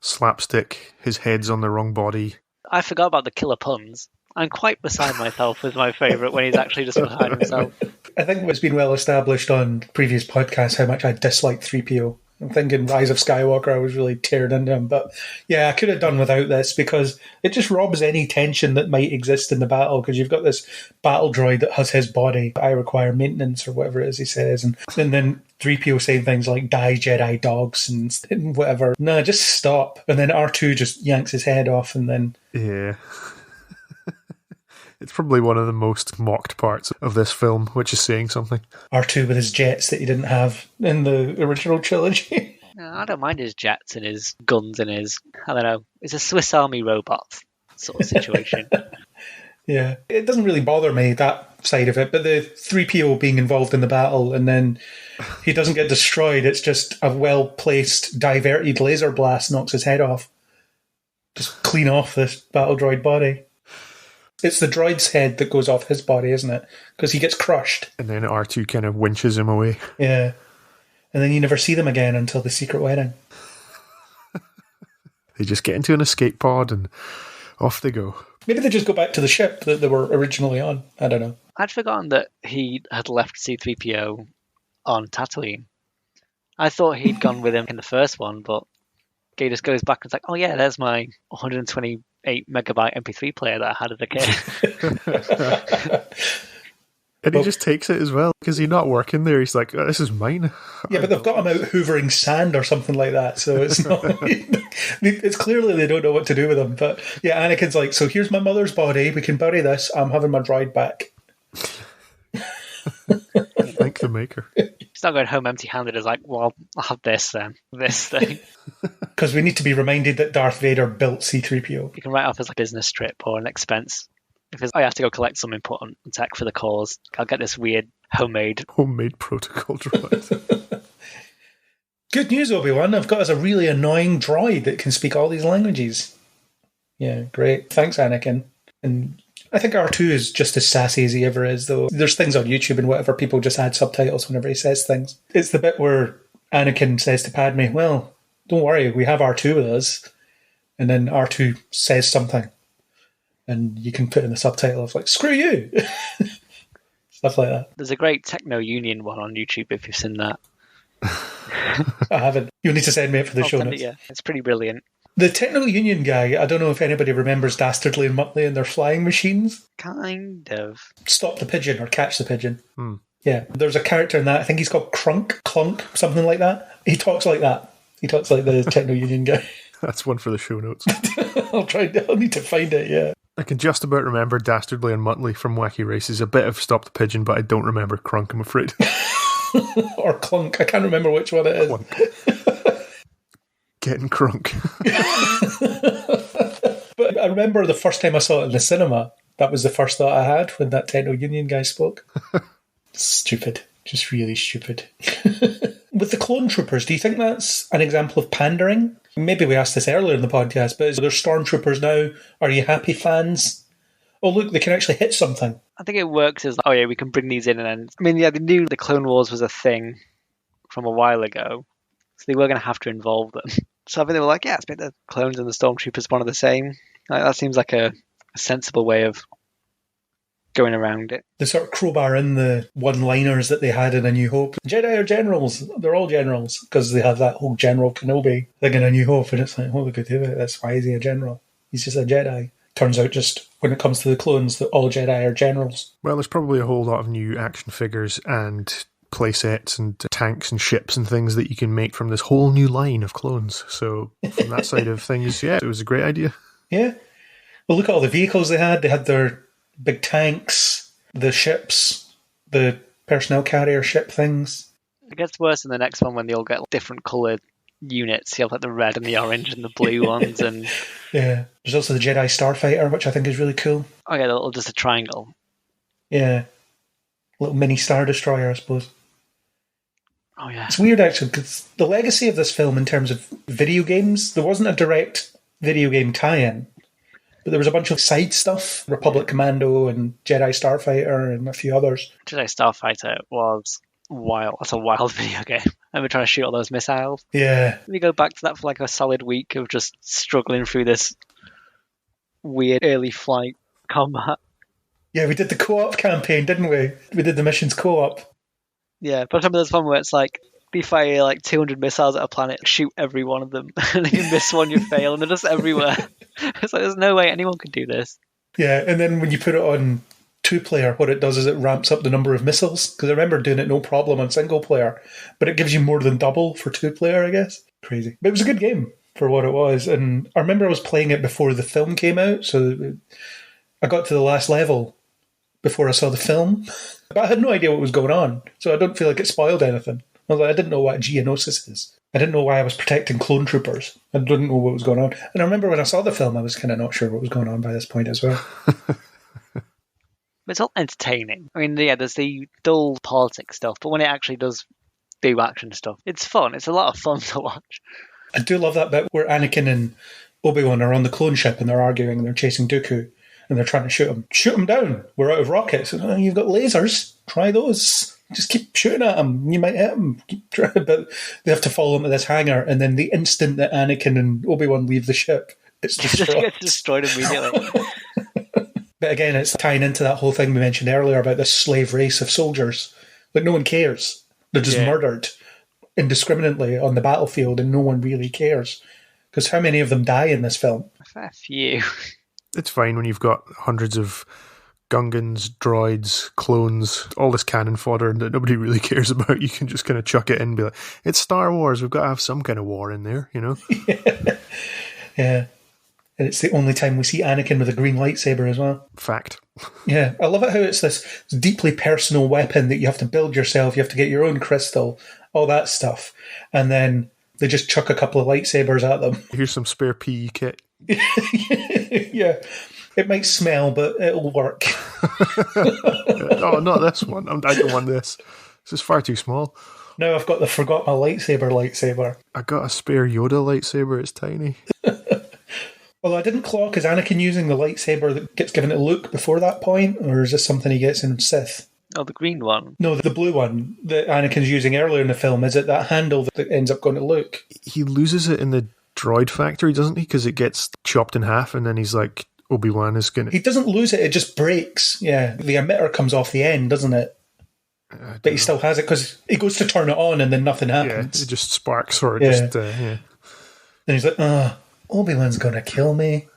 slapstick? His head's on the wrong body. I forgot about the killer puns. I'm quite beside myself with my favourite when he's actually just behind himself. I think it's been well established on previous podcasts how much I dislike 3PO. I'm thinking Rise of Skywalker, I was really teared into him. But yeah, I could have done without this, because it just robs any tension that might exist in the battle, because you've got this battle droid that has his body. I require maintenance, or whatever it is he says. And then 3PO saying things like, die Jedi dogs, and whatever. No, just stop. And then R2 just yanks his head off, and then... Yeah. It's probably one of the most mocked parts of this film, which is saying something. R2 with his jets that he didn't have in the original trilogy. No, I don't mind his jets and his guns and his, I don't know, it's a Swiss Army robot sort of situation. Yeah, it doesn't really bother me, that side of it, but the 3PO being involved in the battle and then he doesn't get destroyed, it's just a well-placed, diverted laser blast knocks his head off. Just clean off this battle droid body. It's the droid's head that goes off his body, isn't it? Because he gets crushed. And then R2 kind of winches him away. Yeah. And then you never see them again until the secret wedding. They just get into an escape pod and off they go. Maybe they just go back to the ship that they were originally on. I don't know. I'd forgotten that he had left C-3PO on Tatooine. I thought he'd gone with him in the first one, but he just goes back and it's like, oh yeah, there's my 128 megabyte MP3 player that I had as a kid. And he just takes it as well, because he's not working there. He's like, oh, this is mine. Yeah, but they've got him out hoovering sand or something like that, so it's not... it's clearly they don't know what to do with him. But yeah, Anakin's like, so here's my mother's body, we can bury this, I'm having my droid back. Thank the maker. He's not going home empty-handed. It's like, well, I'll have this then. This thing. Because we need to be reminded that Darth Vader built C-3PO. You can write off as a business trip or an expense. If it's, I have to go collect some important tech for the cause, I'll get this weird homemade protocol droid. Good news, Obi-Wan. I've got us a really annoying droid that can speak all these languages. Yeah, great. Thanks, Anakin. And I think R2 is just as sassy as he ever is, though. There's things on YouTube and whatever, people just add subtitles whenever he says things. It's the bit where Anakin says to Padme, well, don't worry, we have R2 with us. And then R2 says something. And you can put in the subtitle of like, screw you! Stuff like that. There's a great Techno Union one on YouTube if you've seen that. I haven't. You'll need to send me it for the show notes. Yeah, it's pretty brilliant. The Techno Union guy, I don't know if anybody remembers Dastardly and Muttley and their flying machines. Kind of. Stop the pigeon or catch the pigeon. Yeah, there's a character in that, I think he's called Clunk, something like that. He talks like that. He talks like the Techno Union guy. That's one for the show notes. I'll need to find it, yeah. I can just about remember Dastardly and Muttley from Wacky Races. A bit of Stop the Pigeon, but I don't remember Crunk, I'm afraid. Or Clunk. I can't remember which one it is. Clunk. Getting crunk. But I remember the first time I saw it in the cinema, that was the first thought I had when that Techno Union guy spoke. Stupid. Just really stupid. With the clone troopers, do you think that's an example of pandering? Maybe we asked this earlier in the podcast, but there's stormtroopers now. Are you happy, fans? Oh, look, they can actually hit something. I think it works as, oh yeah, we can bring these in and then... I mean, yeah, they knew the Clone Wars was a thing from a while ago, so they were going to have to involve them. So I think they were like, yeah, let's make the clones and the stormtroopers one of the same. Like, that seems like a sensible way of going around it. They sort of crowbar in the one-liners that they had in A New Hope. Jedi are generals. They're all generals, because they have that whole General Kenobi thing in A New Hope, and it's like, what we could do about this? Why is he a general? He's just a Jedi. Turns out just when it comes to the clones that all Jedi are generals. Well, there's probably a whole lot of new action figures and playsets and tanks and ships and things that you can make from this whole new line of clones. So from that side of things, yeah, it was a great idea. Yeah. Well, look at all the vehicles they had. They had their big tanks, the ships, the personnel carrier ship things. It gets worse in the next one when they all get different coloured units. You have like the red and the orange and the blue ones. And yeah. There's also the Jedi Starfighter, which I think is really cool. Oh yeah, the little, just a triangle. Yeah. Little mini Star Destroyer, I suppose. Oh yeah. It's weird actually, because the legacy of this film in terms of video games, there wasn't a direct video game tie-in. But there was a bunch of side stuff, Republic Commando and Jedi Starfighter and a few others. Jedi Starfighter was wild. That's a wild video game. And we're trying to shoot all those missiles. Yeah. We go back to that for like a solid week of just struggling through this weird early flight combat. Yeah, we did the co-op campaign, didn't we? We did the missions co-op. Yeah, but I remember there's one where it's like, you fire like 200 missiles at a planet, shoot every one of them, and if you miss one, you fail, and they're just everywhere. It's like, there's no way anyone could do this. Yeah, and then when you put it on two-player, what it does is it ramps up the number of missiles, because I remember doing it no problem on single-player, but it gives you more than double for two-player, I guess. Crazy. But it was a good game for what it was, and I remember I was playing it before the film came out, so I got to the last level before I saw the film, but I had no idea what was going on, so I don't feel like it spoiled anything. I was like, I didn't know what Geonosis is. I didn't know why I was protecting clone troopers. I didn't know what was going on. And I remember when I saw the film, I was kind of not sure what was going on by this point as well. It's all entertaining. I mean, yeah, there's the dull politics stuff, but when it actually does do action stuff, it's fun. It's a lot of fun to watch. I do love that bit where Anakin and Obi-Wan are on the clone ship and they're arguing and they're chasing Dooku and they're trying to shoot him. Shoot him down. We're out of rockets. Oh, you've got lasers. Try those. Just keep shooting at him. You might hit him. Keep trying, but they have to follow him to this hangar, and then the instant that Anakin and Obi-Wan leave the ship, it's destroyed. It gets destroyed immediately. But again, it's tying into that whole thing we mentioned earlier about this slave race of soldiers. Like, no one cares. They're just murdered indiscriminately on the battlefield, and no one really cares. Because how many of them die in this film? A fair few. It's fine when you've got hundreds of Gungans, droids, clones, all this cannon fodder that nobody really cares about. You can just kind of chuck it in and be like, it's Star Wars, we've got to have some kind of war in there, you know? Yeah. And it's the only time we see Anakin with a green lightsaber as well. Fact. Yeah, I love it how it's this deeply personal weapon that you have to build yourself, you have to get your own crystal, all that stuff. And then they just chuck a couple of lightsabers at them. Here's some spare PE kit. Yeah. It might smell, but it'll work. Oh, not this one. I don't want this. This is far too small. Now I've got the forgot my lightsaber. I got a spare Yoda lightsaber. It's tiny. Although I didn't clock, is Anakin using the lightsaber that gets given to Luke before that point? Or is this something he gets in Sith? Oh, the green one. No, the blue one that Anakin's using earlier in the film. Is it that handle that ends up going to Luke? He loses it in the droid factory, doesn't he? Because it gets chopped in half and then he's like, Obi Wan is going to... He doesn't lose it, it just breaks. Yeah, the emitter comes off the end, doesn't it? But he still has it because he goes to turn it on and then nothing happens. Yeah, it just sparks or Yeah. Then he's like, Obi-Wan's going to kill me.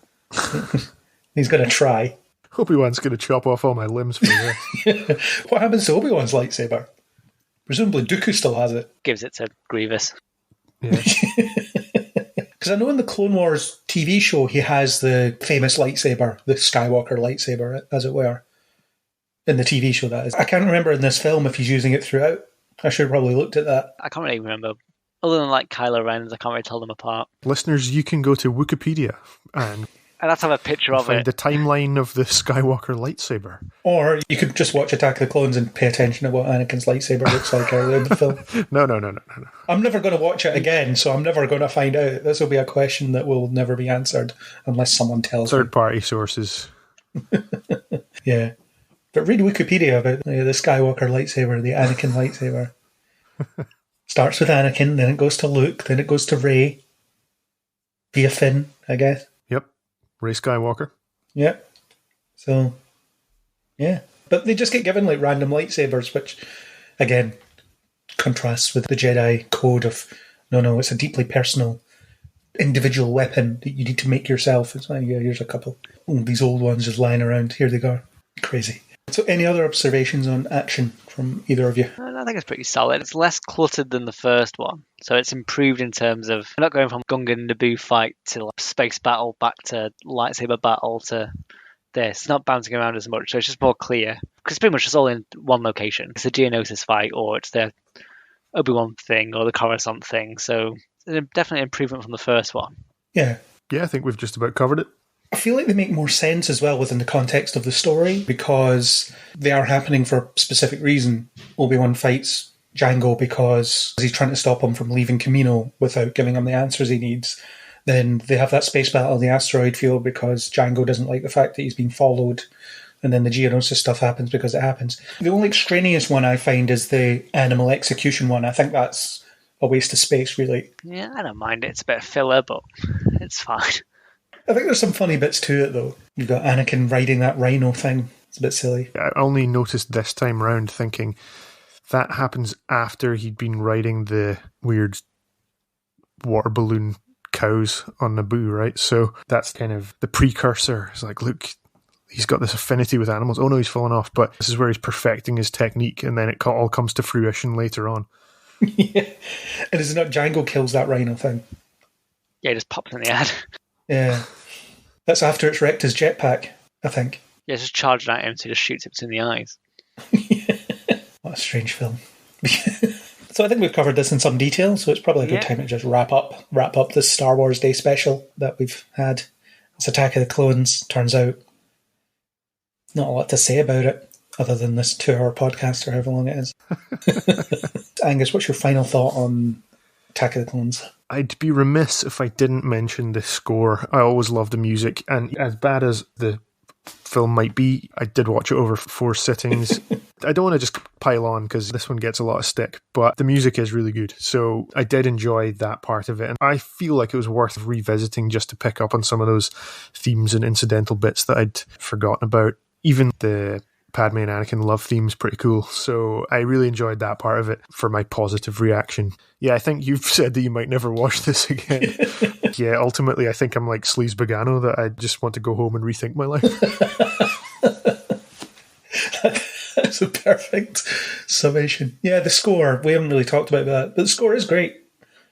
He's going to try. Obi-Wan's going to chop off all my limbs for you. What happens to Obi-Wan's lightsaber? Presumably Dooku still has it. Gives it to Grievous. Yeah. Because I know in the Clone Wars TV show he has the famous lightsaber, the Skywalker lightsaber, as it were. In the TV show, that is. I can't remember in this film if he's using it throughout. I should have probably looked at that. I can't really remember. Other than like Kylo Ren's, I can't really tell them apart. Listeners, you can go to Wikipedia and I'd have to have a picture of find it. the timeline of the Skywalker lightsaber. Or you could just watch Attack of the Clones and pay attention to what Anakin's lightsaber looks like earlier in the film. No. I'm never going to watch it again, so I'm never going to find out. This will be a question that will never be answered unless someone tells me. Third-party sources. Yeah. But read Wikipedia about the Skywalker lightsaber, the Anakin lightsaber. Starts with Anakin, then it goes to Luke, then it goes to Rey. Via Finn, I guess. Yep. Rey Skywalker. Yep. So, yeah. But they just get given like random lightsabers, which, again, contrasts with the Jedi code of, no, it's a deeply personal, individual weapon that you need to make yourself. It's like, yeah, here's a couple. Oh, these old ones just lying around. Here they go. Crazy. So any other observations on action from either of you? I think it's pretty solid. It's less cluttered than the first one. So it's improved in terms of not going from Gungan Naboo fight to like space battle back to lightsaber battle to this. It's not bouncing around as much. So it's just more clear. Because it's pretty much just all in one location. It's the Geonosis fight or it's the Obi Wan thing or the Coruscant thing. So it's definitely an improvement from the first one. Yeah. Yeah, I think we've just about covered it. I feel like they make more sense as well within the context of the story because they are happening for a specific reason. Obi-Wan fights Jango because he's trying to stop him from leaving Kamino without giving him the answers he needs. Then they have that space battle in the asteroid field because Jango doesn't like the fact that he's being followed. And then the Geonosis stuff happens because it happens. The only extraneous one I find is the animal execution one. I think that's a waste of space, really. Yeah, I don't mind it. It's a bit of filler, but it's fine. I think there's some funny bits to it, though. You've got Anakin riding that rhino thing. It's a bit silly. I only noticed this time round thinking that happens after he'd been riding the weird water balloon cows on Naboo, right? So that's kind of the precursor. It's like, look, he's got this affinity with animals. Oh no, he's fallen off. But this is where he's perfecting his technique, and then it all comes to fruition later on. Yeah. And is it not Jango kills that rhino thing? Yeah, it just pops in the head. Yeah. That's after it's wrecked his jetpack, I think. Yeah, it's just charging at him, so he just shoots it between the eyes. What a strange film. So I think we've covered this in some detail, so it's probably a good time to just wrap up this Star Wars Day special that we've had. It's Attack of the Clones. Turns out not a lot to say about it, other than this 2-hour podcast or however long it is. Angus, what's your final thought on Attack of the Clones? I'd be remiss if I didn't mention the score. I always love the music, and as bad as the film might be, I did watch it over 4 sittings. I don't want to just pile on because this one gets a lot of stick, but the music is really good. So I did enjoy that part of it. And I feel like it was worth revisiting just to pick up on some of those themes and incidental bits that I'd forgotten about. Even the Padme and Anakin love theme's pretty cool. So I really enjoyed that part of it for my positive reaction. Yeah, I think you've said that you might never watch this again. Yeah, ultimately I think I'm like Sleaze Bogano, that I just want to go home and rethink my life. That's a perfect summation. Yeah, the score, we haven't really talked about that, but the score is great.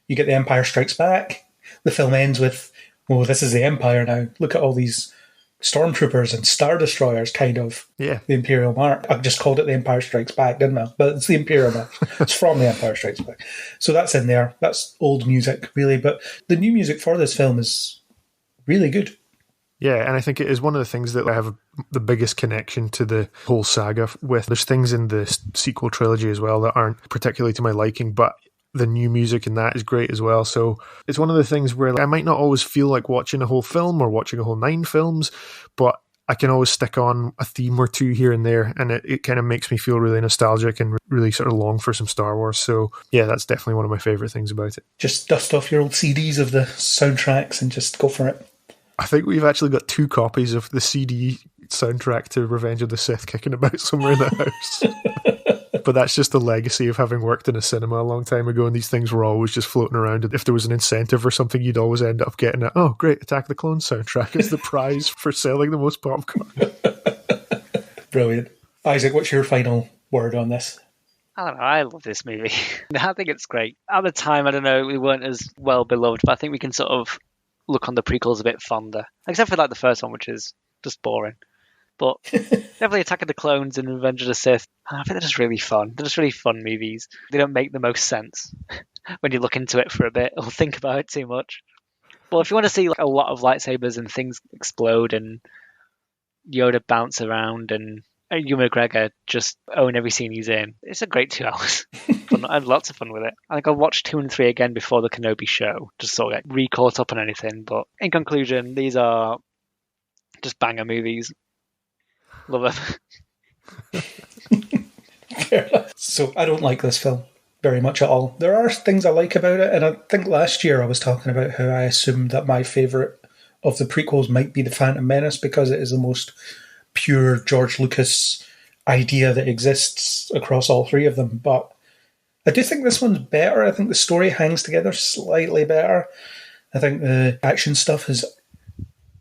You get The Empire Strikes Back. The film ends with, well, this is the Empire now. Look at all these stormtroopers and Star Destroyers, kind of. Yeah. The Imperial March. I just called it The Empire Strikes Back, didn't I? But it's the Imperial March. It's from The Empire Strikes Back. So that's in there. That's old music, really. But the new music for this film is really good. Yeah, and I think it is one of the things that I have the biggest connection to the whole saga with. There's things in the sequel trilogy as well that aren't particularly to my liking, but the new music in that is great as well. So it's one of the things where I might not always feel like watching a whole film or watching a whole 9 films, but I can always stick on a theme or two here and there, and it kind of makes me feel really nostalgic and really sort of long for some Star Wars. So yeah, that's definitely one of my favourite things about it. Just dust off your old CDs of the soundtracks and just go for it. I think we've actually got 2 copies of the CD soundtrack to Revenge of the Sith kicking about somewhere in the house. But that's just the legacy of having worked in a cinema a long time ago, and these things were always just floating around. If there was an incentive or something, you'd always end up getting it. Oh, great, Attack of the Clones soundtrack is the prize for selling the most popcorn. Brilliant. Isaac, what's your final word on this? I don't know, I love this movie. I think it's great. At the time, I don't know, we weren't as well beloved, but I think we can sort of look on the prequels a bit fonder. Except for like the first one, which is just boring. But definitely Attack of the Clones and Revenge of the Sith, I think they're just really fun. They're just really fun movies. They don't make the most sense when you look into it for a bit or think about it too much. But if you want to see like a lot of lightsabers and things explode and Yoda bounce around and Ewan McGregor just own every scene he's in, it's a great 2 hours. I had lots of fun with it. I think I'll watch 2 and 3 again before the Kenobi show, just sort of get re-caught up on anything. But in conclusion, these are just banger movies. Love them. So I don't like this film very much at all. There are things I like about it, and I think last year I was talking about how I assumed that my favourite of the prequels might be The Phantom Menace because it is the most pure George Lucas idea that exists across all 3 of them. But I do think this one's better. I think the story hangs together slightly better. I think the action stuff is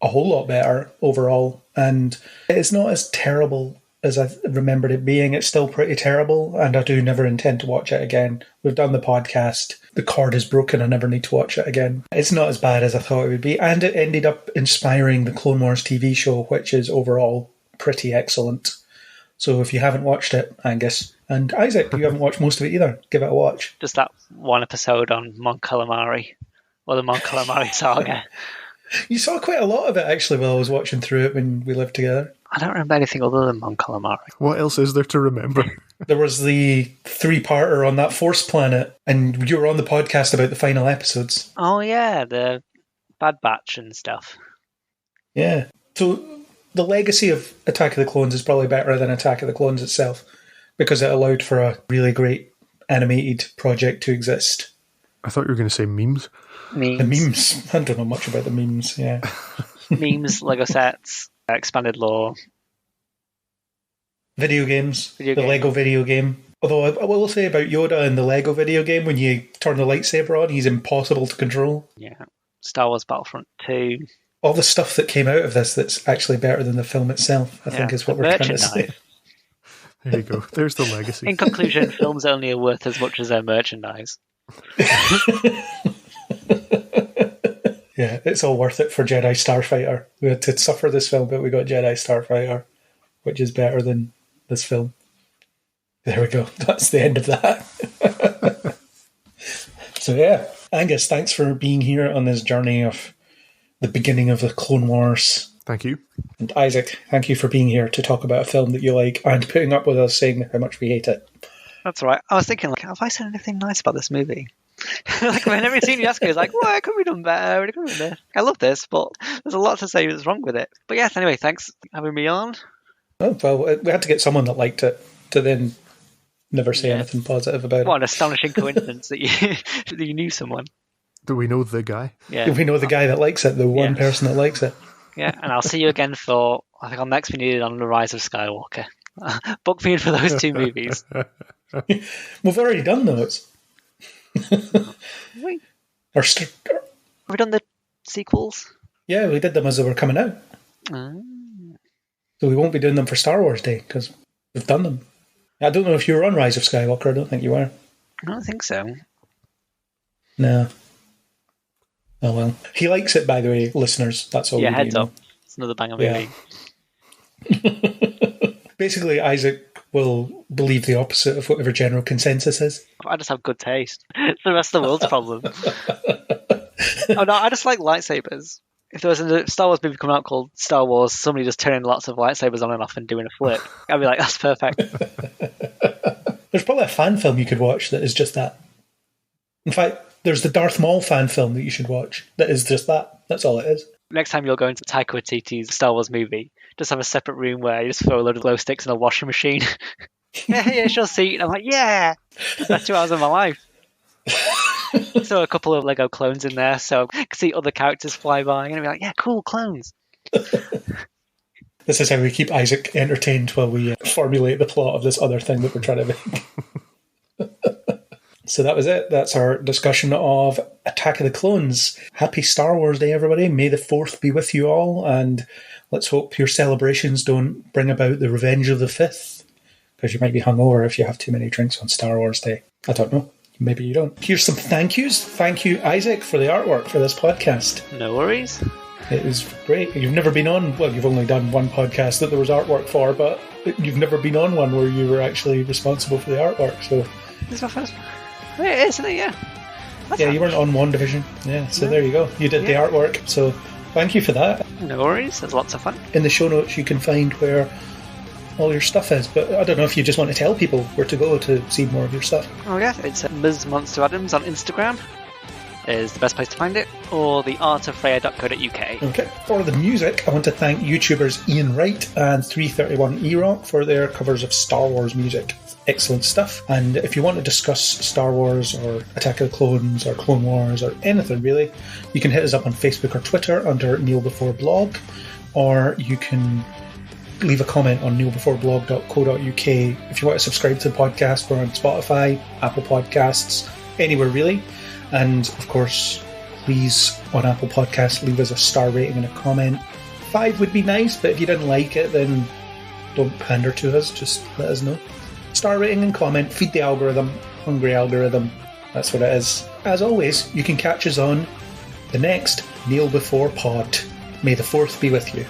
a whole lot better overall, and it's not as terrible as I remembered it being. It's still pretty terrible, and I do never intend to watch it again. We've done the podcast. The cord is broken. I never need to watch it again. It's not as bad as I thought it would be, and it ended up inspiring the Clone Wars TV show, which is overall pretty excellent. So if you haven't watched it, Angus, and Isaac, you haven't watched most of it either, give it a watch. Just that one episode on Mon Calamari, or the Mon Calamari saga. You saw quite a lot of it, actually, while I was watching through it when we lived together. I don't remember anything other than Mon Calamari. What else is there to remember? There was the 3-parter on that Force planet, and you were on the podcast about the final episodes. Oh yeah, the Bad Batch and stuff. Yeah. So the legacy of Attack of the Clones is probably better than Attack of the Clones itself, because it allowed for a really great animated project to exist. I thought you were going to say memes. Memes. The memes. I don't know much about the memes, yeah. Memes, Lego sets, expanded lore. Video games. Lego video game. Although I will say about Yoda in the Lego video game, when you turn the lightsaber on, he's impossible to control. Yeah. Star Wars Battlefront 2. All the stuff that came out of this that's actually better than the film itself, I think is what we're trying to say. There you go. There's the legacy. In conclusion, films only are worth as much as their merchandise. Yeah, it's all worth it for Jedi Starfighter. We had to suffer this film, but we got Jedi Starfighter, which is better than this film. There we go. That's the end of that. So yeah, Angus, thanks for being here on this journey of the beginning of the Clone Wars. Thank you. And Isaac, thank you for being here to talk about a film that you like and putting up with us saying how much we hate it. That's all right. I was thinking, have I said anything nice about this movie? When every scene you ask me is like, well, it could be done better. It could be done better. I love this, but there's a lot to say that's wrong with it. But yes, anyway, thanks for having me on. Oh, well, we had to get someone that liked it. to then never say anything positive about it. What an astonishing coincidence that you knew someone. Do we know the guy? Yeah. We know the guy that likes it, the one person that likes it. Yeah, and I'll see you again for, I think I'll next be needed on The Rise of Skywalker. Book me in for those 2 movies. We've already done those. Wait, Or have we done the sequels? yeah, we did them as they were coming out. So we won't be doing them for Star Wars Day, because we've done them. I don't know if you were on Rise of Skywalker. I don't think you were. I don't think so. No. Oh well. He likes it, by the way, listeners. That's all. Yeah, we heads do up. It's another banger movie. Basically, Isaac will believe the opposite of whatever general consensus is. I just have good taste. It's the rest of the world's problem. Oh no, I just like lightsabers. If there was a Star Wars movie coming out called Star Wars, somebody just turning lots of lightsabers on and off and doing a flip, I'd be like, that's perfect. There's probably a fan film you could watch that is just that. In fact, there's the Darth Maul fan film that you should watch that is just that. That's all it is. Next time you're going to Taika Waititi's Star Wars movie, just have a separate room where you just throw a load of glow sticks in a washing machine. yeah, she'll see. And I'm like, yeah, that's 2 hours of my life. Throw a couple of Lego clones in there so I can see other characters fly by and I'll be like, yeah, cool, clones. This is how we keep Isaac entertained while we formulate the plot of this other thing that we're trying to make. So that was it. That's our discussion of Attack of the Clones. Happy Star Wars Day, everybody. May the 4th be with you all, and let's hope your celebrations don't bring about the revenge of the 5th, because you might be hungover if you have too many drinks on Star Wars Day. I don't know. Maybe you don't. Here's some thank yous. Thank you, Isaac, for the artwork for this podcast. No worries. It was great. You've never been on, well, you've only done one podcast that there was artwork for, but you've never been on one where you were actually responsible for the artwork, so... This is my first... It is, isn't it? Yeah. Yeah, you weren't on WandaVision. Yeah, so there you go. You did the artwork, so thank you for that. No worries, there's lots of fun. In the show notes you can find where all your stuff is, but I don't know if you just want to tell people where to go to see more of your stuff. Oh yeah, it's Ms. Monster Adams on Instagram is the best place to find it, or theartofreya.co.uk. Okay. For the music, I want to thank YouTubers Ian Wright and 331 E-Rock for their covers of Star Wars music. Excellent stuff. And if you want to discuss Star Wars or Attack of the Clones or Clone Wars or anything really, you can hit us up on Facebook or Twitter under Kneel Before Blog, or you can leave a comment on kneelbeforeblog.co.uk. If you want to subscribe to the podcast, we're on Spotify, Apple Podcasts, anywhere really. And of course, please on Apple Podcasts leave us a star rating and a comment. 5 would be nice, but if you didn't like it, then don't pander to us, just let us know. Star rating and comment, feed the algorithm, hungry algorithm, that's what it is. As always, you can catch us on the next Kneel Before Pod. May the 4th be with you.